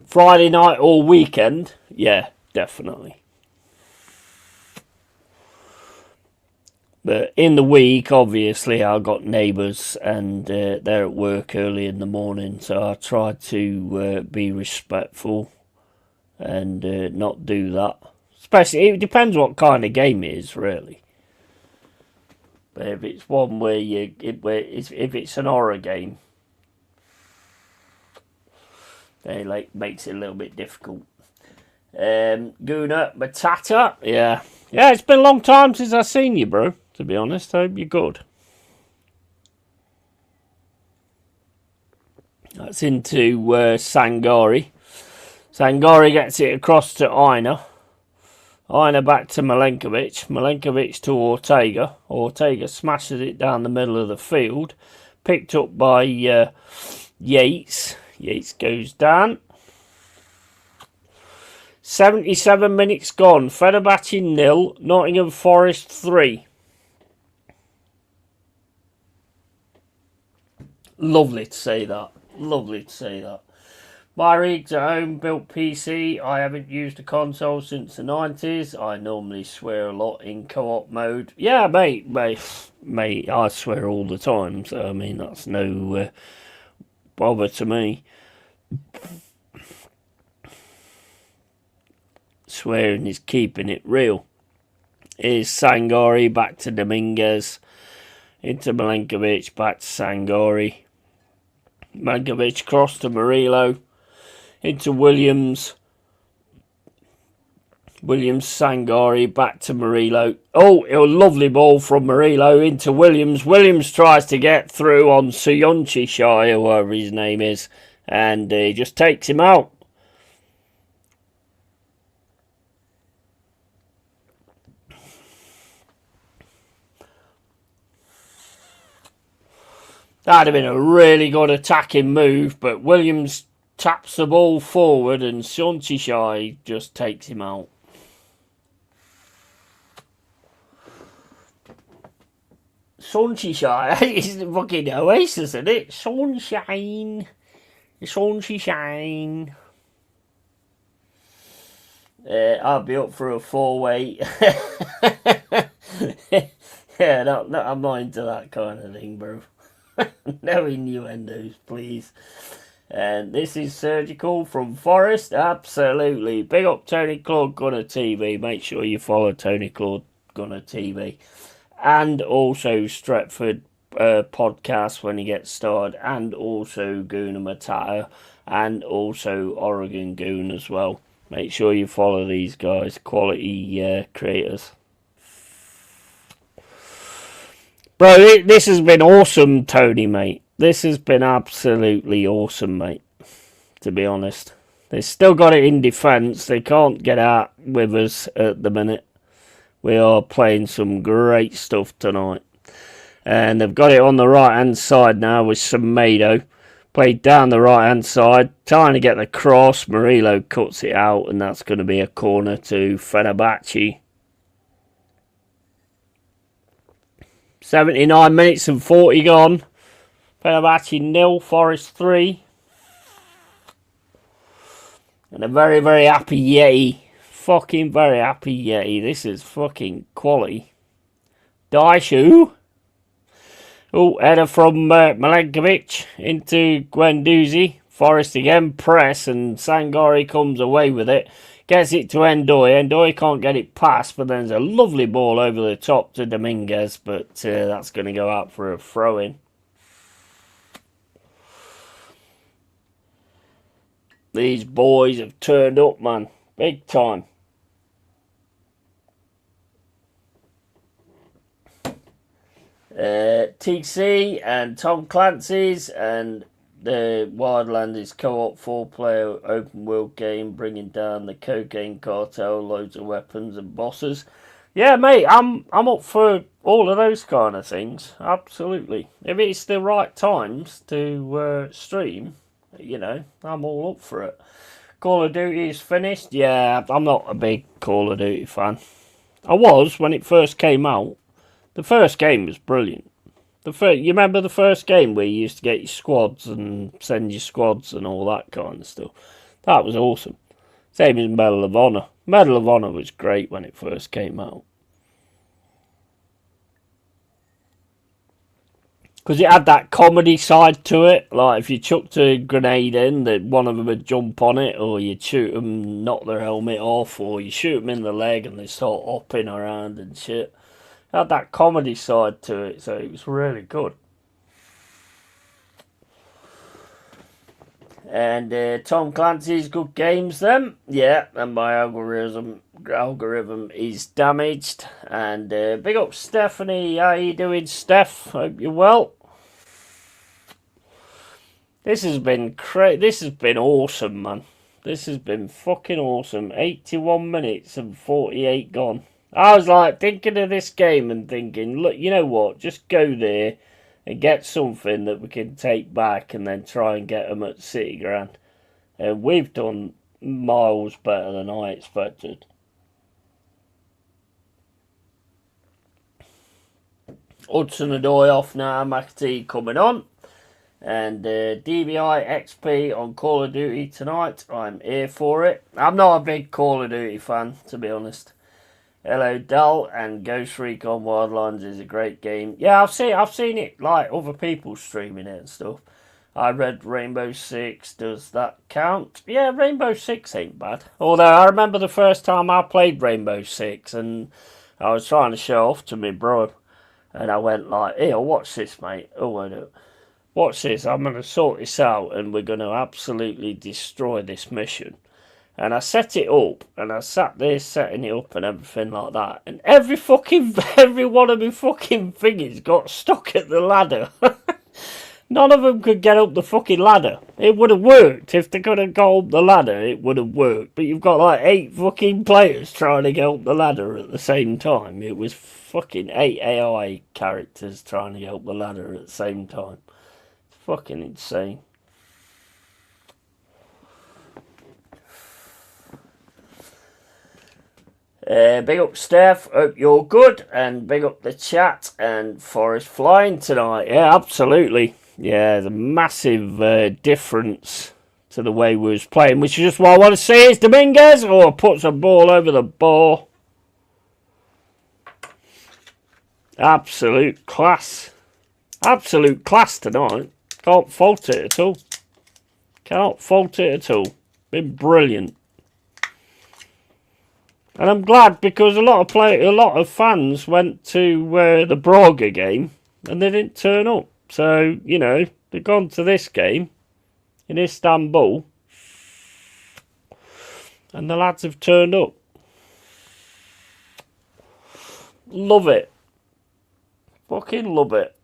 Friday night or weekend, yeah, definitely. But in the week, obviously, I got neighbours and they're at work early in the morning, so I try to be respectful and not do that. Especially, it depends what kind of game it is, really. But if it's one where if it's an horror game, then it makes it a little bit difficult. Guna Matata, yeah, it's been a long time since I've seen you, bro. To be honest, I hope you're good. That's into Sangari. Sangari gets it across to Aina. Aina back to Milenkovic. Milenkovic to Ortega. Ortega smashes it down the middle of the field. Picked up by Yates. Yates goes down. 77 minutes gone. Fenerbahce 0. Nottingham Forest 3. Lovely to say that. Lovely to say that. My rig's at home, built PC. I haven't used a console since the 90s. I normally swear a lot in co-op mode. Yeah, mate, I swear all the time. So, I mean, that's no bother to me. Swearing is keeping it real. Here's Sangari back to Dominguez. into Milenkovic, back to Sangori. Milenkovic cross to Murillo, into Williams. Williams, Sangori, back to Murillo. Oh, a lovely ball from Murillo into Williams. Williams tries to get through on Suyonchi, or whatever his name is, and he just takes him out. That'd have been a really good attacking move, but Williams taps the ball forward and Suyonchi just takes him out. Sunshine, it's the fucking Oasis, isn't it? Sunshine. Sunshine. I'll be up for a 4-way. Yeah, no, I'm not into that kind of thing, bro. No innuendos, please. And this is Surgical from Forest. Absolutely. Big up Tony Claude Gunner TV. Make sure you follow Tony Claude Gunner TV. And also Stretford podcast when he gets started. And also Gooner Matata. And also Oregon Goon as well. Make sure you follow these guys. Quality creators. Bro, this has been awesome, Tony, mate. This has been absolutely awesome, mate. To be honest. They've still got it in defence. They can't get out with us at the minute. We are playing some great stuff tonight. And they've got it on the right-hand side now with Semedo. Played down the right-hand side. Trying to get the cross. Murillo cuts it out. And that's going to be a corner to Fenerbahce. 79 minutes and 40 gone. Fenerbahce 0, Forest 3. And a very, very happy Yeti. Fucking very happy Yeti. This is fucking quality. Daishu. Oh, header from Milenkovic into Guendouzi. Forest again, press, and Sangori comes away with it. Gets it to Endoy. Endoy can't get it past, but then there's a lovely ball over the top to Dominguez, but that's going to go out for a throw-in. These boys have turned up, man. Big time. TC and Tom Clancy's and the Wildlanders co-op 4-player open world game, bringing down the cocaine cartel, loads of weapons and bosses. Yeah, mate, I'm up for all of those kind of things. Absolutely. If it's the right times to stream, you know, I'm all up for it. Call of Duty is finished. Yeah, I'm not a big Call of Duty fan. I was when it first came out. The first game was brilliant. You remember the first game where you used to get your squads and send your squads and all that kind of stuff? That was awesome. Same as Medal of Honor. Medal of Honor was great when it first came out. Because it had that comedy side to it. Like if you chucked a grenade in, that one of them would jump on it, or you'd shoot them, knock their helmet off, or you shoot them in the leg and they start hopping around and shit. It had that comedy side to it, so it was really good. And Tom Clancy's good games then. Yeah, and my algorithm is damaged. And big up Stephanie. How you doing, Steph? Hope you're well. This has been This has been awesome, man. This has been fucking awesome. 81 minutes and 48 gone. I was like thinking of this game and thinking, look, you know what? Just go there and get something that we can take back and then try and get them at City Ground. And we've done miles better than I expected. Hudson-Odoi off now, McAtee coming on. And DBI XP on Call of Duty tonight. I'm here for it. I'm not a big Call of Duty fan, to be honest. Hello Dal, and Ghost Recon Wildlands is a great game. Yeah, I've seen it, like other people streaming it and stuff. I read Rainbow Six. Does that count? Yeah, Rainbow Six ain't bad. Although I remember the first time I played Rainbow Six and I was trying to show off to my bro. And I went like, here, watch this, mate. Oh, I know. Watch this. I'm going to sort this out and we're going to absolutely destroy this mission. And I set it up, and I sat there setting it up and everything like that. And every one of my fucking thingies got stuck at the ladder. None of them could get up the fucking ladder. It would have worked. If they could have got up the ladder, it would have worked. But you've got like 8 fucking players trying to get up the ladder at the same time. It was fucking 8 AI characters trying to get up the ladder at the same time. It's fucking insane. Big up Steph, hope you're good, and big up the chat, and Forest flying tonight. Yeah, absolutely. Yeah, there's a massive difference to the way we was playing, which is just what I want to see is Dominguez, or puts a ball over the bar. Absolute class. Absolute class tonight. Can't fault it at all. Cannot fault it at all. Been brilliant. And I'm glad because a lot of fans went to the Braga game and they didn't turn up. So, you know, they've gone to this game in Istanbul and the lads have turned up. Love it. Fucking love it.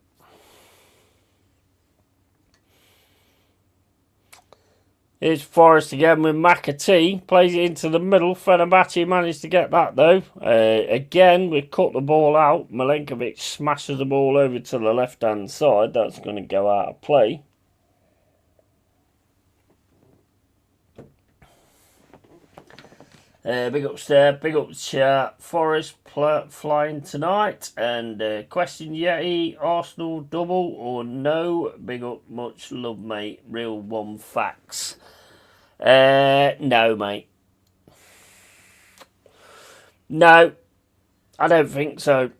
Here's Forest again with McAtee. Plays it into the middle. Fenerbahce managed to get that though. Again, we cut the ball out. Milenkovic smashes the ball over to the left-hand side. That's going to go out of play. Big up Steph, big up chat. Forest flying tonight. And question Yeti, Arsenal double or no? Big up, much love mate. Real one facts. No mate. No, I don't think so.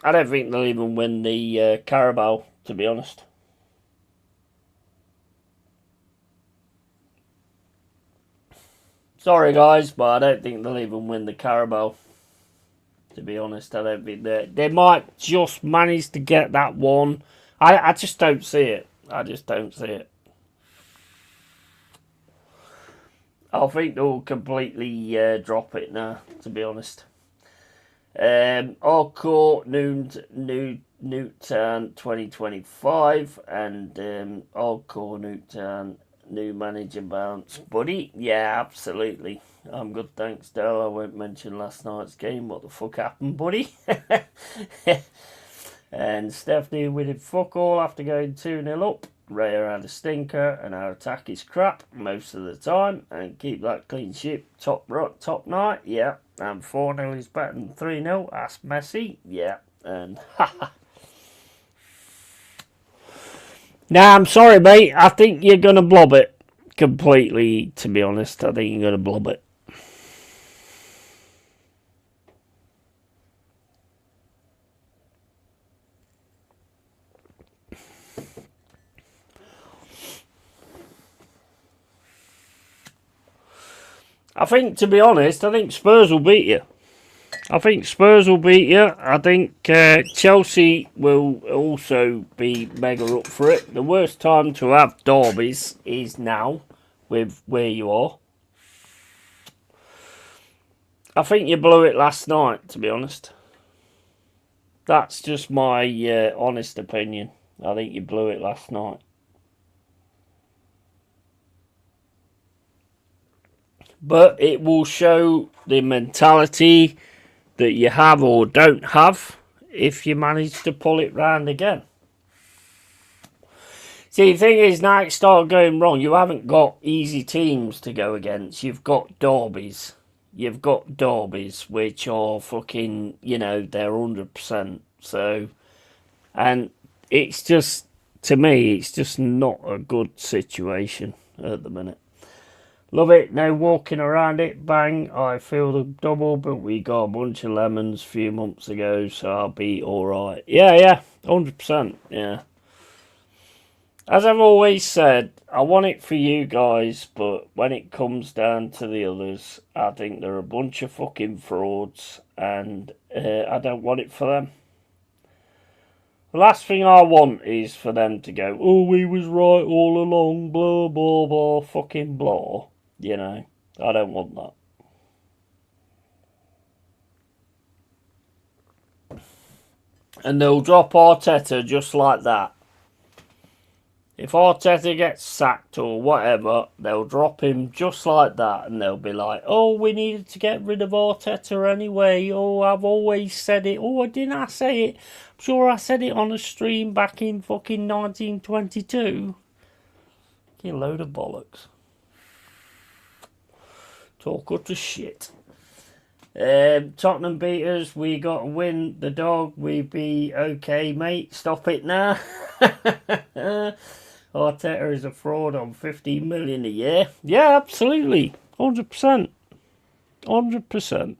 I don't think they'll even win the Carabao, to be honest. Sorry guys, but I don't think they'll even win the Carabao. To be honest, I don't think they might just manage to get that one. I just don't see it. I just don't see it. I think they'll completely drop it now, to be honest. Hardcore Newtown 2025 and Hardcore Newtown new manager bounce. Buddy, yeah, absolutely. I'm good, thanks, Dale. I won't mention last night's game. What the fuck happened, buddy? And Stephanie, we did fuck all after going 2-0 up. Raya had a stinker and our attack is crap most of the time, and keep that clean sheet top night, yeah. And 4-0 is better than 3-0. That's messy, yeah. And nah, I'm sorry, mate. I think you're gonna blob it completely. To be honest, I think you're gonna blob it. I think, to be honest, I think Spurs will beat you. I think Chelsea will also be mega up for it. The worst time to have derbies is now, with where you are. I think you blew it last night, to be honest. That's just my honest opinion. I think you blew it last night. But it will show the mentality that you have or don't have if you manage to pull it round again. See, the thing is, now it started going wrong. You haven't got easy teams to go against. You've got derbies. You've got derbies, which are fucking, you know, they're 100%. So, and it's just, to me, it's just not a good situation at the minute. Love it. No walking around it. Bang. I feel the double, but we got a bunch of lemons a few months ago, so I'll be alright. Yeah. 100%. Yeah. As I've always said, I want it for you guys, but when it comes down to the others, I think they're a bunch of fucking frauds, and I don't want it for them. The last thing I want is for them to go, oh, we was right all along, blah, blah, blah, fucking blah. You know, I don't want that. And they'll drop Arteta just like that. If Arteta gets sacked or whatever, they'll drop him just like that. And they'll be like, oh, we needed to get rid of Arteta anyway. Oh, I've always said it. Oh, didn't I say it? I'm sure I said it on a stream back in fucking 1922. You load of bollocks. Talk utter shit. Tottenham beat us. We got to win. The dog. We be okay, mate. Stop it now. Arteta is a fraud on 15 million a year. Yeah, absolutely. 100%. 100%.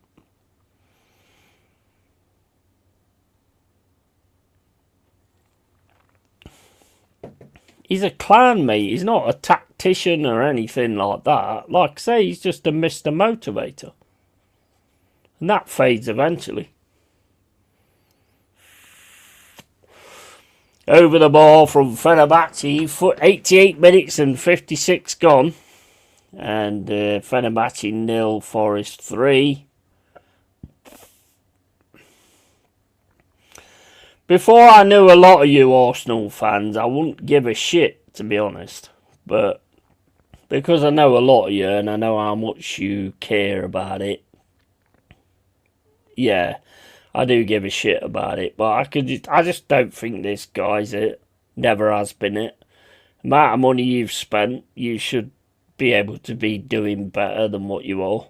He's a clown, mate. He's not a tactician or anything like that. Like I say, he's just a Mr. Motivator. And that fades eventually. Over the ball from Fenerbahce, 88 minutes and 56 gone. And Fenerbahce 0, Forest 3. Before I knew a lot of you Arsenal fans, I wouldn't give a shit, to be honest. But because I know a lot of you and I know how much you care about it, yeah, I do give a shit about it. But I just don't think this guy's it. Never has been it. The amount of money you've spent, you should be able to be doing better than what you are.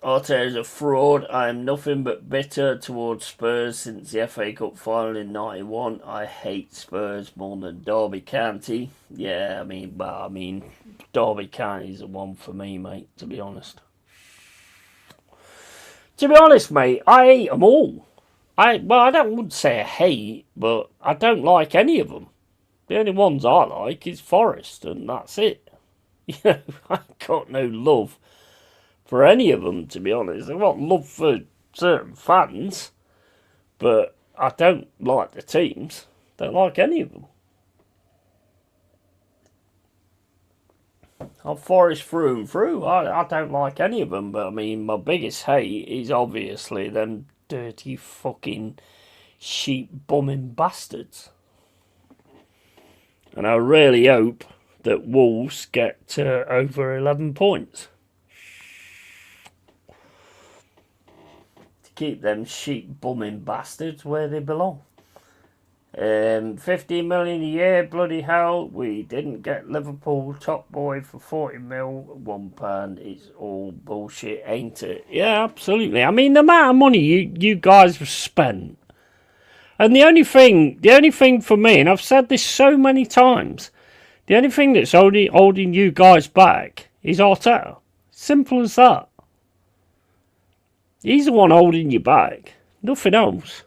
Arteta is a fraud. I am nothing but bitter towards Spurs since the FA Cup final in 91. I hate Spurs more than Derby County. Yeah, I mean, Derby County's the one for me, mate, to be honest. To be honest, mate, I hate them all. I wouldn't say I hate, but I don't like any of them. The only ones I like is Forest, and that's it. You know, I got no love for any of them, to be honest. I've got love for certain fans, but I don't like the teams. Don't like any of them. I'm Forest through and through. I don't like any of them, but I mean, my biggest hate is obviously them dirty fucking sheep bumming bastards. And I really hope that Wolves get over 11 points. Keep them sheep bumming bastards where they belong. 15 million a year, bloody hell. We didn't get Liverpool top boy for 40 mil, £1. It's all bullshit, ain't it? Yeah, absolutely. I mean, the amount of money you guys have spent. And the only thing for me, and I've said this so many times, the only thing that's holding you guys back is Arteta. Simple as that. He's the one holding you back. Nothing else.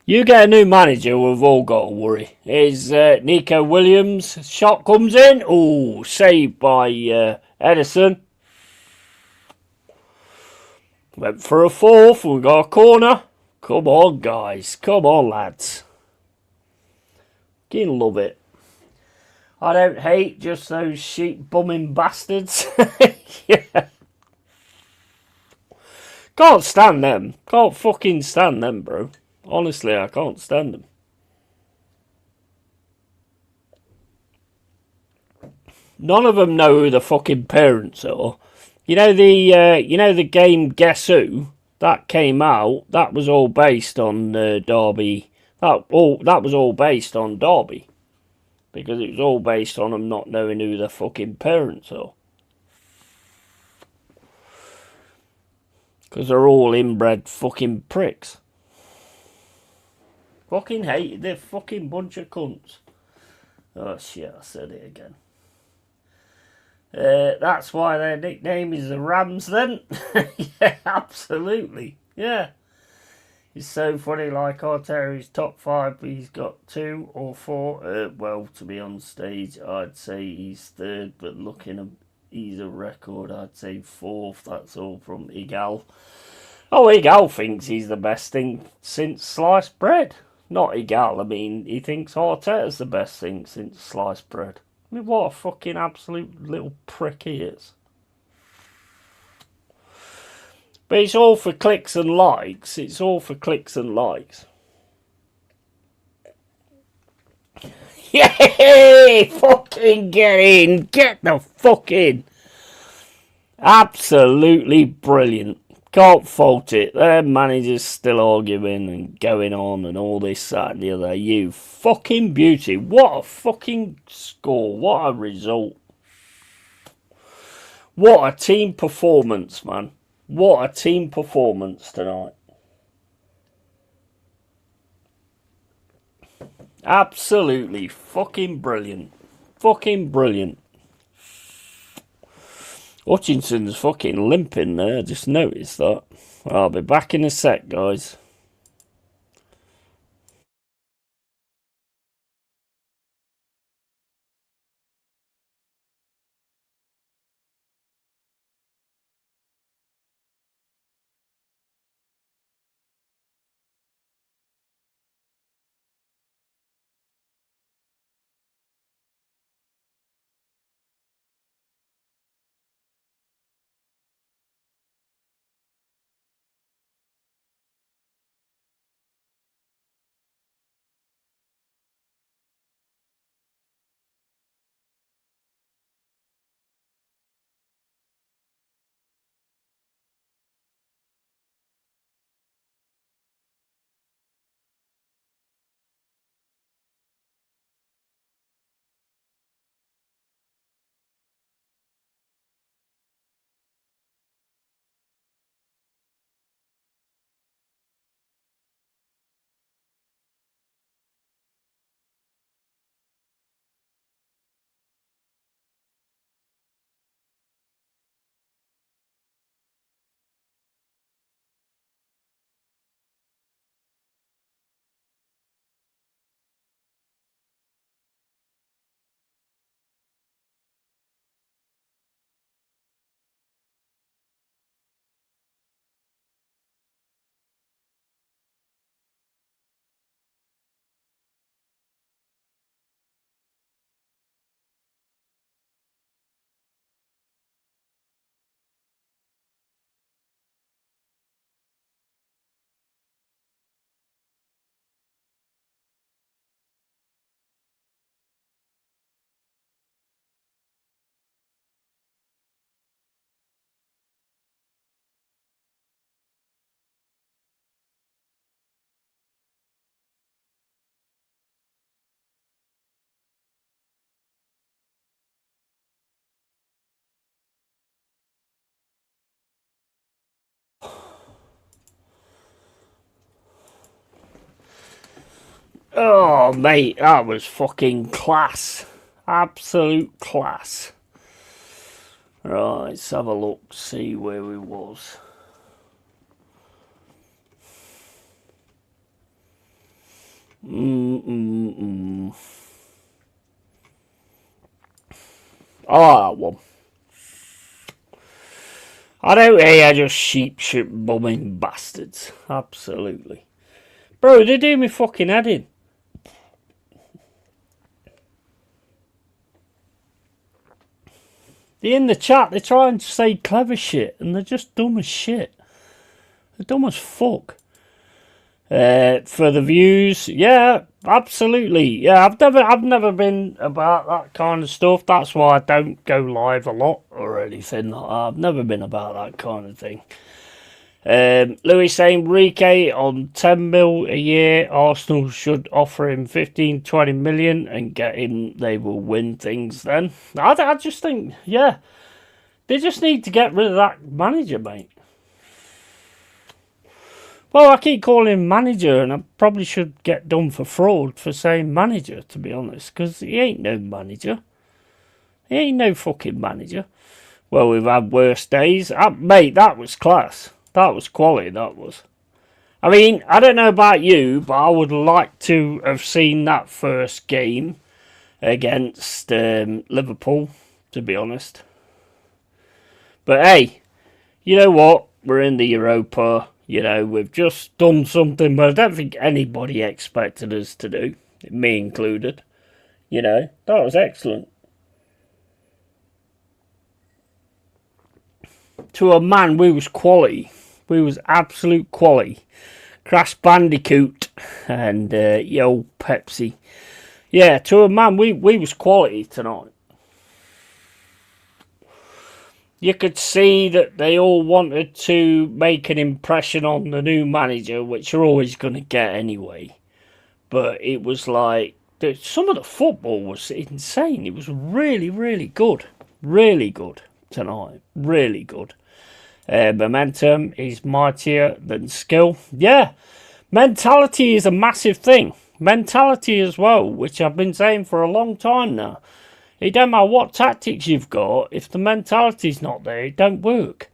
You get a new manager, we've all got to worry. Here's Nico Williams. Shot comes in. Oh, saved by Edison. Went for a fourth. We got a corner. Come on, guys. Come on, lads. You love it. I don't hate just those sheep bumming bastards. Yeah. Can't stand them. Can't fucking stand them, bro. Honestly, I can't stand them. None of them know who the fucking parents are. You know the game Guess Who? That came out. That was all based on Derby. That was all based on Derby. Because it was all based on them not knowing who their fucking parents are. Because they're all inbred fucking pricks. Fucking hate. They're fucking bunch of cunts. Oh shit, I said it again. That's why their nickname is the Rams then. Yeah, absolutely. Yeah. It's so funny, like Arteta's top 5, but he's got 2 or 4. Well, to be on stage, I'd say he's 3rd, but looking at he's a record, I'd say 4th. That's all from Igal. Oh, Igal thinks he's the best thing since sliced bread. Not Igal, I mean, he thinks Arteta's the best thing since sliced bread. I mean, what a fucking absolute little prick he is. But it's all for clicks and likes. It's all for clicks and likes. Yay! Fucking get in! Get the fuck in! Absolutely brilliant. Can't fault it. Their manager's still arguing and going on and all this, that and the other. You fucking beauty. What a fucking score. What a result. What a team performance, man. What a team performance tonight. Absolutely fucking brilliant. Fucking brilliant. Hutchinson's fucking limping there. I just noticed that. I'll be back in a sec, guys. Oh, mate, that was fucking class. Absolute class. Right, let's have a look, see where we was. Oh, that one. I don't hear just sheep shit bumming bastards. Absolutely. Bro, they do me fucking head in. They're in the chat, they try and say clever shit, and they're just dumb as shit. They're dumb as fuck. For the views, yeah, absolutely. Yeah, I've never been about that kind of stuff. That's why I don't go live a lot or anything like that. I've never been about that kind of thing. Louis saying Rike on 10 mil a year. Arsenal should offer him 15-20 million and get him. They will win things then. I just think, yeah, they just need to get rid of that manager, mate. Well, I keep calling him manager, and I probably should get done for fraud for saying manager, to be honest, because he ain't no manager. He ain't no fucking manager. Well, we've had worse days. Mate, that was class. That was quality, that was. I mean, I don't know about you, but I would like to have seen that first game against Liverpool, to be honest. But hey, you know what? We're in the Europa. You know, we've just done something but I don't think anybody expected us to do, me included. You know, that was excellent. To a man, we was quality. We was absolute quality. Crash Bandicoot and Yo Pepsi. Yeah, to a man, we was quality tonight. You could see that they all wanted to make an impression on the new manager, which you're always going to get anyway. But it was like, some of the football was insane. It was really, really good. Really good tonight. Really good. Momentum is mightier than skill. Yeah, mentality is a massive thing. Mentality as well, which I've been saying for a long time now. It don't matter what tactics you've got, if the mentality's not there, it don't work.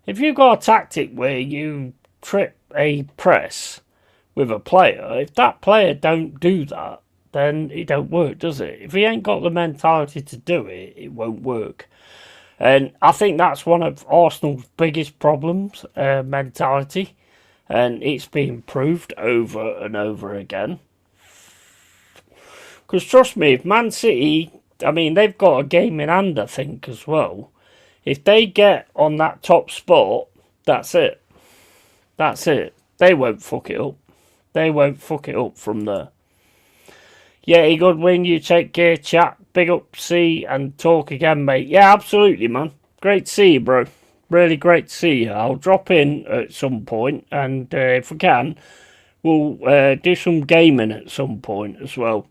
If you've got a tactic where you trip a press with a player, if that player don't do that, then it don't work, does it? If he ain't got the mentality to do it, it won't work. And I think that's one of Arsenal's biggest problems, mentality. And it's been proved over and over again. Because trust me, if Man City, I mean, they've got a game in hand, I think, as well. If they get on that top spot, that's it. That's it. They won't fuck it up. They won't fuck it up from there. Yeah, good win. You take care, chat. Big up, see, and talk again, mate. Yeah, absolutely, man. Great to see you, bro. Really great to see you. I'll drop in at some point, and if we can, we'll do some gaming at some point as well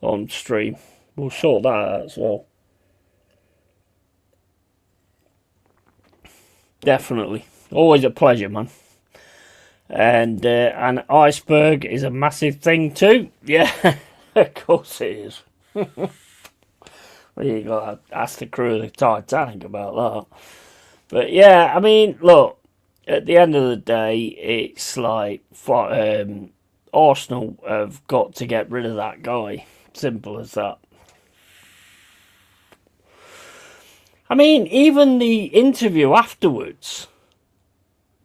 on stream. We'll sort that out as well. Definitely. Always a pleasure, man. And an iceberg is a massive thing too. Yeah, of course it is. Well, you got to ask the crew of the Titanic about that. But yeah, I mean, look, at the end of the day, it's like Arsenal have got to get rid of that guy. Simple as that. I mean, even the interview afterwards.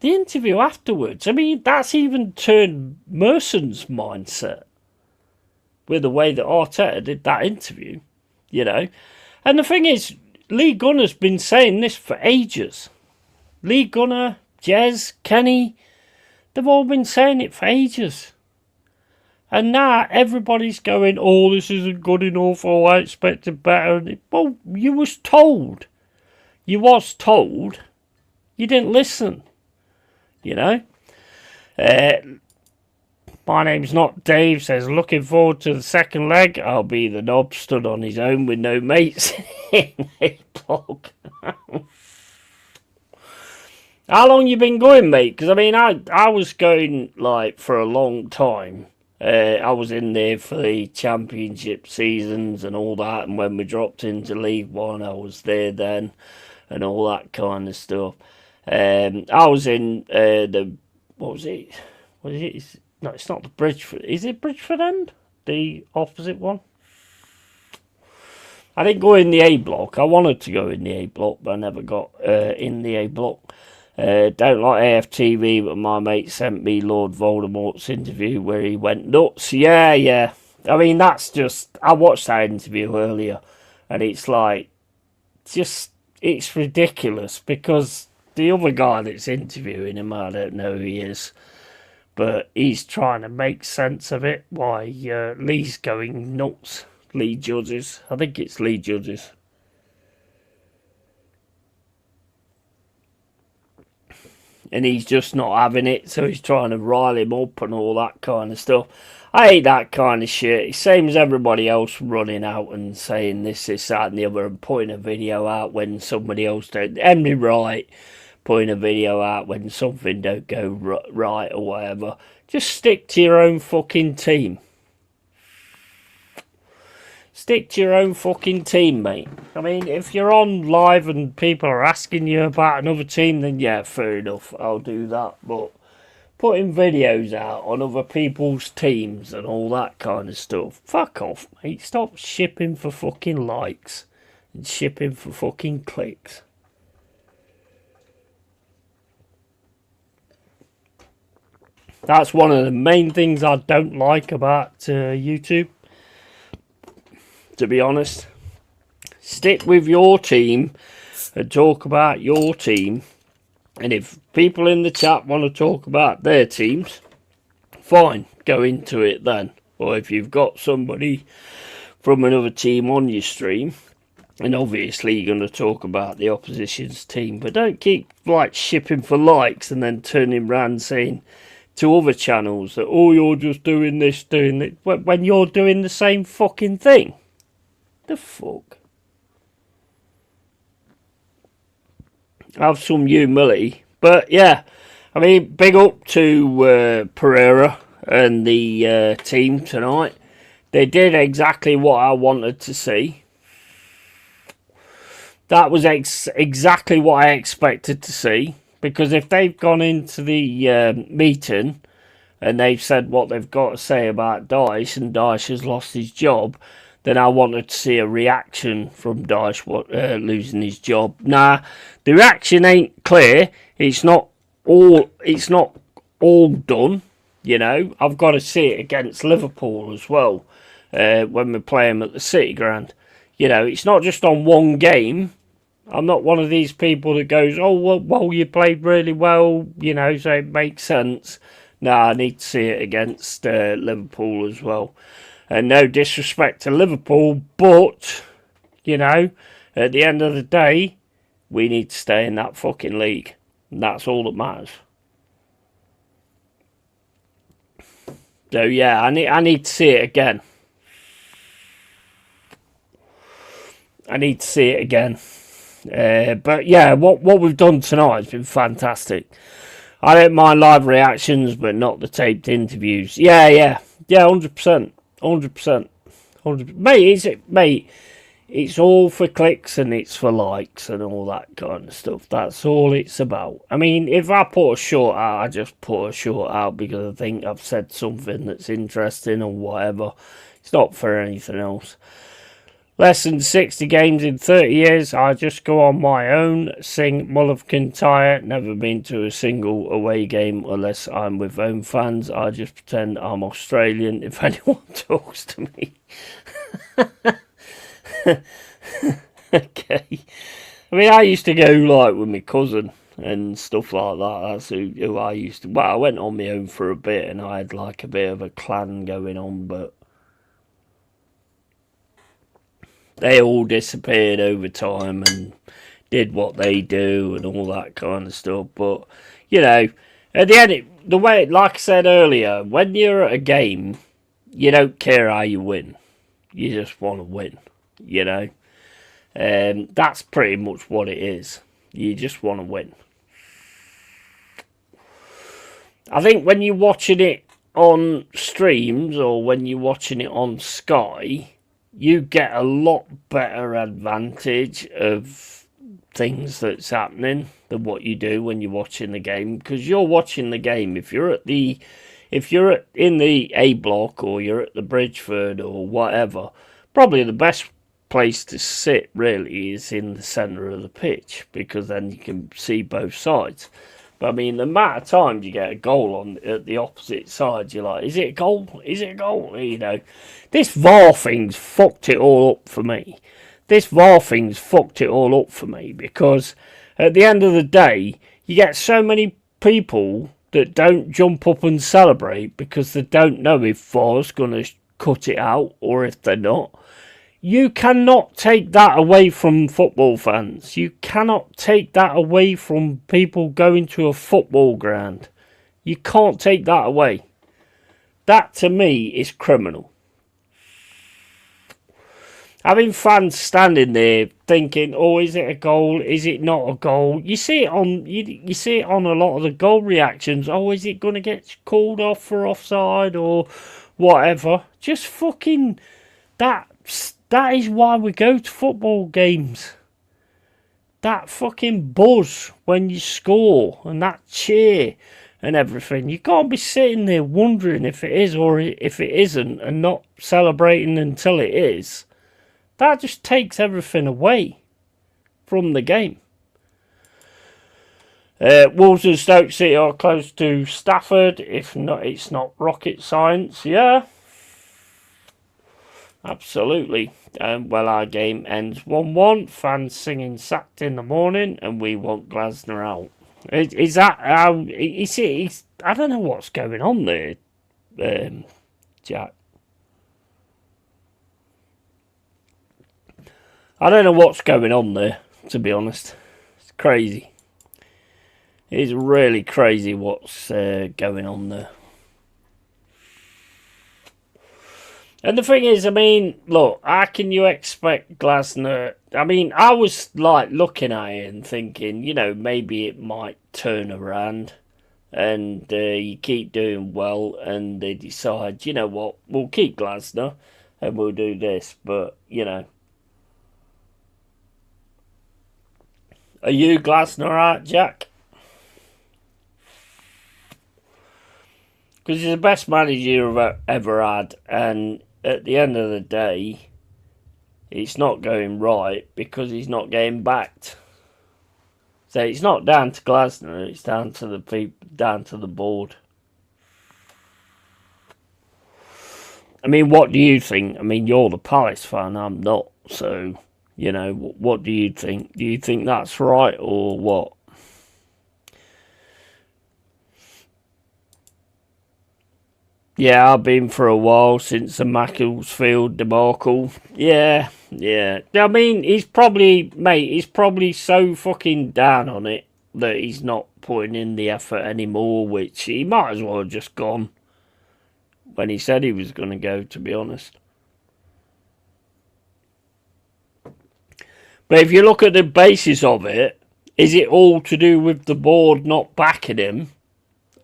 I mean, that's even turned Merson's mindset with the way that Arteta did that interview, you know. And the thing is, Lee Gunner's been saying this for ages. Lee Gunner, Jez, Kenny, they've all been saying it for ages. And now everybody's going, oh, this isn't good enough, oh, I expected better. Well, you was told. You was told. You didn't listen. You know? My name's not Dave, says, looking forward to the second leg. I'll be the knob stood on his own with no mates in a blog. How long you been going, mate? Because, I mean, I was going, like, for a long time. I was in there for the championship seasons and all that. And when we dropped into League One, I was there then and all that kind of stuff. I was in what was it? What is it? No, it's not the Bridgeford. Is it Bridgeford End? The opposite one? I didn't go in the A block. I wanted to go in the A block, but I never got in the A block. Don't like AFTV, but my mate sent me Lord Voldemort's interview where he went nuts. Yeah. I mean, that's just... I watched that interview earlier, and it's like... Just... It's ridiculous, because the other guy that's interviewing him, I don't know who he is, but he's trying to make sense of it. Why Lee's going nuts. Lee Judges. I think it's Lee Judges. And he's just not having it, so he's trying to rile him up and all that kind of stuff. I hate that kind of shit. It's same as everybody else running out and saying this, that, and the other, and putting a video out when somebody else don't. Emily Wright putting a video out when something don't go right or whatever. Just stick to your own fucking team. Stick to your own fucking team, mate. I mean, if you're on live and people are asking you about another team, then yeah, fair enough, I'll do that. But putting videos out on other people's teams and all that kind of stuff. Fuck off, mate. Stop shipping for fucking likes and shipping for fucking clicks. That's one of the main things I don't like about YouTube, to be honest. Stick with your team and talk about your team. And if people in the chat want to talk about their teams, fine, go into it then. Or if you've got somebody from another team on your stream, and obviously you're going to talk about the opposition's team, but don't keep like shipping for likes and then turning around saying to other channels that, oh, you're just doing this, doing it, when you're doing the same fucking thing. The fuck? Have some humility. But yeah, I mean, big up to Pereira and the team tonight. They did exactly what I wanted to see. That was exactly what I expected to see. Because if they've gone into the meeting and they've said what they've got to say about Dyche and Dyche has lost his job, then I wanted to see a reaction from Dyche losing his job. Nah, the reaction ain't clear. It's not all done. You know, I've got to see it against Liverpool as well when we play them at the City Ground. You know, it's not just on one game. I'm not one of these people that goes, oh, well, you played really well, you know, so it makes sense. No, I need to see it against Liverpool as well. And no disrespect to Liverpool, but, you know, at the end of the day, we need to stay in that fucking league. And that's all that matters. So, yeah, I need to see it again. I need to see it again. But yeah, what we've done tonight has been fantastic. I don't mind live reactions, but not the taped interviews. Yeah, 100%, 100%. Mate, it's all for clicks and it's for likes and all that kind of stuff. That's all it's about. I mean, if I put a short out, I just put a short out because I think I've said something that's interesting or whatever. It's not for anything else. Less than 60 games in 30 years, I just go on my own, sing Mull of Kintyre, never been to a single away game unless I'm with home fans. I just pretend I'm Australian if anyone talks to me. Okay. I mean, I used to go like with my cousin and stuff like that. That's who I used to... Well, I went on my own for a bit and I had like a bit of a clan going on, but they all disappeared over time and did what they do and all that kind of stuff. But, you know, at the end, the way, like I said earlier, when you're at a game, you don't care how you win. You just want to win, you know. That's pretty much what it is. You just want to win. I think when you're watching it on streams or when you're watching it on Sky, you get a lot better advantage of things that's happening than what you do when you're watching the game, because you're watching the game. If you're in the A block or you're at the Bridgeford or whatever, probably the best place to sit really is in the centre of the pitch, because then you can see both sides. But I mean, the amount of times you get a goal on at the opposite side, you're like, is it a goal? Is it a goal? You know, this VAR thing's fucked it all up for me. Because at the end of the day, you get so many people that don't jump up and celebrate because they don't know if VAR's going to cut it out or if they're not. You cannot take that away from football fans. You cannot take that away from people going to a football ground. You can't take that away. That, to me, is criminal. Having fans standing there thinking, oh, is it a goal? Is it not a goal? You see it on a lot of the goal reactions. Oh, is it going to get called off for offside or whatever? Just fucking... That is why we go to football games. That fucking buzz when you score and that cheer and everything. You can't be sitting there wondering if it is or if it isn't and not celebrating until it is. That just takes everything away from the game. Wolves and Stoke City are close to Stafford. If not, it's not rocket science. Yeah, absolutely. Well, our game ends 1-1. Fans singing "Sacked" in the morning, and we want Glasner out. Is that how? I don't know what's going on there, Jack. I don't know what's going on there, to be honest. It's crazy. It's really crazy what's going on there. And the thing is, I mean, look, how can you expect Glasner? I mean, I was like looking at it and thinking, you know, maybe it might turn around and you keep doing well and they decide, you know what, we'll keep Glasner and we'll do this. But, you know, are you Glasner out, Jack? Because he's the best manager you've ever had, and at the end of the day, it's not going right because he's not getting backed. So it's not down to Glasner; it's down to the people, down to the board. I mean, what do you think? I mean, you're the Palace fan; I'm not. So, you know, what do you think? Do you think that's right or what? Yeah, I've been for a while since the Macclesfield debacle. Yeah. I mean, he's probably so fucking down on it that he's not putting in the effort anymore, which he might as well have just gone when he said he was going to go, to be honest. But if you look at the basis of it, is it all to do with the board not backing him?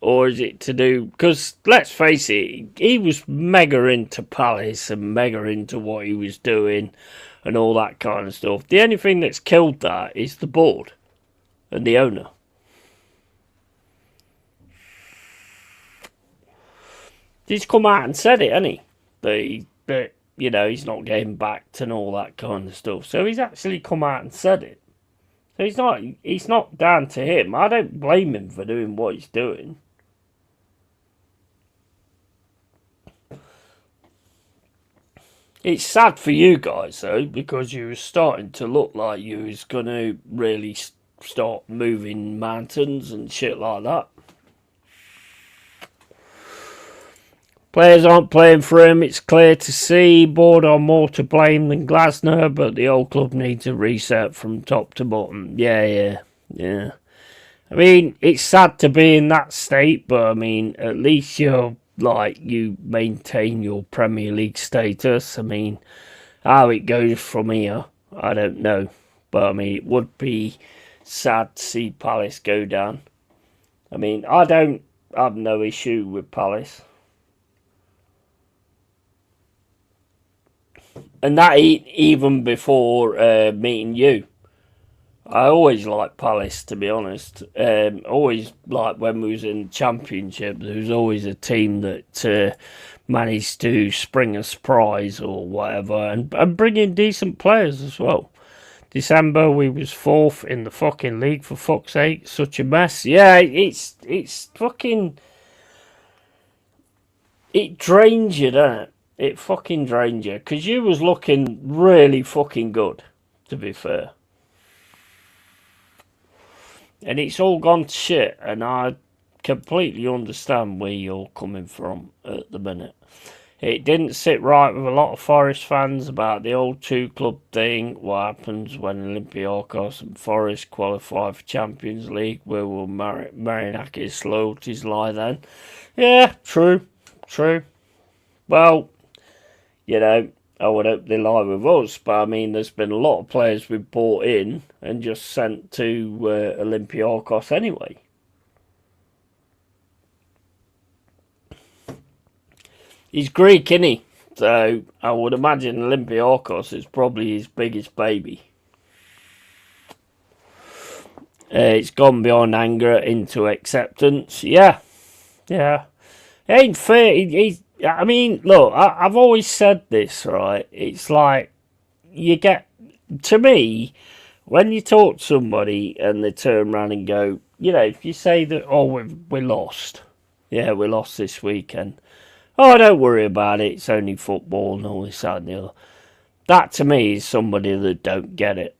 Or is it to do... Because, let's face it, he was mega into Palace and mega into what he was doing and all that kind of stuff. The only thing that's killed that is the board and the owner. He's come out and said it, hasn't he? That you know, he's not getting backed and all that kind of stuff. So he's actually come out and said it. So it's not down to him. I don't blame him for doing what he's doing. It's sad for you guys, though, because you were starting to look like you was going to really start moving mountains and shit like that. Players aren't playing for him, it's clear to see. Board are more to blame than Glasner, but the old club needs a reset from top to bottom. Yeah. I mean, it's sad to be in that state, but I mean, at least you maintain your Premier League status. I mean, how it goes from here, I don't know. But I mean, it would be sad to see Palace go down. I mean, I don't have no issue with Palace. And that even before meeting you. I always liked Palace, to be honest. Always, like when we was in the Championship, there was always a team that managed to spring a surprise or whatever and bring in decent players as well. December, we was 4th in the fucking league, for fuck's sake. Such a mess. Yeah, it's fucking... It drains you, doesn't it? It fucking drains you. Because you was looking really fucking good, to be fair. And it's all gone to shit, and I completely understand where you're coming from at the minute. It didn't sit right with a lot of Forest fans about the old two-club thing. What happens when Olympiacos and Forest qualify for Champions League? Where will Marinakis' loyalties lie then? Yeah, true. Well, you know, I would hope they lie with us, but I mean, there's been a lot of players we've bought in and just sent to Olympiacos anyway. He's Greek, isn't he? So I would imagine Olympiacos is probably his biggest baby. It's gone beyond anger into acceptance. Yeah. It ain't fair. I mean, look, I've always said this, right? It's like, you get, to me, when you talk to somebody and they turn around and go, if you say that, oh, we lost. Yeah, we lost this weekend. Oh, don't worry about it. It's only football and all this, that and the other. That, to me, is somebody that don't get it.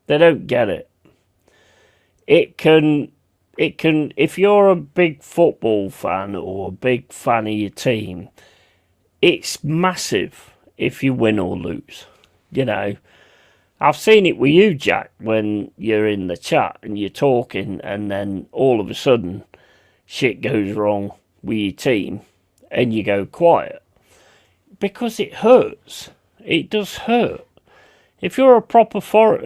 They don't get it. It can, if you're a big football fan or a big fan of your team, it's massive if you win or lose. I've seen it with you, Jack, when you're in the chat and you're talking and then all of a sudden shit goes wrong with your team and you go quiet. Because it hurts. It does hurt. If you're a proper Forest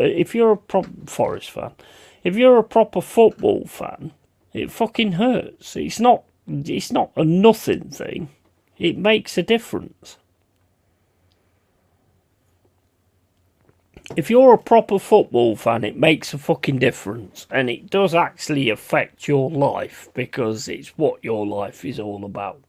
fan, if you're a proper football fan, it fucking hurts. It's not a nothing thing. It makes a difference. If you're a proper football fan, it makes a fucking difference. And it does actually affect your life because it's what your life is all about.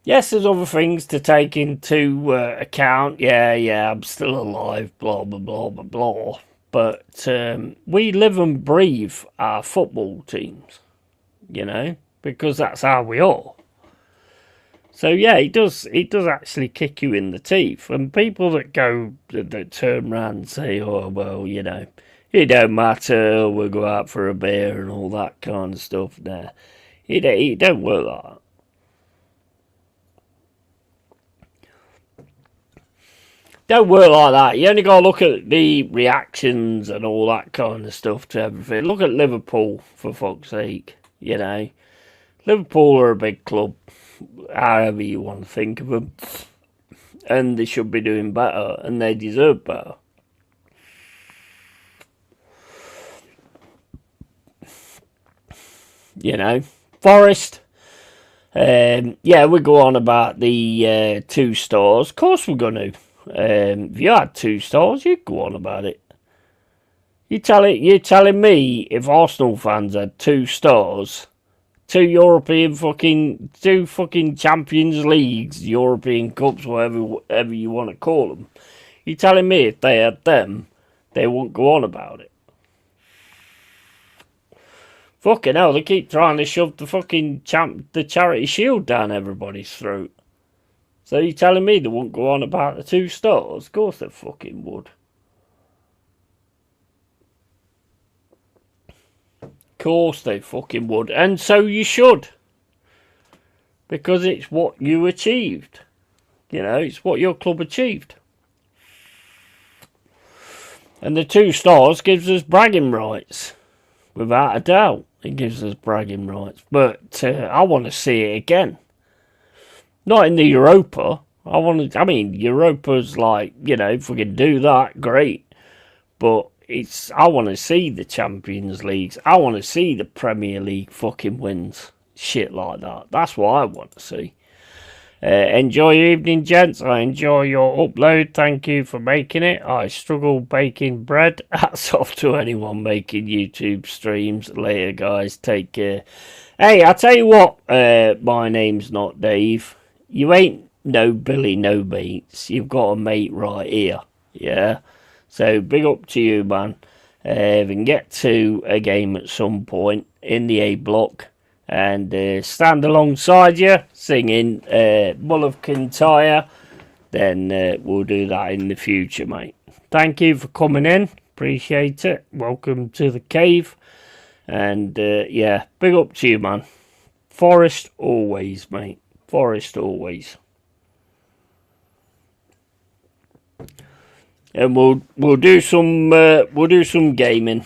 Yes, there's other things to take into account. Yeah, I'm still alive, blah, blah, blah, blah, blah. But we live and breathe our football teams, because that's how we are. So, yeah, it does actually kick you in the teeth. And people that turn around and say, oh, well, it don't matter, we'll go out for a beer and all that kind of stuff. Nah, it don't work like that. Don't work like that. You only got to look at the reactions and all that kind of stuff to everything. Look at Liverpool, for fuck's sake. Liverpool are a big club, however you want to think of them. And they should be doing better, and they deserve better. Forest. We go on about the 2 stars. Of course we're going to. If you had 2 stars, you'd go on about it. You're telling me if Arsenal fans had 2 stars, 2 fucking Champions Leagues, European Cups, whatever you want to call them, you're telling me if they had them, they wouldn't go on about it? Fucking hell, they keep trying to shove the fucking the Charity Shield down everybody's throat. So you're telling me they won't go on about the 2 stars? Of course they fucking would. Of course they fucking would. And so you should. Because it's what you achieved. It's what your club achieved. And the 2 stars gives us bragging rights. Without a doubt, it gives us bragging rights. But I want to see it again. Not in the Europa. Europa's like, if we can do that, great. But I want to see the Champions Leagues. I want to see the Premier League fucking wins. Shit like that. That's what I want to see. Enjoy your evening, gents. I enjoy your upload. Thank you for making it. I struggle baking bread. Hats off to anyone making YouTube streams. Later, guys. Take care. Hey, I'll tell you what. My name's not Dave. You ain't no Billy, no mates. You've got a mate right here. Yeah? So, big up to you, man. If we can get to a game at some point in the A block and stand alongside you singing Mull of Kintyre, then we'll do that in the future, mate. Thank you for coming in. Appreciate it. Welcome to the cave. And, big up to you, man. Forest always, mate. Forest always. And we'll do some gaming.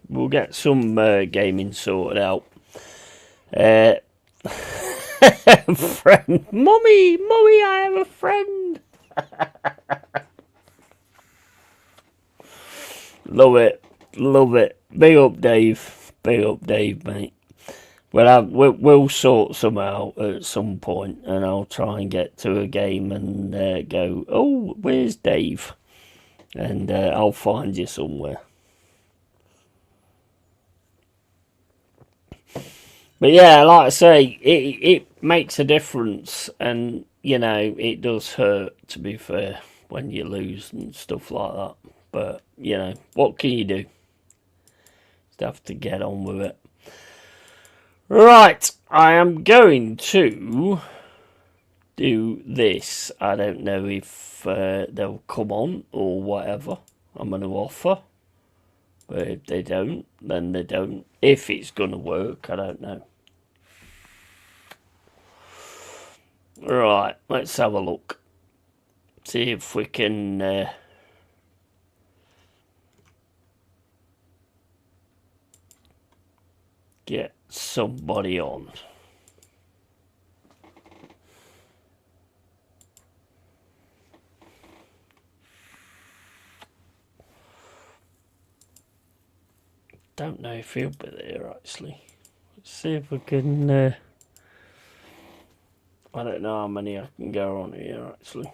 We'll get some gaming sorted out. Friend, mummy, I have a friend. Love it. Big up, Dave, mate. Well, we'll sort some out at some point, and I'll try and get to a game and go, oh, where's Dave? and I'll find you somewhere. But yeah, like I say, it makes a difference, and you know it does hurt, to be fair, when you lose and stuff like that. But you know, what can you do? Just have to get on with it. Right, I am going to do this. I don't know if they'll come on or whatever I'm going to offer. But if they don't, then they don't. If it's going to work, I don't know. Right, let's have a look. See if we can get somebody on. Don't know if he'll be there actually. Let's see if we can. I don't know how many I can go on here actually,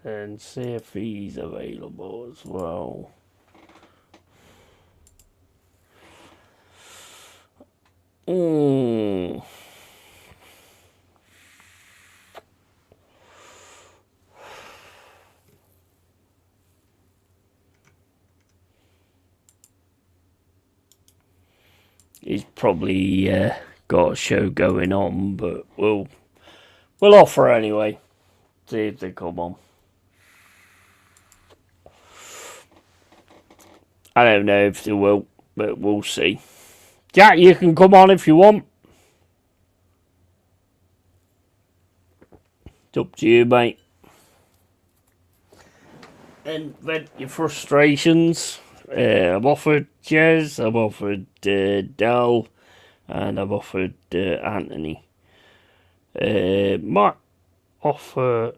and see if he's available as well. He's probably got a show going on, but we'll offer anyway. See if they come on. I don't know if they will, but we'll see. Jack, you can come on if you want. It's up to you, mate. And vent your frustrations. I've offered Jez, I've offered Dell, and I've offered Anthony. Might offer.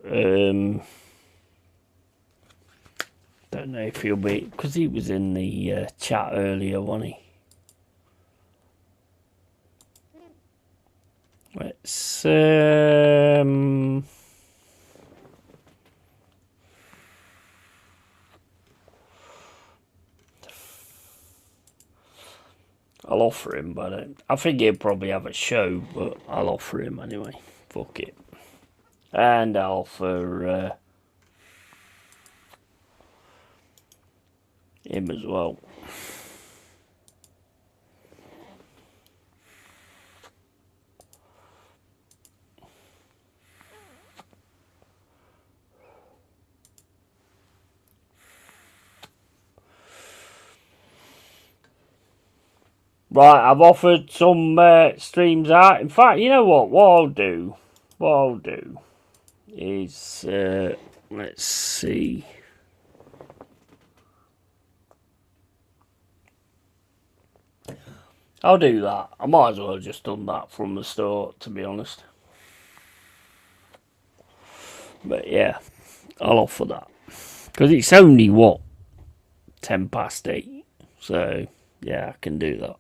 Don't know if he'll be, because he was in the chat earlier, wasn't he? Let's I'll offer him, but I think he'll probably have a show, but I'll offer him anyway. Fuck it. And I'll offer him as well. Right, I've offered some streams out. In fact, you know what? What I'll do is, let's see. I'll do that. I might as well have just done that from the start, to be honest. But yeah, I'll offer that. Because it's only, what, 8:10. So, yeah, I can do that.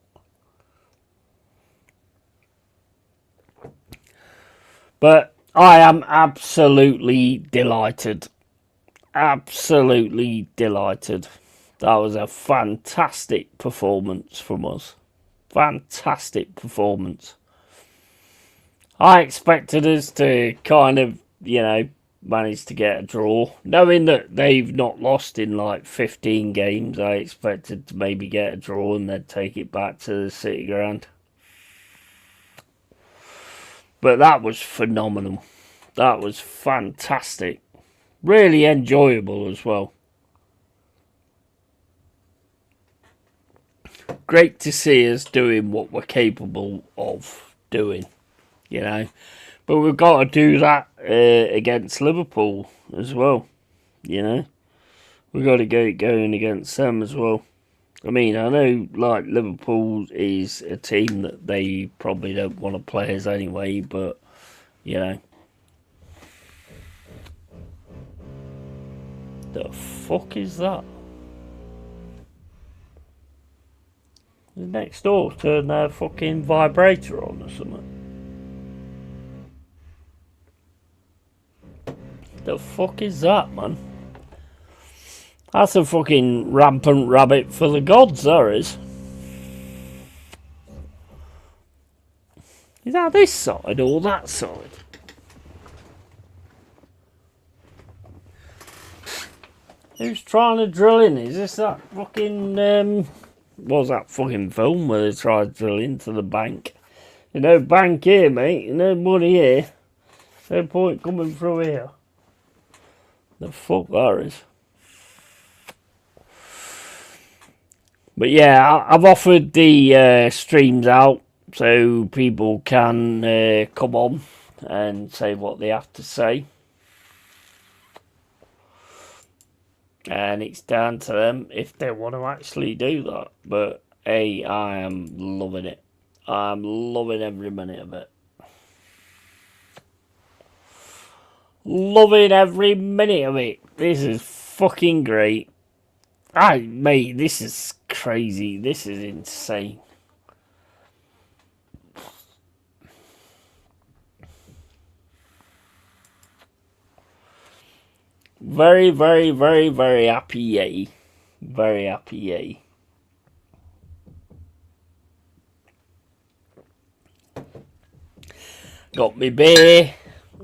But I am absolutely delighted. Absolutely delighted. That was a fantastic performance from us. Fantastic performance. I expected us to kind of, you know, manage to get a draw. Knowing that they've not lost in like 15 games, I expected to maybe get a draw and then take it back to the City Ground. But that was phenomenal. That was fantastic. Really enjoyable as well. Great to see us doing what we're capable of doing, you know. But we've got to do that against Liverpool as well, you know. We've got to get going against them as well. I mean, I know, like, Liverpool is a team that they probably don't want to play as anyway, but, you know. The fuck is that? The next door turned their fucking vibrator on or something. The fuck is that, man? That's a fucking rampant rabbit for the gods, there is. Is that this side or that side? Who's trying to drill in? Is this that fucking, what was that fucking film where they tried to drill into the bank? You know, bank here, mate. You know, money here. No point coming through here. The fuck that is. But yeah, I've offered the streams out so people can come on and say what they have to say. And it's down to them if they want to actually do that. But hey, I am loving it. I'm loving every minute of it. Loving every minute of it. This is fucking great. Mate, this is crazy. This is insane. Very, very, very, very happy, yay. Very happy, yay. Got me beer.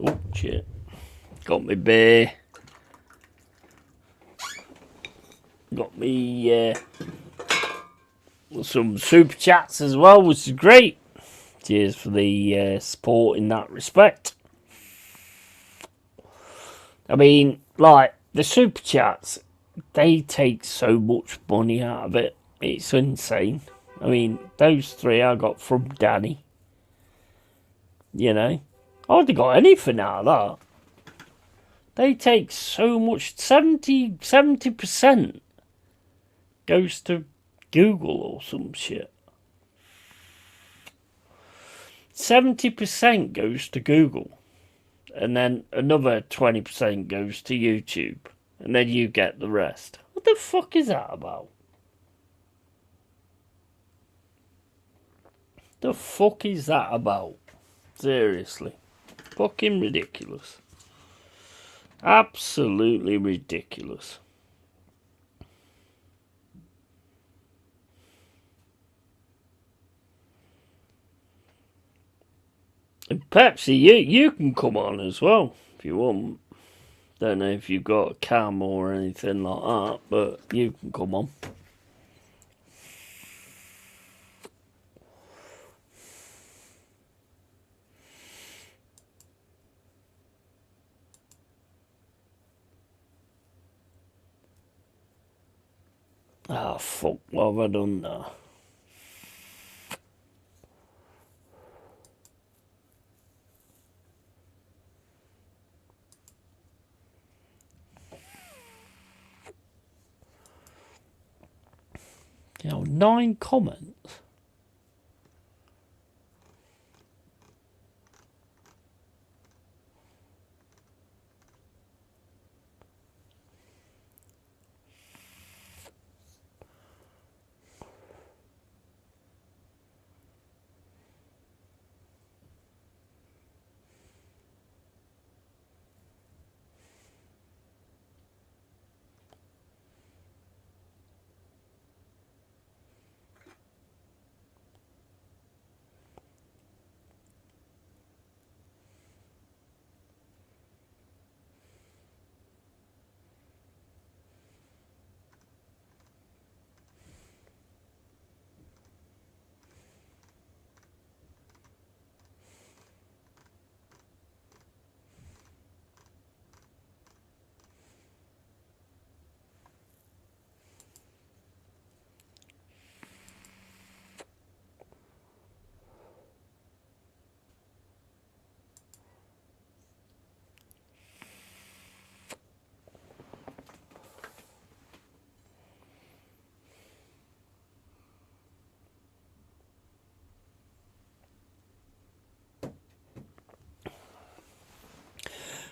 Oh, shit. Got me beer. Got me some super chats as well, which is great. Cheers for the support in that respect. I mean, like, the super chats, they take so much money out of it. It's insane. I mean, those 3 I got from Danny. You know, I wouldn't have got anything out of that. They take so much, 70% goes to Google or some shit. 70% goes to Google. And then another 20% goes to YouTube. And then you get the rest. What the fuck is that about? The fuck is that about? Seriously. Fucking ridiculous. Absolutely ridiculous. And Pepsi, you can come on as well if you want. Don't know if you've got a cam or anything like that, but you can come on. Ah, fuck, what have I done now? You know, 9 comments.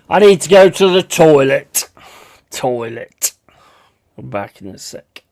I need to go to the toilet. I'm back in a sec.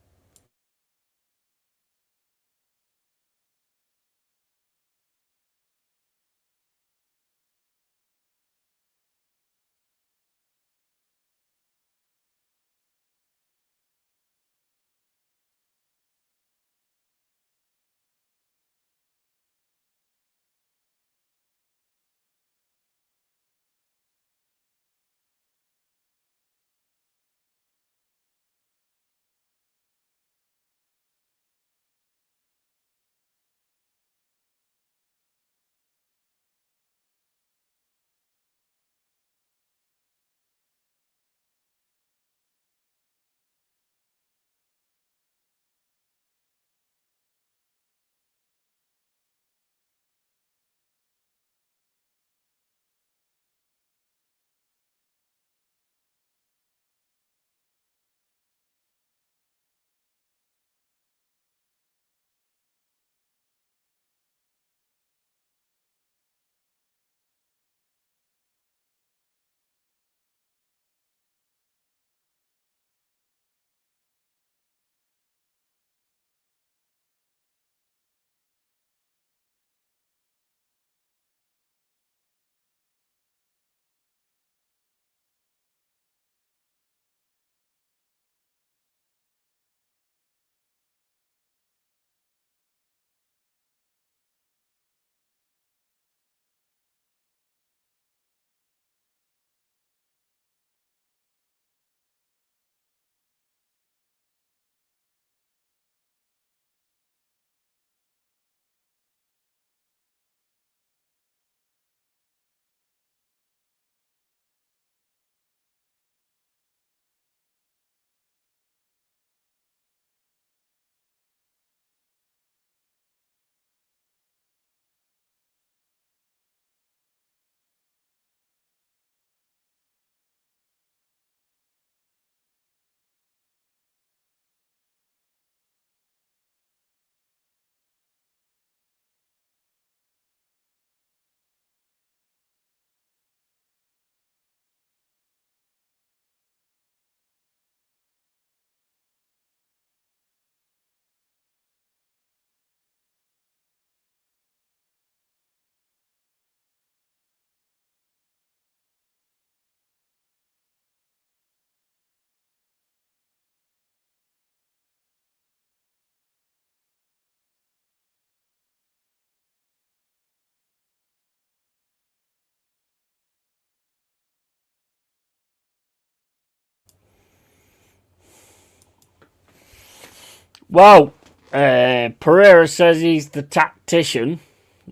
Well, Pereira says he's the tactician.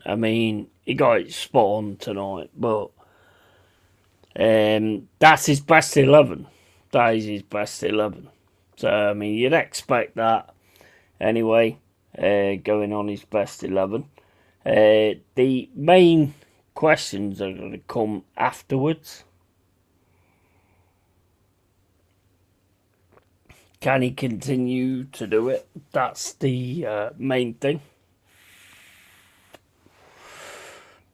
I mean, he got it spot on tonight, but that's his best 11. That is his best 11. So, I mean, you'd expect that anyway, going on his best 11. The main questions are going to come afterwards. Can he continue to do it? That's the main thing.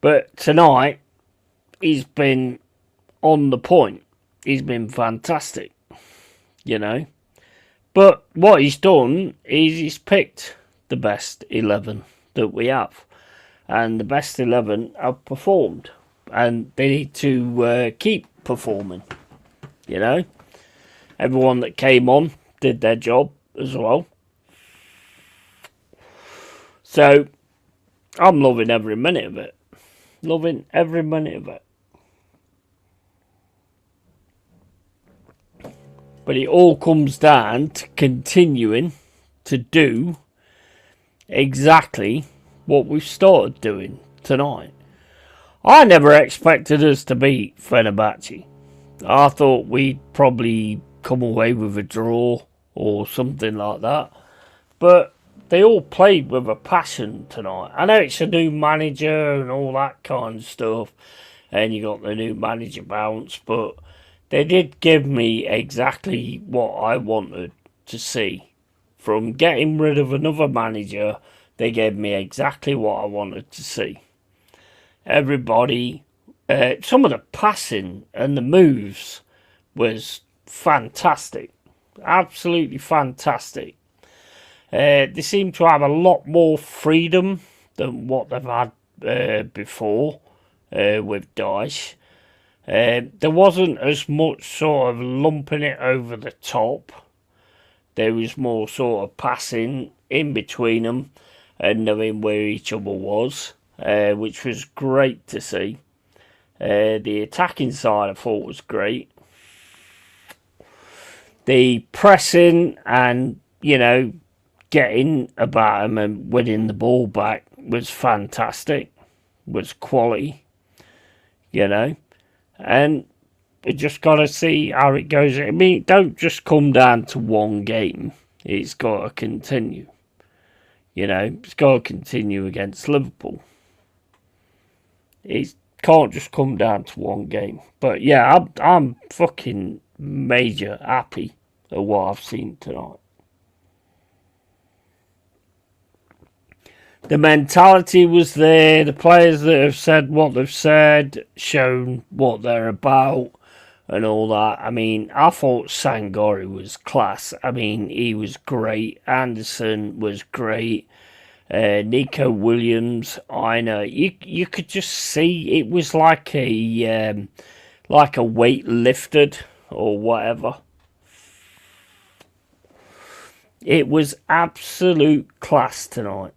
But tonight, he's been on the point. He's been fantastic, you know. But what he's done is he's picked the best 11 that we have. And the best 11 have performed. And they need to keep performing, you know. Everyone that came on did their job as well. So, I'm loving every minute of it. Loving every minute of it. But it all comes down to continuing to do exactly what we've started doing tonight. I never expected us to beat Fenerbahce. I thought we'd probably come away with a draw or something like that. But they all played with a passion tonight. I know it's a new manager and all that kind of stuff. And you got the new manager bounce. But they did give me exactly what I wanted to see. From getting rid of another manager, they gave me exactly what I wanted to see. Everybody, some of the passing and the moves was fantastic. Absolutely fantastic. They seem to have a lot more freedom than what they've had before with Dyche. There wasn't as much sort of lumping it over the top. There was more sort of passing in between them and knowing where each other was, which was great to see. The attacking side I thought was great. The pressing and, you know, getting about him and winning the ball back was fantastic. Was quality, you know. And we just got to see how it goes. I mean, it don't just come down to one game. It's got to continue. You know, it's got to continue against Liverpool. It can't just come down to one game. But yeah, I'm fucking major happy at what I've seen tonight. The mentality was there. The players that have said what they've said, shown what they're about, and all that. I mean, I thought Sangori was class. I mean, he was great. Anderson was great. Nico Williams, I know. You could just see it was like a weight lifted or whatever. It was absolute class tonight.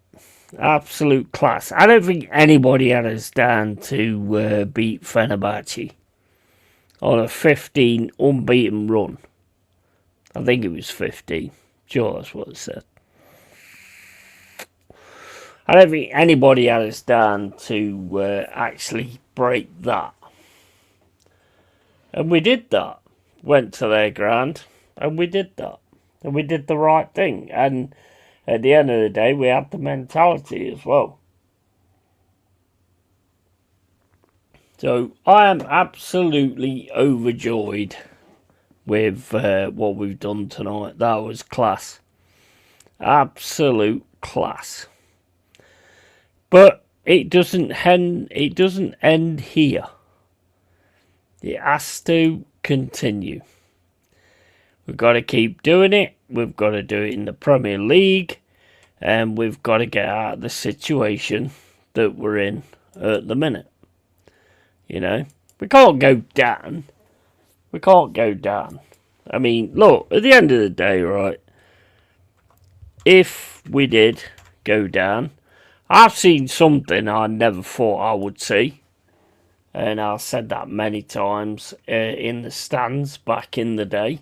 Absolute class. I don't think anybody had us down to beat Fenerbahce on a 15 unbeaten run. I think it was 15. Sure, that's what it said. I don't think anybody had us down to actually break that. And we did that. Went to their ground and we did that. And we did the right thing. And at the end of the day, we had the mentality as well. So I am absolutely overjoyed with what we've done tonight. That was class. Absolute class. But it doesn't end here. It has to continue. We've got to keep doing it. We've got to do it in the Premier League. And we've got to get out of the situation that we're in at the minute. You know, we can't go down. We can't go down. I mean, look, at the end of the day, right, if we did go down, I've seen something I never thought I would see. And I've said that many times in the stands back in the day,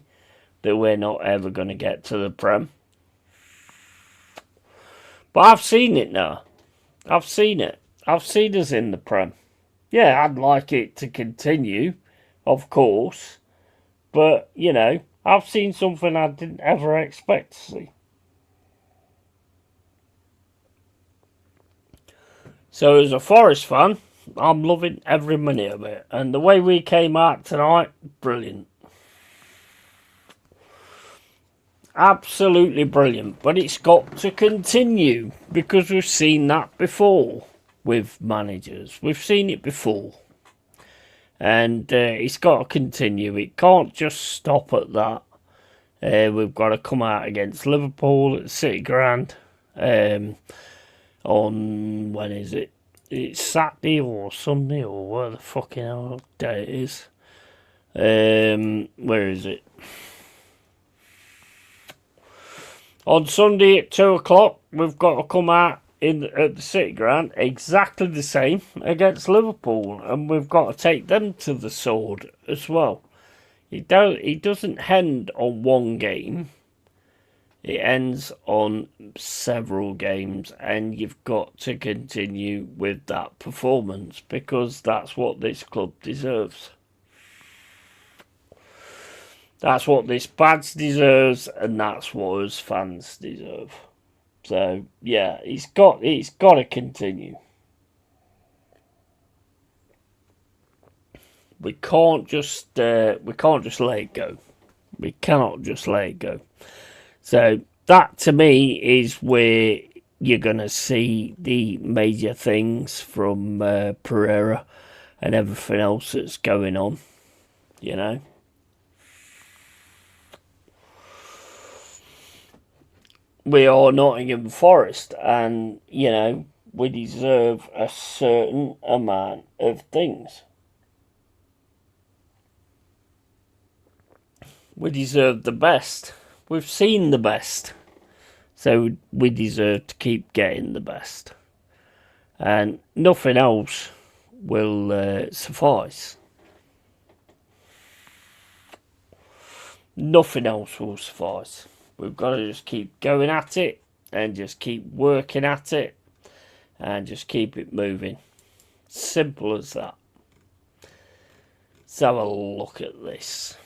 that we're not ever going to get to the Prem. But I've seen it now. I've seen it. I've seen us in the Prem. Yeah, I'd like it to continue, of course. But, you know, I've seen something I didn't ever expect to see. So as a Forest fan, I'm loving every minute of it. And the way we came out tonight, brilliant. Absolutely brilliant. But it's got to continue because we've seen that before with managers. We've seen it before. And it's got to continue. It can't just stop at that. We've got to come out against Liverpool at City Ground on, when is it? It's Saturday or Sunday or where the fucking hell day it is. Where is it? On Sunday at 2 o'clock, we've got to come out at the City Ground exactly the same against Liverpool, and we've got to take them to the sword as well. It doesn't end on one game. It ends on several games, and you've got to continue with that performance because that's what this club deserves. That's what this badge deserves, and that's what us fans deserve. So yeah, it's got to continue. We can't just let it go. We cannot just let it go. So that to me is where you're gonna see the major things from Pereira and everything else that's going on. You know. We are Nottingham Forest, and you know we deserve a certain amount of things. We deserve the best. We've seen the best, so we deserve to keep getting the best, and nothing else will suffice. Nothing else will suffice. We've got to just keep going at it and just keep working at it and just keep it moving. Simple as that. Let's have a look at this.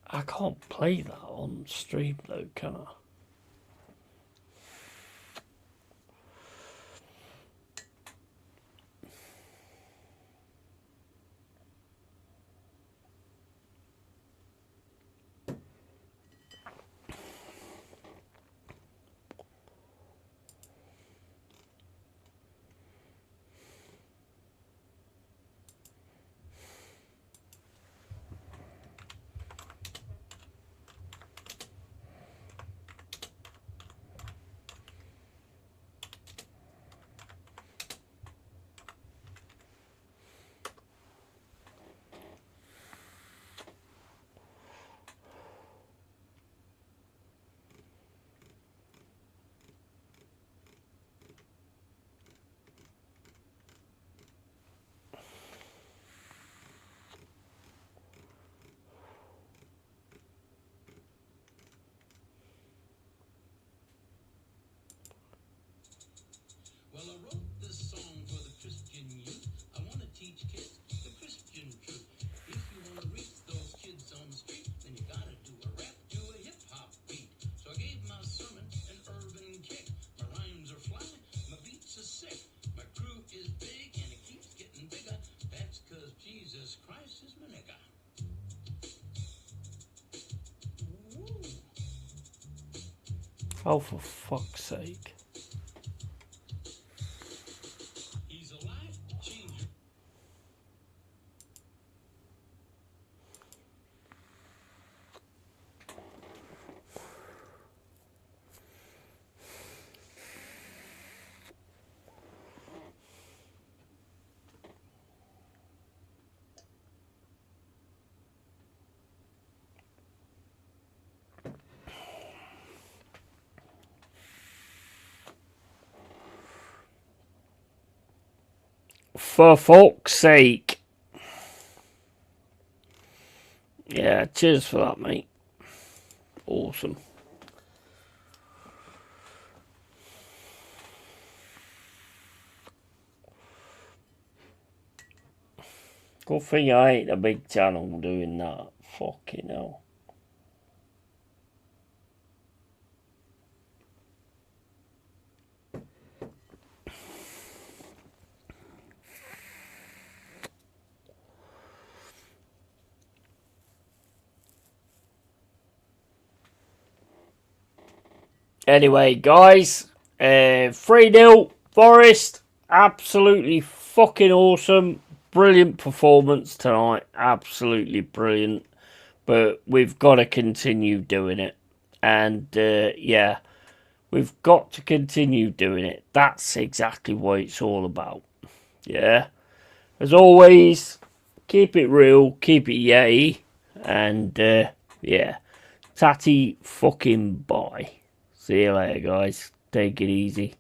I can't play that on stream though, can I? Oh, for fuck's sake. He's a life changer. For fuck's sake. Yeah, cheers for that, mate. Awesome. Good thing I ain't a big channel doing that. Fucking hell. Anyway, guys, 3-0 Forest. Absolutely fucking awesome. Brilliant performance tonight. Absolutely brilliant. But we've got to continue doing it. And, yeah, we've got to continue doing it. That's exactly what it's all about. Yeah. As always, keep it real, keep it yay. And, yeah. Tatty fucking bye. See you later, guys. Take it easy.